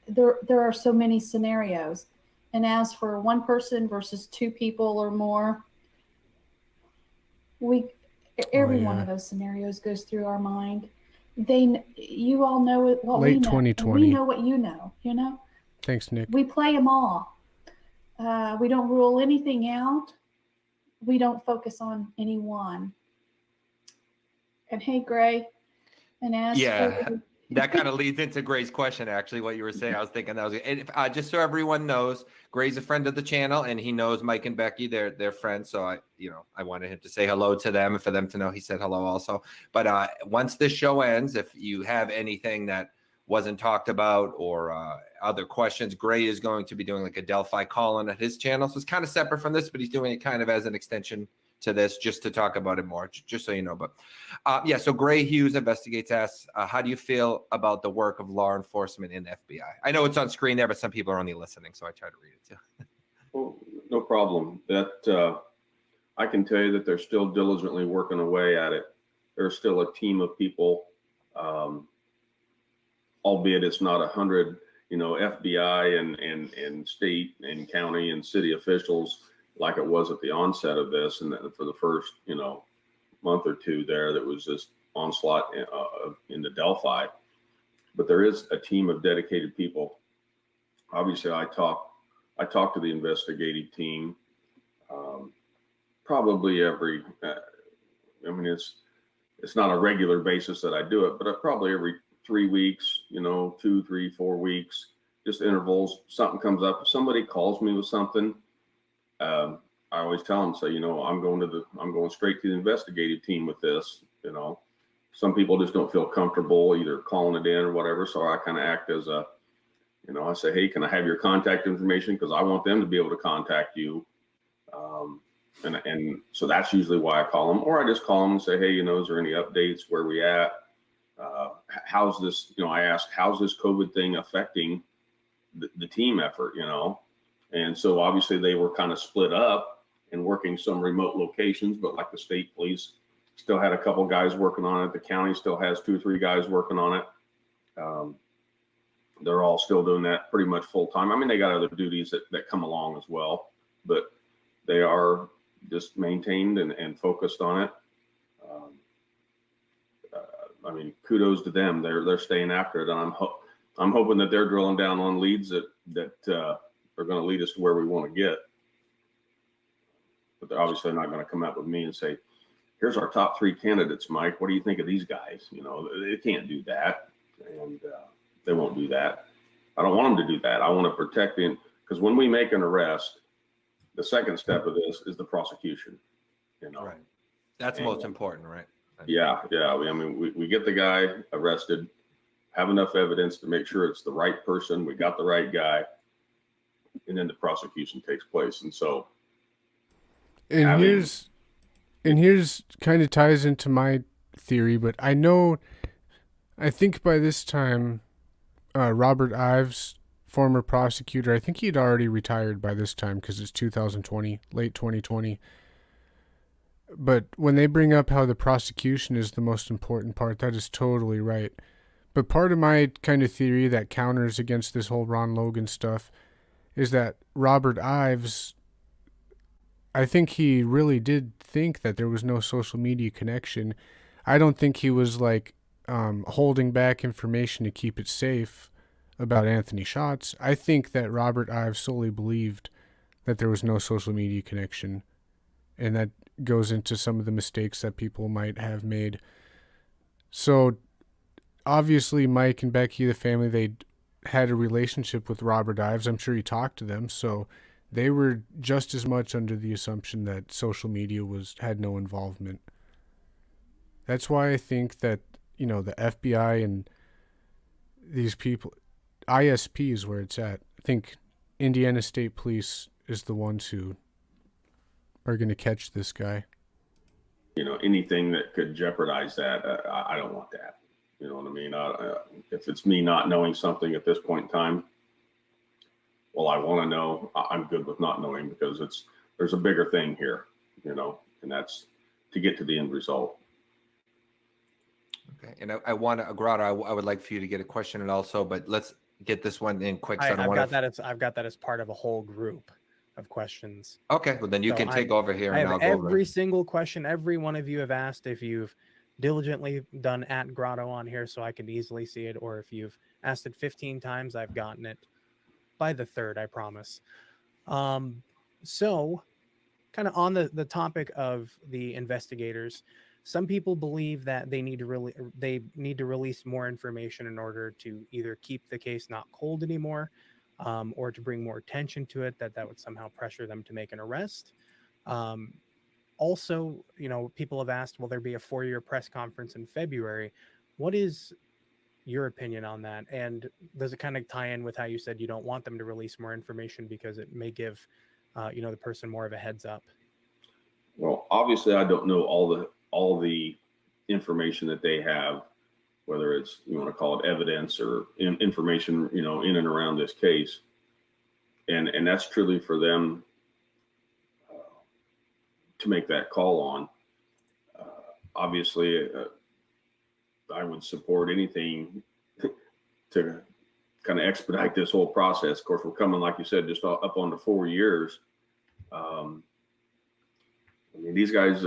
there are so many scenarios. And as for one person versus two people or more, every one of those scenarios goes through our mind. You all know what Late we know. 2020. We know what you know, you know? Thanks, Nick. We play them all. We don't rule anything out. We don't focus on any one. And hey, Gray, and as for that kind of leads into Gray's question, actually, what you were saying. I was thinking that was, and just so everyone knows, Gray's a friend of the channel, and he knows Mike and Becky. They're friends, so I wanted him to say hello to them, and for them to know he said hello also. But once this show ends, if you have anything that wasn't talked about or other questions, Gray is going to be doing like a Delphi call-in at his channel, so it's kind of separate from this, but he's doing it kind of as an extension to this, just to talk about it more, just so you know. But so Gray Hughes Investigates asks, how do you feel about the work of law enforcement in the FBI? I know it's on screen there, but some people are only listening, so I try to read it too. Well, no problem. That I can tell you that they're still diligently working away at it. There's still a team of people, albeit it's not 100, FBI and state and county and city officials like it was at the onset of this, and for the first, month or two there, that was this onslaught into Delphi. But there is a team of dedicated people. Obviously, I talk to the investigative team probably every. It's not a regular basis that I do it, but probably every 3 weeks, 2, 3, 4 weeks, just intervals. Something comes up. If somebody calls me with something, I always tell them, I'm going straight to the investigative team with this. Some people just don't feel comfortable either calling it in or whatever. So I kind of act as I say, hey, can I have your contact information? Because I want them to be able to contact you. And so that's usually why I call them, or I just call them and say, hey, is there any updates? Where we at? How's this? I ask, how's this COVID thing affecting the team effort? And so obviously they were kind of split up and working some remote locations, but like the state police still had a couple guys working on it. The county still has 2 or 3 guys working on it. They're all still doing that pretty much full time. They got other duties that come along as well, but they are just maintained and focused on it. Kudos to them. They're staying after it. And I'm hoping that they're drilling down on leads that are going to lead us to where we want to get. But they're obviously not going to come up with me and say, here's our top 3 candidates, Mike. What do you think of these guys? They can't do that. And they won't do that. I don't want them to do that. I want to protect them, because when we make an arrest, the second step of this is the prosecution. Right. That's most important, right? Yeah. We get the guy arrested, have enough evidence to make sure it's the right person. We got the right guy. And then the prosecution takes place. And so. And here's kind of ties into my theory, but I think by this time, Robert Ives, former prosecutor, I think he'd already retired by this time because it's 2020, late 2020. But when they bring up how the prosecution is the most important part, that is totally right. But part of my kind of theory that counters against this whole Ron Logan stuff is that Robert Ives I think he really did think that there was no social media connection. I don't think he was like holding back information to keep it safe about Anthony Schatz. I think that Robert Ives solely believed that there was no social media connection, and that goes into some of the mistakes that people might have made. So obviously Mike and Becky, the family, they had a relationship with Robert Ives. I'm sure he talked to them, so they were just as much under the assumption that social media had no involvement. That's why I think that, you know, the FBI and these people, ISP is where it's at. I think Indiana State Police is the ones who are going to catch this guy. You know, anything that could jeopardize that, I don't want that. You know what I mean? If it's me not knowing something at this point in time, well, I want to know. I'm good with not knowing, because there's a bigger thing here, you know, and that's to get to the end result. Okay, and I want to, Grotto, I would like for you to get a question and also, but let's get this one in quick. So I've got that as part of a whole group of questions. Okay, well then you can take over here, and I'll go over every single question every one of you have asked. If you've diligently done at Grotto on here so I can easily see it, or if you've asked it 15 times, I've gotten it by the third, I promise. So kind of on the topic of the investigators, some people believe that they need to release more information in order to either keep the case not cold anymore, or to bring more attention to it, that would somehow pressure them to make an arrest. Also, you know, people have asked, will there be a 4-year press conference in February? What is your opinion on that? And does it kind of tie in with how you said you don't want them to release more information because it may give, you know, the person more of a heads up? Well, obviously, I don't know all the information that they have, whether it's, you want to call it evidence or information, you know, in and around this case. And that's truly for them to make that call on. Obviously, I would support anything to kind of expedite this whole process. Of course, we're coming, like you said, just up on the 4 years. I mean, these guys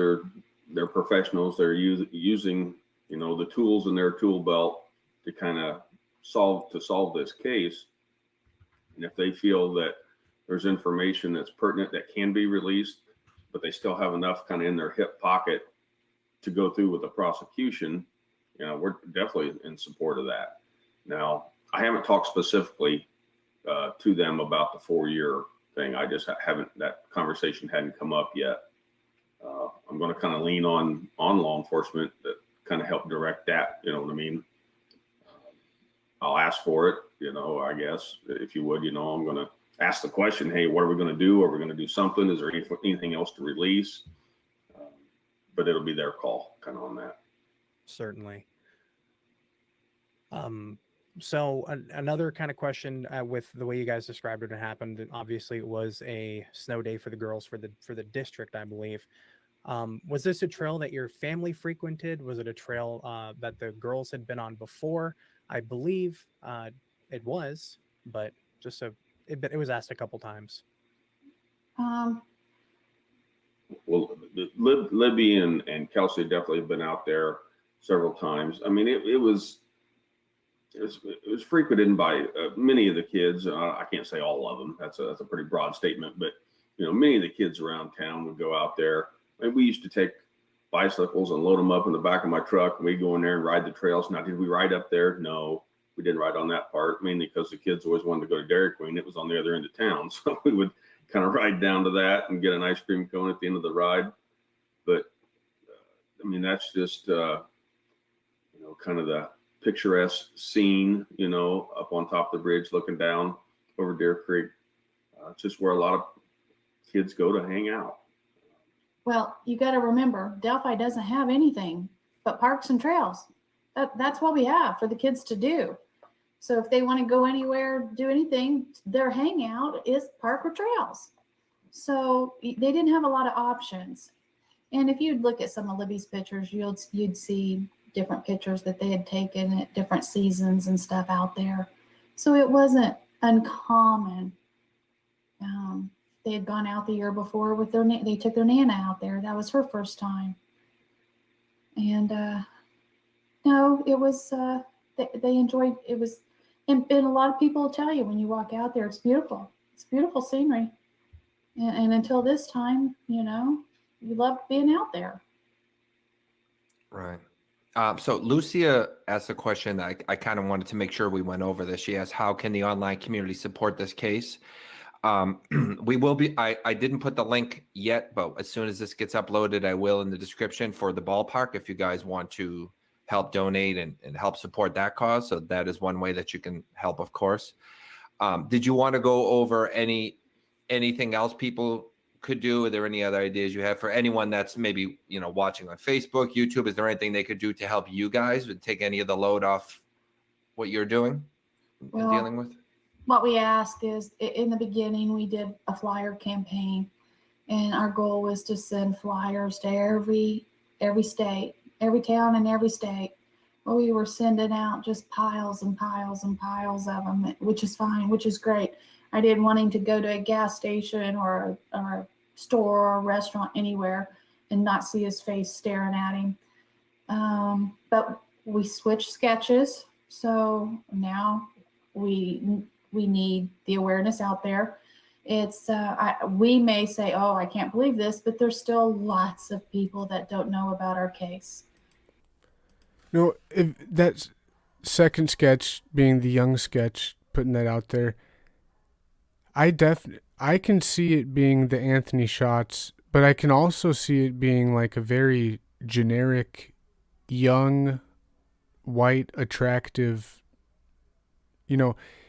they're professionals. They're using, you know, the tools in their tool belt to kind of solve this case. And if they feel that there's information that's pertinent that can be released, but they still have enough kind of in their hip pocket to go through with the prosecution, you know, we're definitely in support of that. Now, I haven't talked specifically to them about the 4-year thing. I just that conversation hadn't come up yet. I'm going to kind of lean on law enforcement that kind of help direct that, you know what I mean? I'll ask for it, you know, I guess, if you would, you know, I'm going to ask the question, hey, what are we going to do? Are we going to do something? Is there anything else to release? But it'll be their call kind of on that. Certainly. So another kind of question with the way you guys described it happened, obviously it was a snow day for the girls for the district, I believe. Was this a trail that your family frequented? Was it a trail that the girls had been on before? I believe it was, but just it was asked a couple times. Well, Libby and Kelsey definitely have been out there several times. I mean, it was frequented by many of the kids. I can't say all of them. That's a pretty broad statement, but you know, many of the kids around town would go out there. And we used to take bicycles and load them up in the back of my truck, and we'd go in there and ride the trails. Now, did we ride up there? No, we didn't ride on that part, mainly because the kids always wanted to go to Dairy Queen. It was on the other end of town, so we would kind of ride down to that and get an ice cream cone at the end of the ride. But I mean, that's just you know, kind of the picturesque scene, you know, up on top of the bridge looking down over Deer Creek. It's just where a lot of kids go to hang out. Well, you got to remember, Delphi doesn't have anything but parks and trails. That's what we have for the kids to do. So if they want to go anywhere, do anything, their hangout is park or trails. So they didn't have a lot of options. And if you'd look at some of Libby's pictures, you'd see different pictures that they had taken at different seasons and stuff out there. So it wasn't uncommon They had gone out the year before with they took their Nana out there. That was her first time. And no, it was, they enjoyed, it was, and a lot of people will tell you when you walk out there, it's beautiful. It's beautiful scenery. And until this time, you loved being out there. Right. So Lucia asked a question that I kind of wanted to make sure we went over this. She asked, how can the online community support this case? We will be, I didn't put the link yet, but as soon as this gets uploaded, I will in the description for the ballpark if you guys want to help donate and help support that cause. So that is one way that you can help, of course. Did you want to go over anything else people could do? Are there any other ideas you have for anyone that's maybe, watching on Facebook, YouTube? Is there anything they could do to help you guys and take any of the load off what you're doing and dealing with? What we ask is, in the beginning, we did a flyer campaign, and our goal was to send flyers to every state, every town in every state. Well, we were sending out just piles and piles and piles of them, which is fine, which is great. I didn't want him to go to a gas station or a store or a restaurant anywhere and not see his face staring at him. But we switched sketches, so now we need the awareness out there. It's we may say, oh, I can't believe this, but there's still lots of people that don't know about our case. No, if that second sketch being the young sketch, putting that out there, I can see it being the Anthony shots, but I can also see it being like a very generic, young, white, attractive,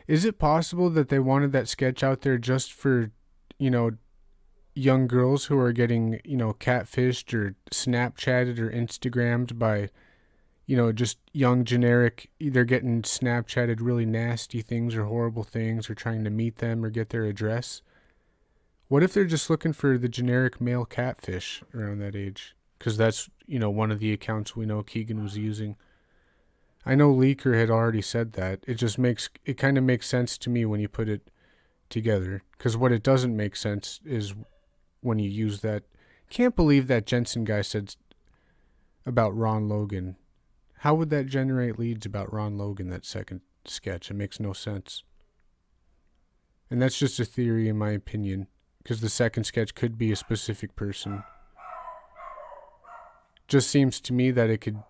is it possible that they wanted that sketch out there just for, young girls who are getting, catfished or Snapchatted or Instagrammed by, just young generic, either getting Snapchatted really nasty things or horrible things or trying to meet them or get their address? What if they're just looking for the generic male catfish around that age? Because that's, one of the accounts we know Keegan was using. I know Leaker had already said that. It kind of makes sense to me when you put it together. Because what it doesn't make sense is when you use that. Can't believe that Jensen guy said about Ron Logan. How would that generate leads about Ron Logan, that second sketch? It makes no sense. And that's just a theory in my opinion, because the second sketch could be a specific person. Just seems to me that it could,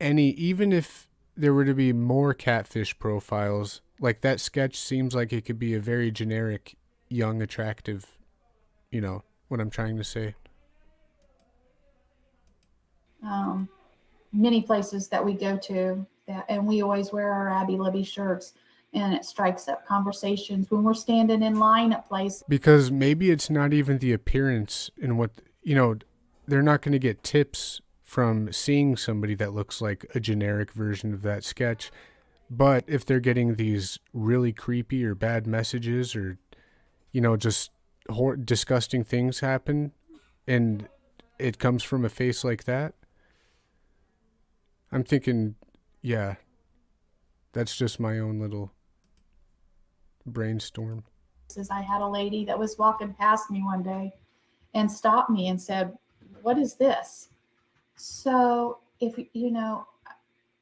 even if there were to be more catfish profiles, like that sketch seems like it could be a very generic, young, attractive, what I'm trying to say. Many places that we go to, and we always wear our Abby Libby shirts, and it strikes up conversations when we're standing in line at places. Because maybe it's not even the appearance and what, they're not going to get tips from seeing somebody that looks like a generic version of that sketch. But if they're getting these really creepy or bad messages or, just disgusting things happen and it comes from a face like that, I'm thinking, yeah, that's just my own little brainstorm. I had a lady that was walking past me one day and stopped me and said, "What is this?" So if,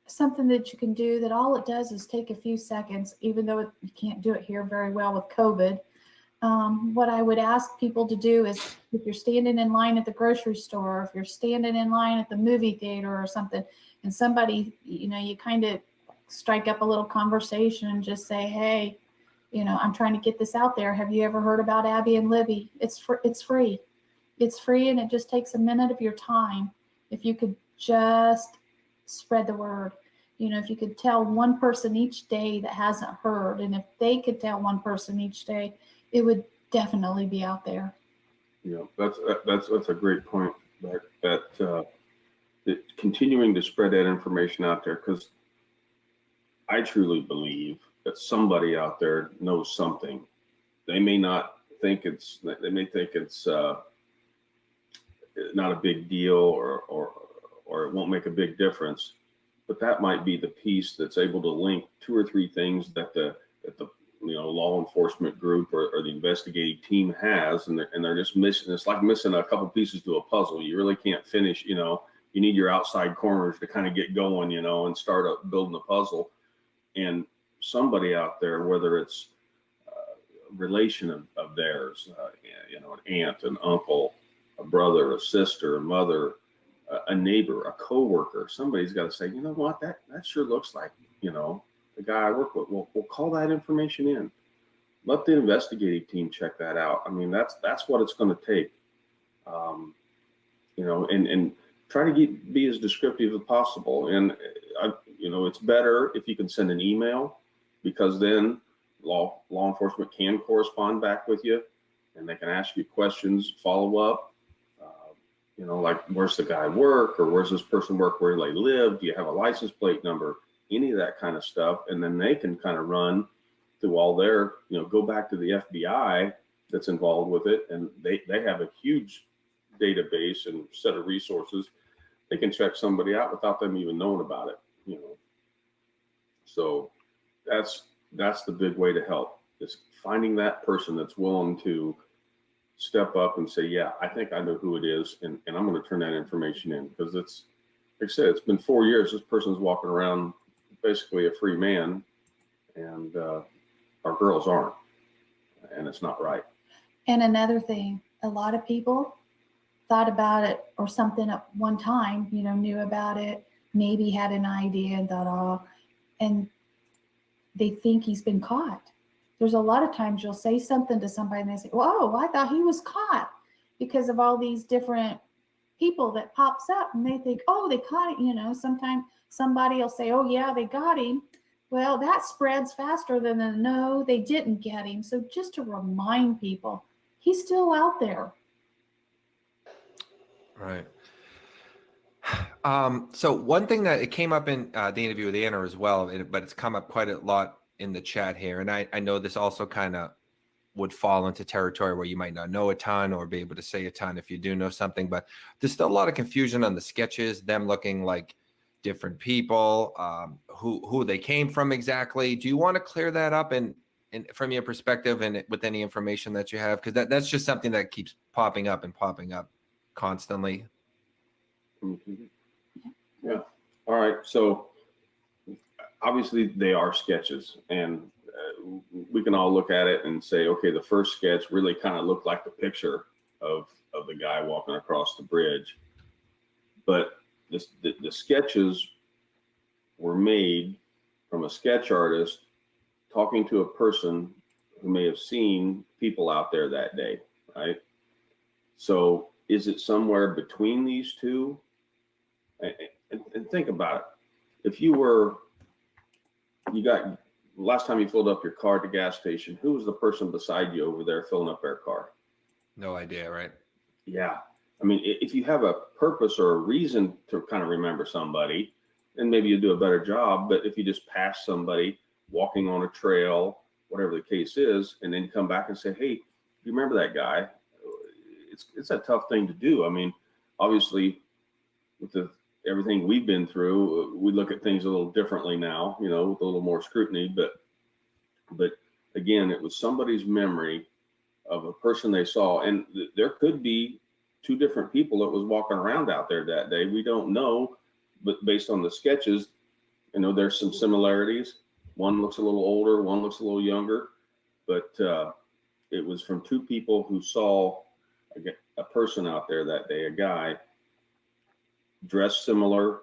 something that you can do that all it does is take a few seconds, even though you can't do it here very well with COVID. What I would ask people to do is, if you're standing in line at the grocery store, if you're standing in line at the movie theater or something, and somebody, you kind of strike up a little conversation and just say, hey, I'm trying to get this out there. Have you ever heard about Abby and Libby? It's free. It's free, and it just takes a minute of your time. If you could just spread the word, if you could tell one person each day that hasn't heard, and if they could tell one person each day, it would definitely be out there. That's a great point. That continuing to spread that information out there, because I truly believe that somebody out there knows something. They may think it's not a big deal or it won't make a big difference, but that might be the piece that's able to link two or three things that the law enforcement group or the investigating team has, and they're just missing. It's like missing a couple pieces to a puzzle. You really can't finish. You need your outside corners to kind of get going, and start up building the puzzle. And somebody out there, whether it's a relation of theirs, an aunt, an uncle, a brother, a sister, a mother, a neighbor, a coworker, somebody's got to say, you know what, that sure looks like, the guy I work with. We'll call that information in. Let the investigative team check that out. I mean, that's what it's going to take. And try to be as descriptive as possible. And it's better if you can send an email, because then law enforcement can correspond back with you, and they can ask you questions, follow up. Like, where's the guy work, or where's this person work, where they live? Do you have a license plate number? Any of that kind of stuff. And then they can kind of run through all their, go back to the FBI that's involved with it. And they have a huge database and set of resources. They can check somebody out without them even knowing about it, So that's the big way to help, is finding that person that's willing to step up and say, yeah, I think I know who it is, and I'm going to turn that information in. Because it's, like I said, it's been 4 years. This person's walking around basically a free man, and our girls aren't, and it's not right. And another thing, a lot of people thought about it or something at one time, knew about it, maybe had an idea and thought, oh, and they think he's been caught. There's a lot of times you'll say something to somebody and they say, whoa, I thought he was caught, because of all these different people that pops up, and they think, oh, they caught it. Sometimes somebody will say, oh yeah, they got him. Well, that spreads faster than the no, they didn't get him. So just to remind people, he's still out there. Right. So one thing that it came up in the interview with Anna as well, but it's come up quite a lot in the chat here. And I know this also kind of would fall into territory where you might not know a ton or be able to say a ton if you do know something, but there's still a lot of confusion on the sketches, them looking like different people, who they came from exactly. Do you want to clear that up and from your perspective and with any information that you have? Because that's just something that keeps popping up constantly. Mm-hmm. Yeah. All right. So obviously they are sketches, and we can all look at it and say, okay, the first sketch really kind of looked like the picture of the guy walking across the bridge. But the sketches were made from a sketch artist talking to a person who may have seen people out there that day, right? So is it somewhere between these two? And think about it. If last time you filled up your car at the gas station, who was the person beside you over there filling up their car? No idea, right? Yeah. I mean, if you have a purpose or a reason to kind of remember somebody, then maybe you do a better job. But if you just pass somebody walking on a trail, whatever the case is, and then come back and say, hey, do you remember that guy? It's a tough thing to do. I mean, obviously, with everything we've been through, we look at things a little differently now, with a little more scrutiny. But again, it was somebody's memory of a person they saw, and there could be two different people that was walking around out there that day. We don't know, but based on the sketches, there's some similarities. One looks a little older, one looks a little younger, but it was from two people who saw a person out there that day, a guy dressed similar,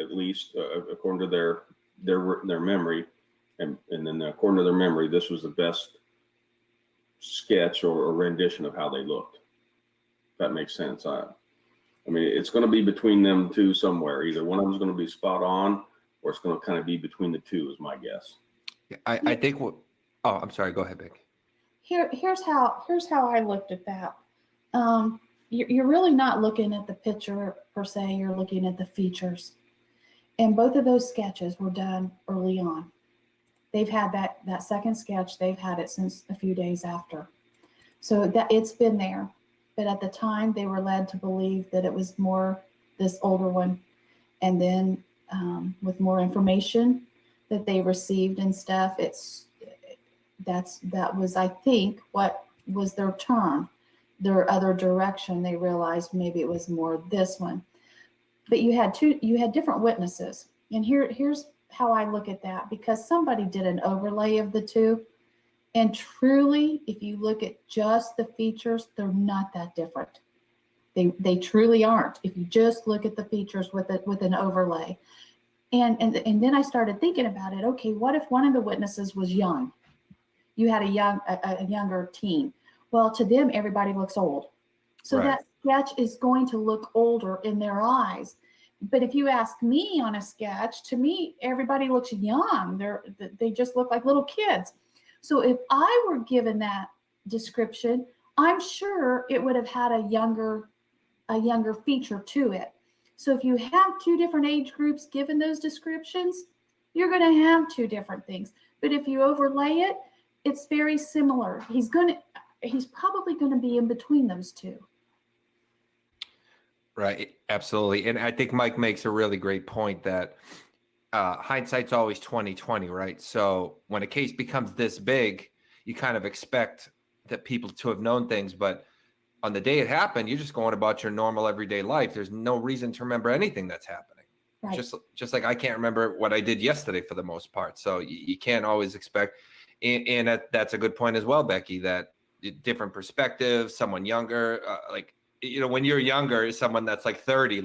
at least according to their memory, and then according to their memory, this was the best sketch or rendition of how they looked. If that makes sense. I mean, it's going to be between them two somewhere. Either one of them is going to be spot on, or it's going to kind of be between the two, is my guess. I think I'm sorry. Go ahead, Vic. Here's how I looked at that. You're really not looking at the picture per se, you're looking at the features. And both of those sketches were done early on. They've had that second sketch, they've had it since a few days after. So that it's been there. But at the time, they were led to believe that it was more this older one. And then with more information that they received and stuff, that was, I think, what was their turn, their other direction. They realized maybe it was more this one. But you had different witnesses. And here's how I look at that, because somebody did an overlay of the two. And truly, if you look at just the features, they're not that different. They truly aren't. If you just look at the features with an overlay. And then I started thinking about it. Okay, what if one of the witnesses was young? You had a younger teen. Well, to them, everybody looks old. So Right. that sketch is going to look older in their eyes. But if you ask me on a sketch, to me, everybody looks young. They just look like little kids. So if I were given that description, I'm sure it would have had a younger feature to it. So if you have two different age groups given those descriptions, you're going to have two different things. But if you overlay it, it's very similar. He's probably going to be in between those two. Right, absolutely. And I think Mike makes a really great point that hindsight's always 20/20, right? So when a case becomes this big, you kind of expect that people to have known things, but on the day it happened, you're just going about your normal everyday life. There's no reason to remember anything that's happening. Right. Just like I can't remember what I did yesterday for the most part. So you can't always expect, and that's a good point as well, Becky, that different perspectives, someone younger, when you're younger, someone that's like 30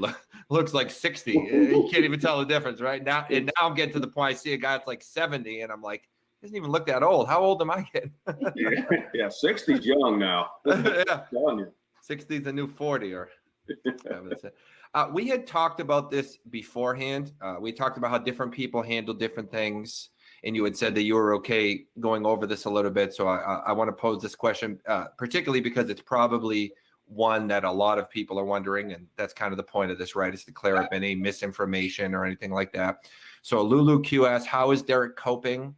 looks like 60. You can't even tell the difference, right? Now I'm getting to the point I see a guy that's like 70 and I'm like, he doesn't even look that old. How old am I getting? Yeah, 60's young now. Yeah. 60's the new 40 or we had talked about this beforehand. We talked about how different people handle different things. And you had said that you were okay going over this a little bit. So I want to pose this question, particularly because it's probably one that a lot of people are wondering. And that's kind of the point of this, right? Is to clear up any misinformation or anything like that. So Lulu Q asks, how is Derek coping?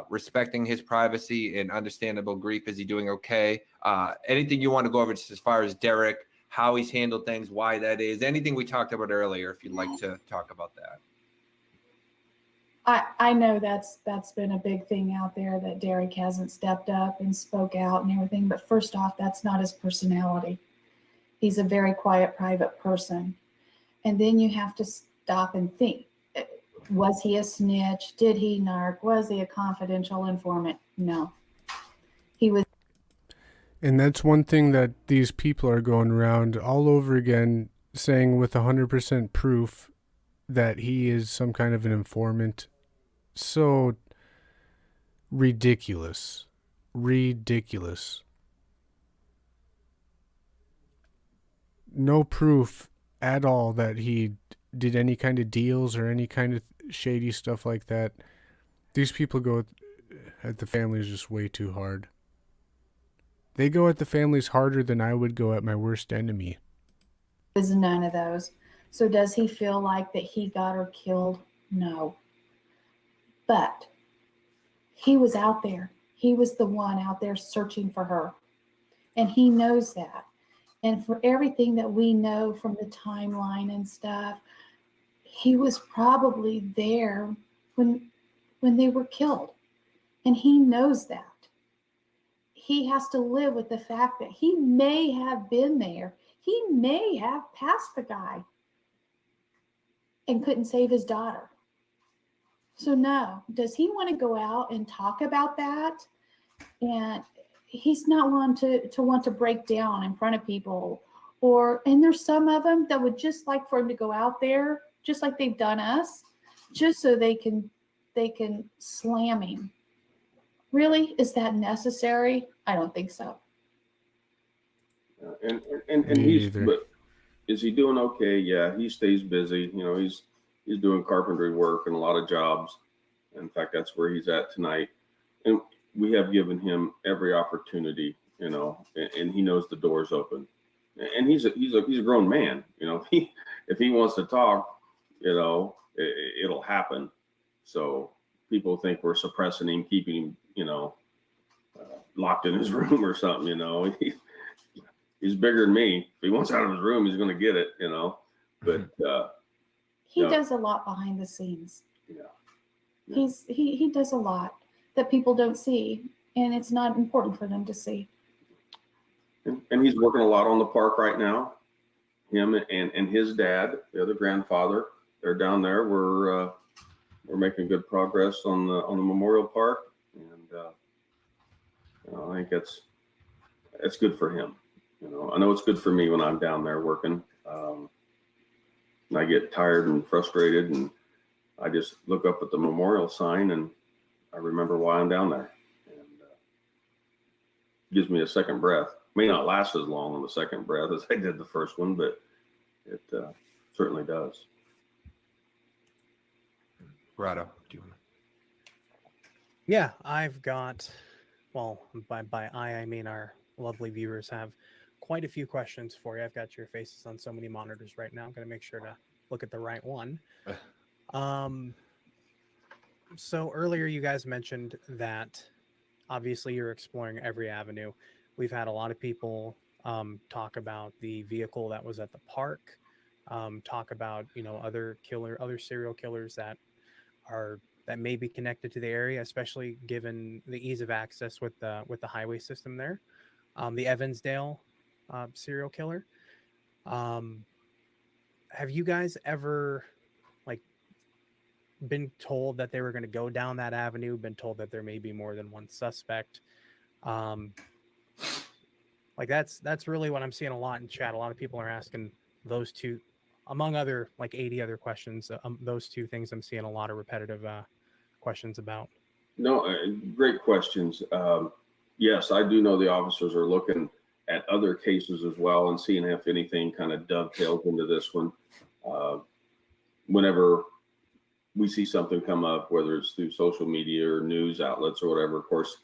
Respecting his privacy and understandable grief. Is he doing okay? Anything you want to go over just as far as Derek, how he's handled things, why that is, anything we talked about earlier, if you'd like to talk about that. I know that's been a big thing out there, that Derek hasn't stepped up and spoke out and everything. But first off, that's not his personality. He's a very quiet, private person. And then you have to stop and think. Was he a snitch? Did he narc? Was he a confidential informant? No. He was. And that's one thing that these people are going around all over again saying with 100% proof that he is some kind of an informant. So ridiculous. Ridiculous. No proof at all that he did any kind of deals or any kind of shady stuff like that. These people go at the families just way too hard. They go at the families harder than I would go at my worst enemy. Is none of those. So does he feel like that he got her killed? No. But he was out there. He was the one out there searching for her. And he knows that. And for everything that we know from the timeline and stuff, he was probably there when they were killed. And he knows that. He has to live with the fact that he may have been there. He may have passed the guy and couldn't save his daughter. So no, does he want to go out and talk about that? And he's not one to want to break down in front of people. And there's some of them that would just like for him to go out there, just like they've done us, just so they can slam him. Really? Is that necessary? I don't think so. And but is he doing okay? Yeah, he stays busy. He's doing carpentry work and a lot of jobs. In fact, that's where he's at tonight. And we have given him every opportunity, and he knows the door's open. And he's a grown man. If he wants to talk, it'll happen. So people think we're suppressing him, keeping him, locked in his room or something. He's bigger than me. If he wants out of his room, he's going to get it. But he does a lot behind the scenes. Yeah. He does a lot that people don't see. and it's not important for them to see. And he's working a lot on the park right now. Him and his dad, the other grandfather, they're down there. We're making good progress on the memorial park, and I think it's good for him. I know it's good for me when I'm down there working. And I get tired and frustrated, and I just look up at the memorial sign and I remember why I'm down there, and gives me a second breath. May not last as long on the second breath as I did the first one, but it certainly does. Rado, do you want to? Yeah, I've got, well, by I mean our lovely viewers have quite a few questions for you. I've got your faces on so many monitors right now. I'm going to make sure to look at the right one. So earlier you guys mentioned that obviously you're exploring every avenue. We've had a lot of people talk about the vehicle that was at the park, talk about, other serial killers that may be connected to the area, especially given the ease of access with the highway system there. The Evansdale serial killer. Have you guys ever been told that they were going to go down that avenue, been told that there may be more than one suspect? That's really what I'm seeing a lot in chat. A lot of people are asking those two, among other 80 other questions. Those two things I'm seeing a lot of repetitive questions about. No, great questions. Yes, I do know the officers are looking at other cases as well and seeing if anything kind of dovetails into this one. Whenever we see something come up, whether it's through social media or news outlets or whatever, of course,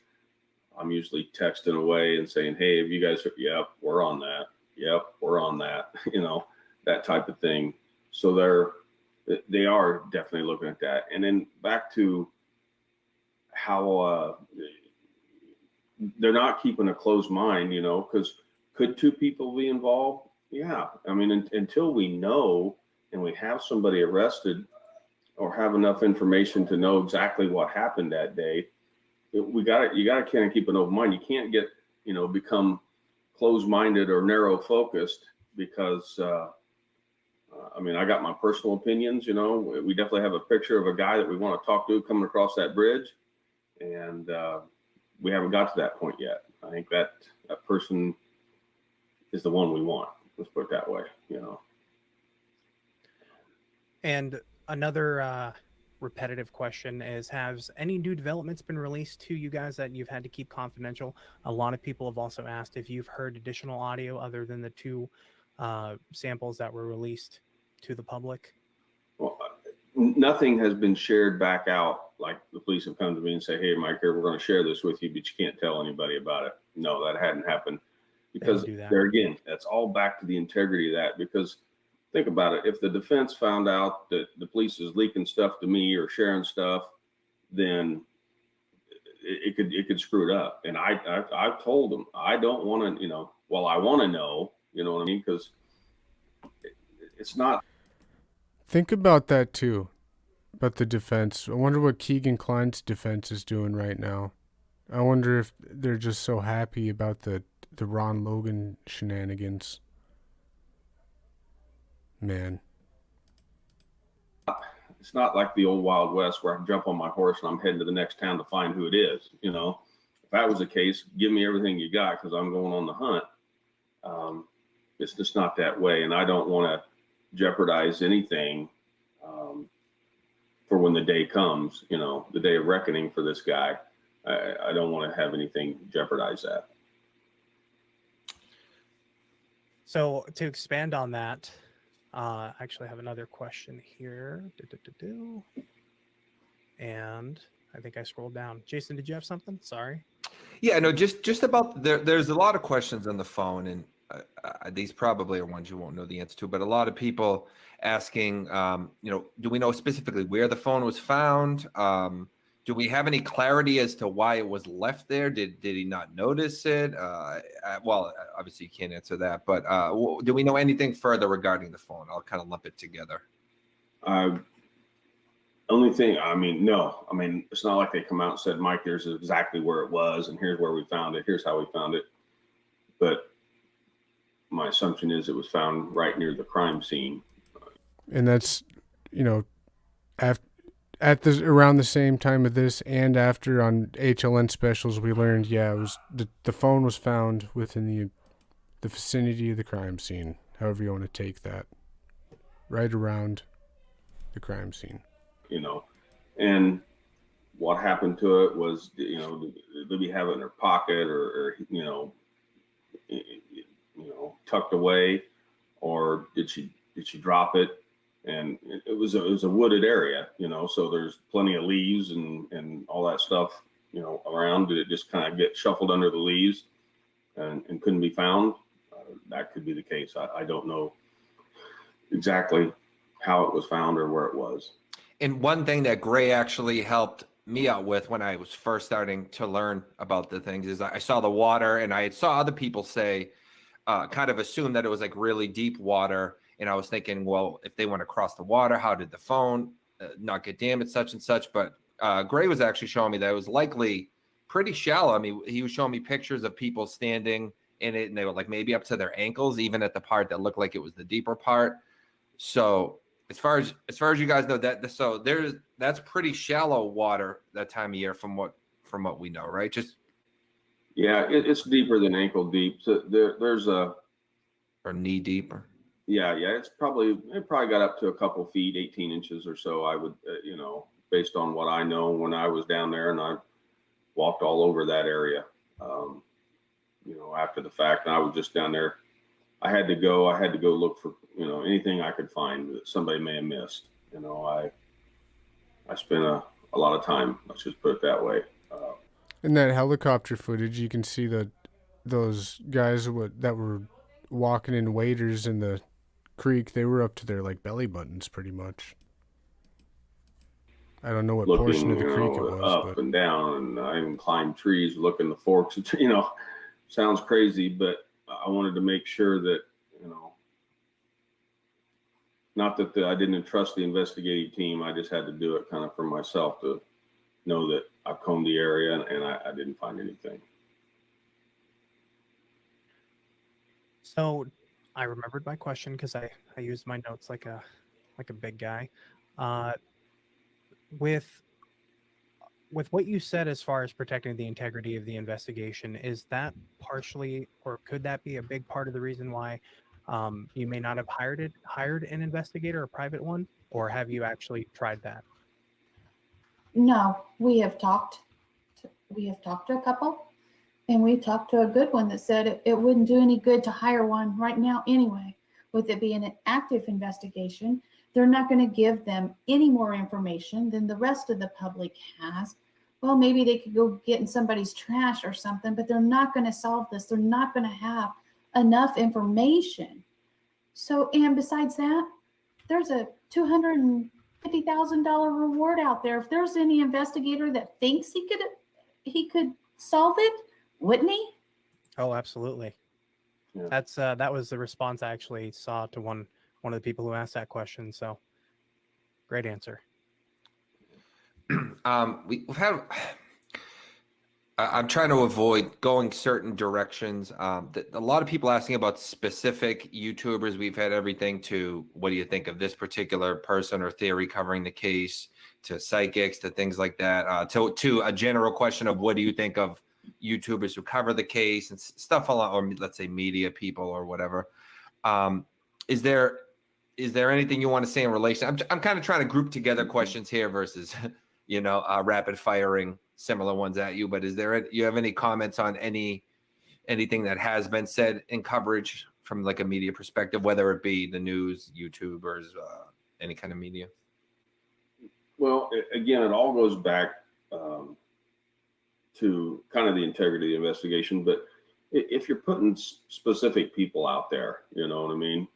I'm usually texting away and saying, hey, have you guys, yep, we're on that. Yep, we're on that, that type of thing. So they are definitely looking at that. And then back to how they're not keeping a closed mind, because could two people be involved? Yeah. I mean, until we know and we have somebody arrested or have enough information to know exactly what happened that day, you got to kind of keep an open mind. You can't get, become closed-minded or narrow focused because, I got my personal opinions, we definitely have a picture of a guy that we want to talk to coming across that bridge. And we haven't got to that point yet. I think that person is the one we want. Let's put it that way, And another repetitive question is, has any new developments been released to you guys that you've had to keep confidential? A lot of people have also asked if you've heard additional audio other than the two samples that were released to the public. Well, nothing has been shared back out. Like the police have come to me and say, hey, Mike, we're going to share this with you, but you can't tell anybody about it. No, that hadn't happened. Because there again, that's all back to the integrity of that. Because think about it. If the defense found out that the police is leaking stuff to me or sharing stuff, then it could screw it up. And I've told them I don't want to, I want to know, you know what I mean? Because it's not. Think about that too, about the defense. I wonder what Keegan Klein's defense is doing right now. I wonder if they're just so happy about the Ron Logan shenanigans. Man. It's not like the old Wild West where I jump on my horse and I'm heading to the next town to find who it is. If that was the case, give me everything you got because I'm going on the hunt. It's just not that way. And I don't want to jeopardize anything for when the day comes, the day of reckoning for this guy. I don't want to have anything jeopardize that. So to expand on that, I actually have another question here. And I think I scrolled down. Jason, did you have something? Sorry. Yeah, no, just about there's a lot of questions on the phone, and these probably are ones you won't know the answer to, but a lot of people asking, do we know specifically where the phone was found? Do we have any clarity as to why it was left there? Did he not notice it? Well, obviously you can't answer that, but do we know anything further regarding the phone? I'll kind of lump it together. Only thing, I mean, no, I mean, it's not like they come out and said, Mike, here's exactly where it was, and here's where we found it. Here's how we found it. But my assumption is it was found right near the crime scene. And that's, you know, around the same time of this and after on HLN specials, we learned, yeah, it was the phone was found within the vicinity of the crime scene, however you want to take that, right around the crime scene. You know, and what happened to it was, you know, did Libby have it in her pocket or you know, tucked away, or did she drop it? And it was a wooded area, you know, so there's plenty of leaves and all that stuff, you know, around. Did it just kind of get shuffled under the leaves and couldn't be found? That could be the case. I don't know exactly how it was found or where it was. And one thing that Gray actually helped me out with when I was first starting to learn about the things is I saw the water, and I saw other people say, kind of assume that it was like really deep water. And I was thinking, well, if they went across the water, how did the phone not get damaged, such and such? But Gray was actually showing me that it was likely pretty shallow. I mean, he was showing me pictures of people standing in it, and they were like maybe up to their ankles, even at the part that looked like it was the deeper part. So as far as you guys know, that's pretty shallow water that time of year from what we know, right? Just yeah, it's deeper than ankle deep. So there's a or knee deep. Yeah, it probably got up to a couple feet, 18 inches or so. I would, you know, based on what I know when I was down there, and I walked all over that area, you know, after the fact. And I was just down there. I had to go look for, you know, anything I could find that somebody may have missed. You know, I spent a lot of time, let's just put it that way. In that helicopter footage, you can see those guys that were walking in waders in the creek. They were up to their like belly buttons pretty much. I don't know what portion of the creek it was, up and down, and I even climbed trees, looking the forks. You know, sounds crazy, but I wanted to make sure that, you know, not that I didn't trust the investigative team. I just had to do it kind of for myself to know that I combed the area and I didn't find anything. So I remembered my question because I used my notes like a big guy. With what you said as far as protecting the integrity of the investigation, is that partially, or could that be a big part of the reason why you may not have hired an investigator, a private one, or have you actually tried that? No, we have talked to a couple, and we talked to a good one that said it wouldn't do any good to hire one right now anyway. With it being an active investigation, they're not going to give them any more information than the rest of the public has. Well, maybe they could go get in somebody's trash or something, but they're not going to solve this. They're not going to have enough information. So, and besides that, there's a $250,000 reward out there. If there's any investigator that thinks he could solve it, wouldn't he? Oh, absolutely. Yeah. That was the response I actually saw to one of the people who asked that question. So great answer. We've had, I'm trying to avoid going certain directions. A lot of people asking about specific YouTubers. We've had everything to, what do you think of this particular person or theory covering the case, to psychics, to things like that, to a general question of what do you think of YouTubers who cover the case and stuff, or let's say media people or whatever. Is there anything you want to say in relation? I'm kind of trying to group together questions here versus, you know, rapid firing similar ones at you. But you have any comments on anything that has been said in coverage from like a media perspective, whether it be the news, YouTubers, any kind of media? Well, again, it all goes back to kind of the integrity of the investigation. But if you're putting specific people out there, you know what I mean?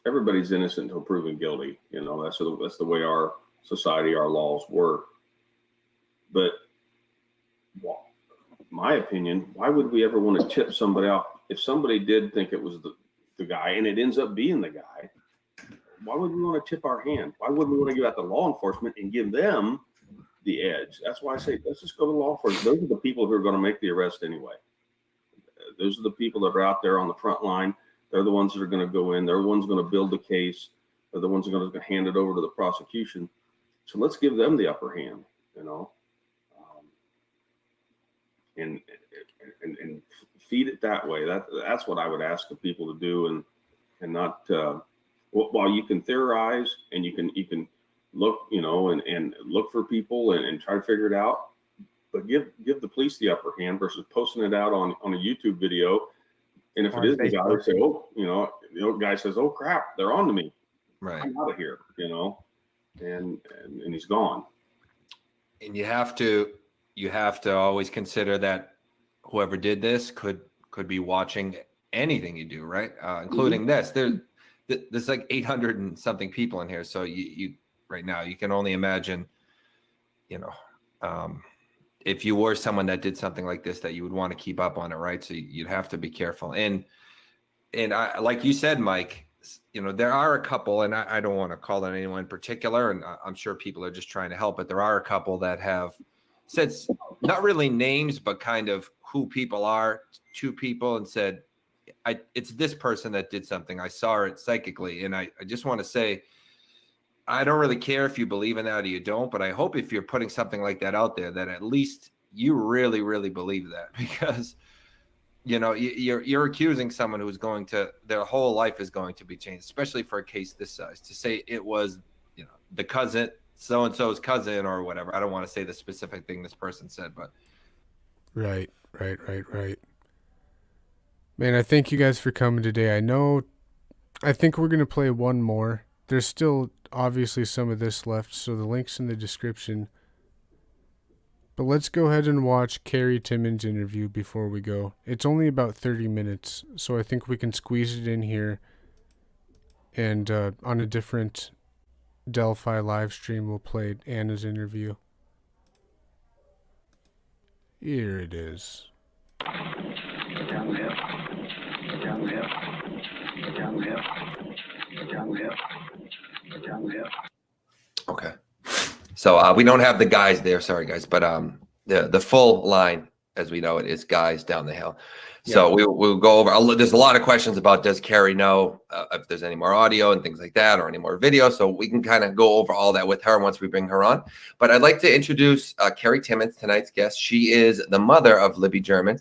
Everybody's innocent until proven guilty. You know, that's the way our society, our laws work. But my opinion, why would we ever want to tip somebody out? If somebody did think it was the guy and it ends up being the guy, why would we want to tip our hand? Why wouldn't we want to give out to law enforcement and give them the edge? That's why I say, let's just go to law enforcement. Those are the people who are going to make the arrest anyway. Those are the people that are out there on the front line. They're the ones that are going to go in. They're the ones going to build the case. They're the ones that are going to hand it over to the prosecution. So let's give them the upper hand, you know, and feed it that way. That's what I would ask of people to do, and not while you can theorize and you can look, you know, and look for people and try to figure it out, but give the police the upper hand versus posting it out on a YouTube video. And if it is the guy, they say, oh, you know, the guy says, oh crap, they're on to me. Right. I'm out of here, you know, and he's gone. And you have to always consider that whoever did this could be watching anything you do, right? Including this. There's like 800 and something people in here. So you right now, you can only imagine, you know, if you were someone that did something like this, that you would want to keep up on it, right? So you'd have to be careful. And I, like you said, Mike, you know, there are a couple, and I don't want to call on anyone in particular, and I'm sure people are just trying to help, but there are a couple that have said, not really names, but kind of who people are to people, and said, it's this person that did something. I saw it psychically. And I just want to say, I don't really care if you believe in that or you don't, but I hope if you're putting something like that out there, that at least you really, really believe that, because, you know, you're accusing someone who's going to, their whole life is going to be changed, especially for a case this size. To say it was, you know, the cousin, so-and-so's cousin or whatever. I don't want to say the specific thing this person said, but. Right. Man, I thank you guys for coming today. I think we're going to play one more. There's still obviously some of this left, so the link's in the description. But let's go ahead and watch Carrie Timmons' interview before we go. It's only about 30 minutes, so I think we can squeeze it in here. And on a different Delphi live stream, we'll play Anna's interview. Here it is. Okay. So we don't have the guys there, sorry guys, but the full line, as we know it, is guys down the hill. So we'll go over. There's a lot of questions about, does Carrie know if there's any more audio and things like that, or any more video? So we can kind of go over all that with her once we bring her on. But I'd like to introduce Carrie Timmons, tonight's guest. She is the mother of Libby German.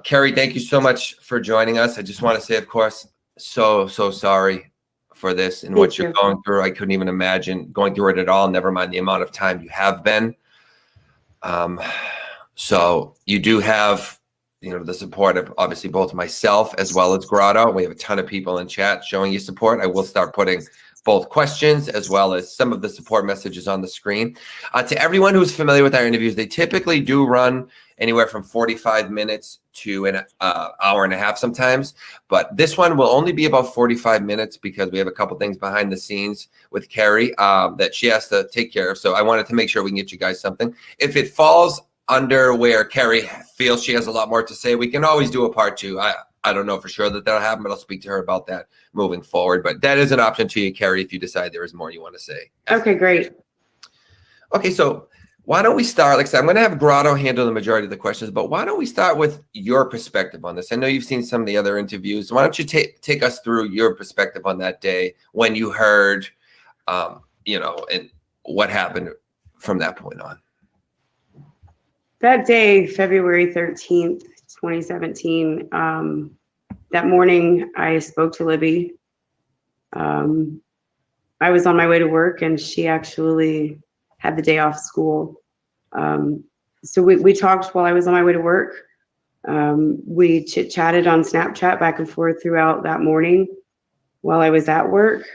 Carrie, thank you so much for joining us. I just want to say, of course, so sorry for this and what you're going through. I couldn't even imagine going through it at all, never mind the amount of time you have been. So you do have, you know, the support of obviously both myself as well as Grotto. We have a ton of people in chat showing you support. I will start putting both questions as well as some of the support messages on the screen. To everyone who's familiar with our interviews, they typically do run anywhere from 45 minutes to an hour and a half sometimes. But this one will only be about 45 minutes because we have a couple things behind the scenes with Carrie that she has to take care of. So I wanted to make sure we can get you guys something. If it falls under where Carrie feels she has a lot more to say, we can always do a part two. I don't know for sure that that'll happen, but I'll speak to her about that moving forward. But that is an option to you, Carrie, if you decide there is more you want to say. Okay, great. Okay, so why don't we start? Like I said, I'm going to have Grotto handle the majority of the questions, but why don't we start with your perspective on this? I know you've seen some of the other interviews. Why don't you take us through your perspective on that day when you heard, you know, and what happened from that point on? That day, February 13th, 2017, that morning I spoke to Libby. I was on my way to work and she actually had the day off school. So we talked while I was on my way to work. We chit-chatted on Snapchat back and forth throughout that morning while I was at work.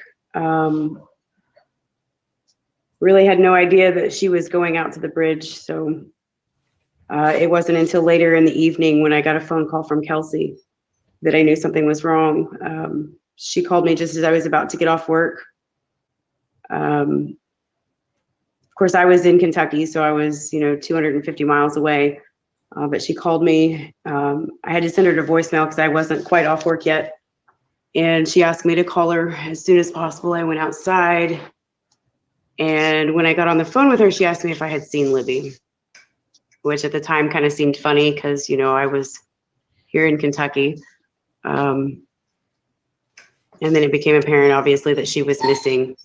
Really had no idea that she was going out to the bridge. So it wasn't until later in the evening when I got a phone call from Kelsey that I knew something was wrong. She called me just as I was about to get off work. Of course, I was in Kentucky, so I was, 250 miles away. But she called me. I had to send her to voicemail because I wasn't quite off work yet. And she asked me to call her as soon as possible. I went outside. And when I got on the phone with her, she asked me if I had seen Libby, which at the time kind of seemed funny because, you know, I was here in Kentucky. And then it became apparent, obviously, that she was missing.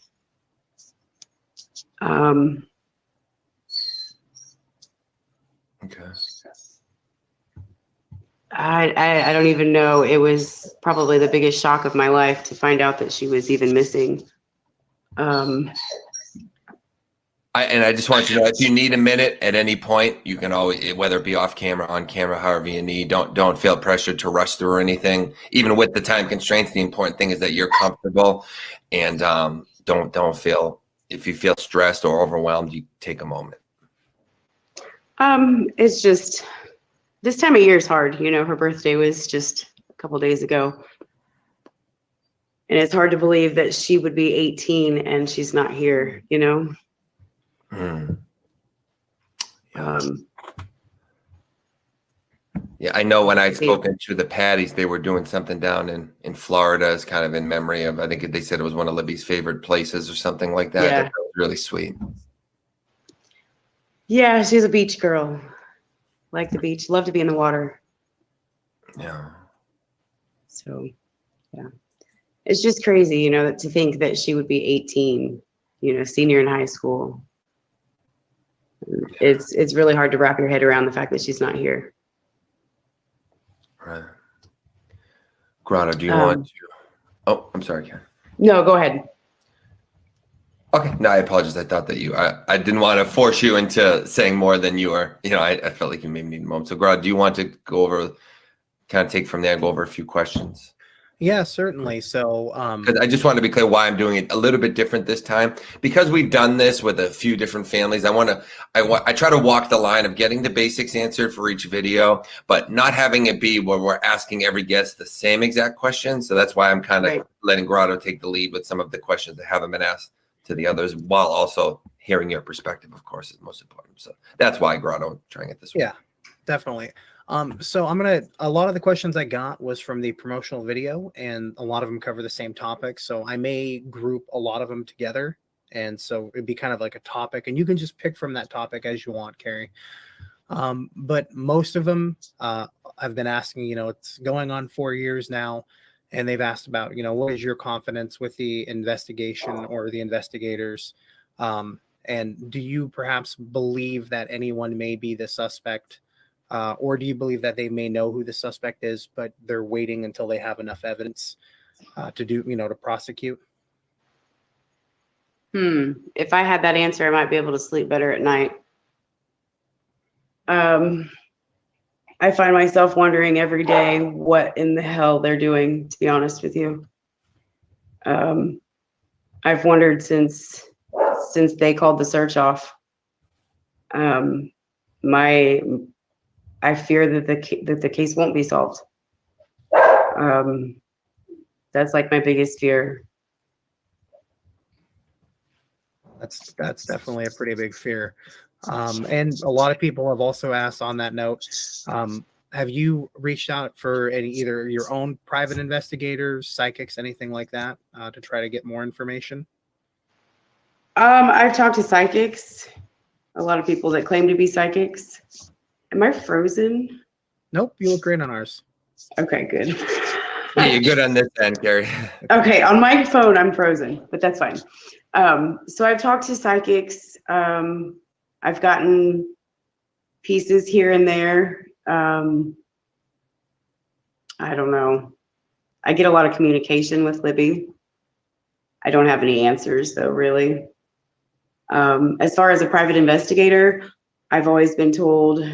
Okay. I don't even know. It was probably the biggest shock of my life to find out that she was even missing. I just want you to know, if you need a minute at any point, you can always, whether it be off camera, on camera, however you need. Don't feel pressured to rush through or anything. Even with the time constraints, the important thing is that you're comfortable, and don't feel, if you feel stressed or overwhelmed, you take a moment. It's just this time of year is hard. You know, her birthday was just a couple days ago, and it's hard to believe that she would be 18 and she's not here. You know. Yeah, I know when I'd spoken to the Patties, they were doing something down in Florida as kind of in memory of, I think they said it was one of Libby's favorite places or something like that. Yeah. That was really sweet. Yeah, she's a beach girl. Like the beach, love to be in the water. Yeah. So, yeah. It's just crazy, you know, to think that she would be 18, you know, senior in high school. It's really hard to wrap your head around the fact that she's not here. Right. Grotto, do you want to? Oh, I'm sorry, Karen. No, go ahead. Okay, no, I apologize. I thought that I didn't want to force you into saying more than you were. You know, I felt like you maybe need a moment. So, Grotto, do you want to go over, kind of take from there, go over a few questions? Yeah, certainly. So, because I just want to be clear why I'm doing it a little bit different this time, because we've done this with a few different families. I try to walk the line of getting the basics answered for each video, but not having it be where we're asking every guest the same exact question. So that's why I'm kind of letting Grotto take the lead with some of the questions that haven't been asked to the others, while also hearing your perspective, of course, is most important. So that's why Grotto trying it this way. Yeah, definitely. So a lot of the questions I got was from the promotional video, and a lot of them cover the same topic. So I may group a lot of them together. And so it'd be kind of like a topic, and you can just pick from that topic as you want, Carrie. But most of them, I've been asking, you know, it's going on 4 years now, and they've asked about, you know, what is your confidence with the investigation or the investigators? And do you perhaps believe that anyone may be the suspect? Or do you believe that they may know who the suspect is, but they're waiting until they have enough evidence to prosecute? If I had that answer, I might be able to sleep better at night. I find myself wondering every day what in the hell they're doing, to be honest with you. I've wondered since they called the search off. I fear that the case won't be solved. That's like my biggest fear. That's definitely a pretty big fear. And a lot of people have also asked on that note, have you reached out for either your own private investigators, psychics, anything like that, to try to get more information? I've talked to psychics, a lot of people that claim to be psychics. Am I frozen? Nope, you look great on ours. Okay, good. Yeah, you're good on this end, Gary. Okay, on my phone, I'm frozen, but that's fine. So I've talked to psychics. I've gotten pieces here and there. I don't know. I get a lot of communication with Libby. I don't have any answers, though, really. As far as a private investigator, I've always been told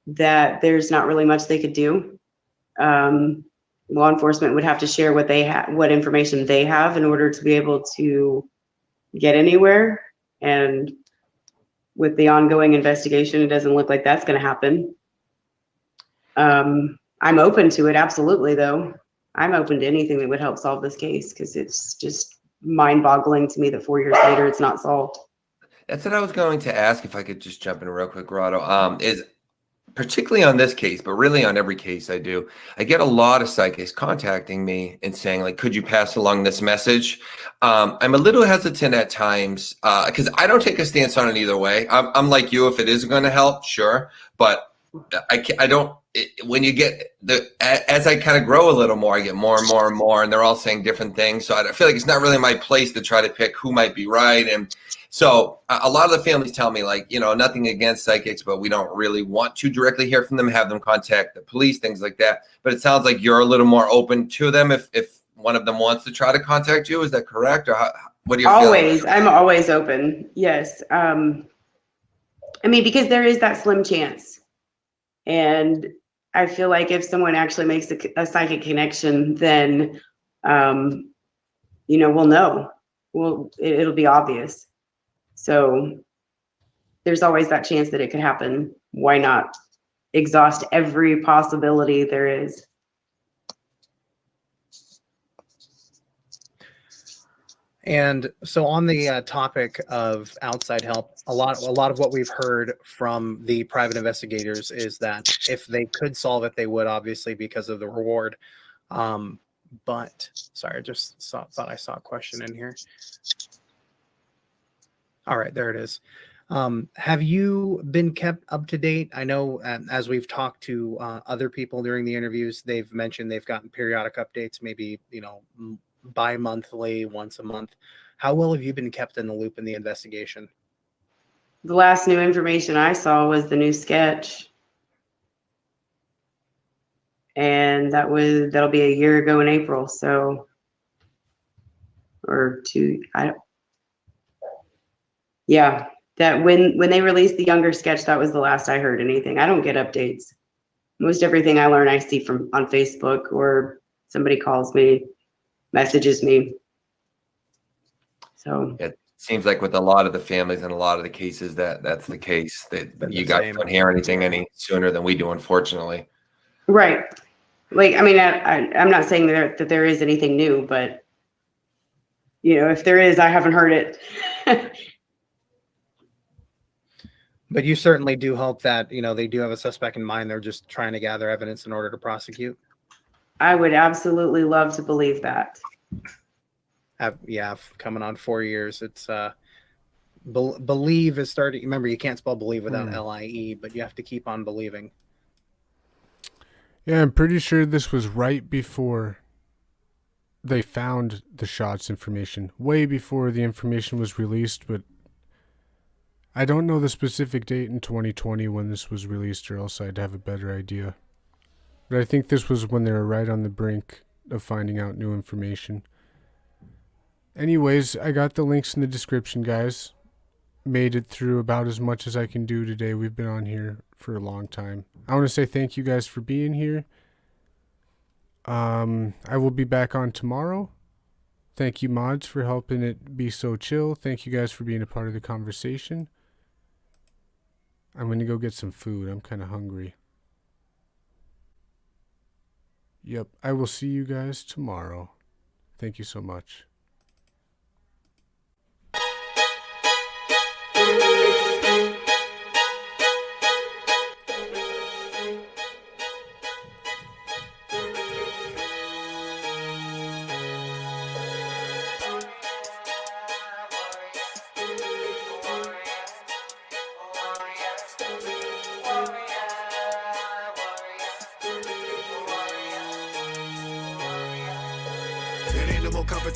that there's not really much they could do. Law enforcement would have to share what information they have in order to be able to get anywhere. And with the ongoing investigation, it doesn't look like that's going to happen. I'm open to it, absolutely, though. I'm open to anything that would help solve this case, because it's just mind-boggling to me that 4 years later it's not solved. That's what I was going to ask, if I could just jump in real quick, Grotto. Is particularly on this case, but really on every case I do, I get a lot of psychics contacting me and saying, like, could you pass along this message? I'm a little hesitant at times because I don't take a stance on it either way. I'm like you, if it is going to help, sure. But I don't, when you get as I kind of grow a little more, I get more and more and more, and they're all saying different things. So I feel like it's not really my place to try to pick who might be right. And so a lot of the families tell me, like, nothing against psychics, but we don't really want to directly hear from them, have them contact the police, things like that. But it sounds like you're a little more open to them if one of them wants to try to contact you. Is that correct? Or what do you Always. I'm always open. Yes. Because there is that slim chance. And I feel like if someone actually makes a psychic connection, then, we'll know. It'll be obvious. So there's always that chance that it could happen. Why not exhaust every possibility there is? And so on the topic of outside help, a lot of what we've heard from the private investigators is that if they could solve it, they would, obviously, because of the reward. But sorry, I just thought I saw a question in here. All right, there it is. Have you been kept up to date? I know as we've talked to other people during the interviews, they've mentioned they've gotten periodic updates, maybe, bi-monthly, once a month. How well have you been kept in the loop in the investigation? The last new information I saw was the new sketch. And that'll be a year ago in April. So, or two, yeah, that when they released the younger sketch, that was the last I heard anything. I don't get updates. Most everything I learn, I see on Facebook, or somebody calls me, messages me. So it seems like with a lot of the families and a lot of the cases that's the case, that you guys don't hear anything any sooner than we do, unfortunately. Right. Like, I'm not saying that there is anything new, but if there is, I haven't heard it. But you certainly do hope that, they do have a suspect in mind. They're just trying to gather evidence in order to prosecute. I would absolutely love to believe that. Coming on 4 years. It's believe is starting. Remember, you can't spell believe without LIE, but you have to keep on believing. Yeah, I'm pretty sure this was right before they found the shots information, way before the information was released, but I don't know the specific date in 2020 when this was released, or else I'd have a better idea. But I think this was when they were right on the brink of finding out new information. Anyways, I got the links in the description, guys. Made it through about as much as I can do today. We've been on here for a long time. I want to say thank you guys for being here. I will be back on tomorrow. Thank you, mods, for helping it be so chill. Thank you guys for being a part of the conversation. I'm going to go get some food. I'm kind of hungry. Yep, I will see you guys tomorrow. Thank you so much.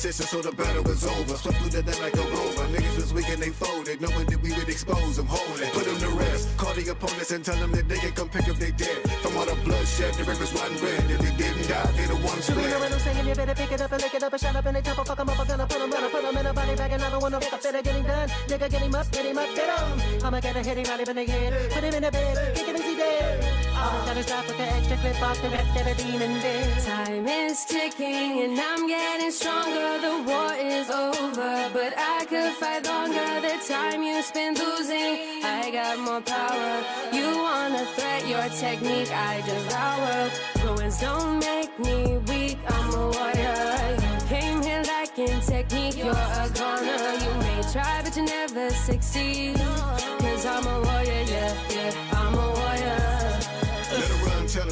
So the battle is over. Swept through the net like a rover. Niggas was weak and they folded, knowing that we would expose them, hold it, put them to rest. Call the opponents and tell them that they can come pick up they dead. From all the bloodshed, the rivers run red. If they didn't die, they the ones fled. You know what I'm saying? You better pick it up and lick it up and shut up in the temple. Fuck them up, I'm gonna put them in a body bag, and I don't want no fuck better getting done. Nigga, get him up, get him, get him. I'ma get a hit him right up in the head. Put him in the bed, kick him as he dead. Gotta stop with the extra clip off the rest of the demon dead. Time is ticking and I'm getting stronger. The war is over, but I could fight longer. The time you spend losing, I got more power. You wanna threat your technique, I devour. Ruins don't make me weak, I'm a warrior. You came here lacking technique, you're a goner. You may try, but you never succeed. Cause I'm a warrior, yeah, I'm a warrior.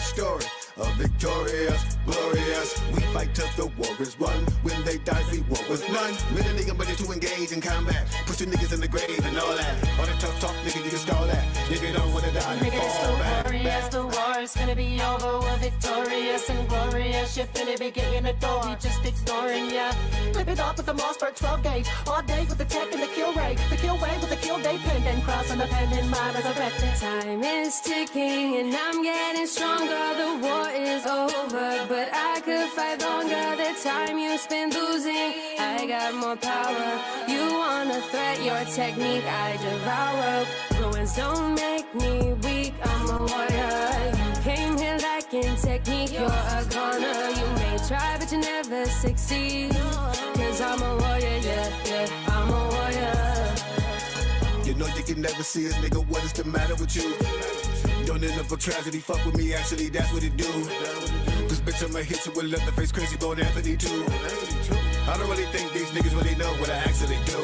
story of victorious, glorious. We fight till the war is won. When they die, we war with none. Men and nigga ready to engage in combat. Put your niggas in the grave and all that. All the tough talk, nigga, you can stall that. Nigga don't wanna die, Nigga, it's fall back. glorious, the war is gonna be over. We're victorious and glorious. You're finna be getting a door, we just ignoring ya. Flip it up with the Mossberg 12 gauge. All day with the tech and the kill rate. The kill wave with the kill day pendant. Cross on the pendant, my resurrected. Time is ticking and I'm getting stronger. The war is over, but I could fight longer. The time you spend losing, I got more power. You wanna threat your technique, I devour. Ruins don't make me weak, I'm a warrior. You came here lacking technique, you're a goner. You may try, but you never succeed. Cause I'm a warrior, yeah, I'm a warrior. You know you can never see us, nigga, what is the matter with you? Don't end up a tragedy, fuck with me, actually, that's what it do. Cause bitch, I'ma hit you with Leatherface, Crazy Bone Anthony too. I don't really think these niggas really know what I actually do.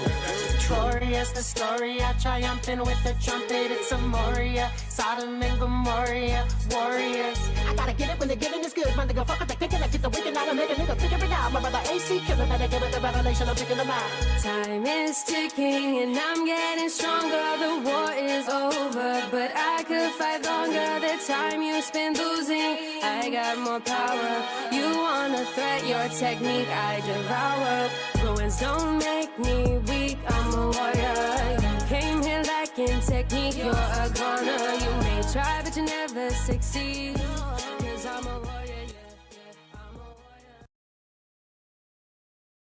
Glorious, the story, I triumphant with the trumpet, it's a Moria, Sodom and Gomorrah, warriors. I gotta get it when the giving is good, my nigga, fuck with the kicking, I get the wicked, I make a nigga figure it out. My brother AC killer, better give it the revelation, I'm picking them out. Time is ticking and I'm getting stronger, the war is over, but I could fight longer. The time you spend losing, I got more power. You wanna threat your technique, I devour. Ruins don't make me weak, I'm a warrior. You came here lacking technique, you're a goner. You may try, but you never succeed.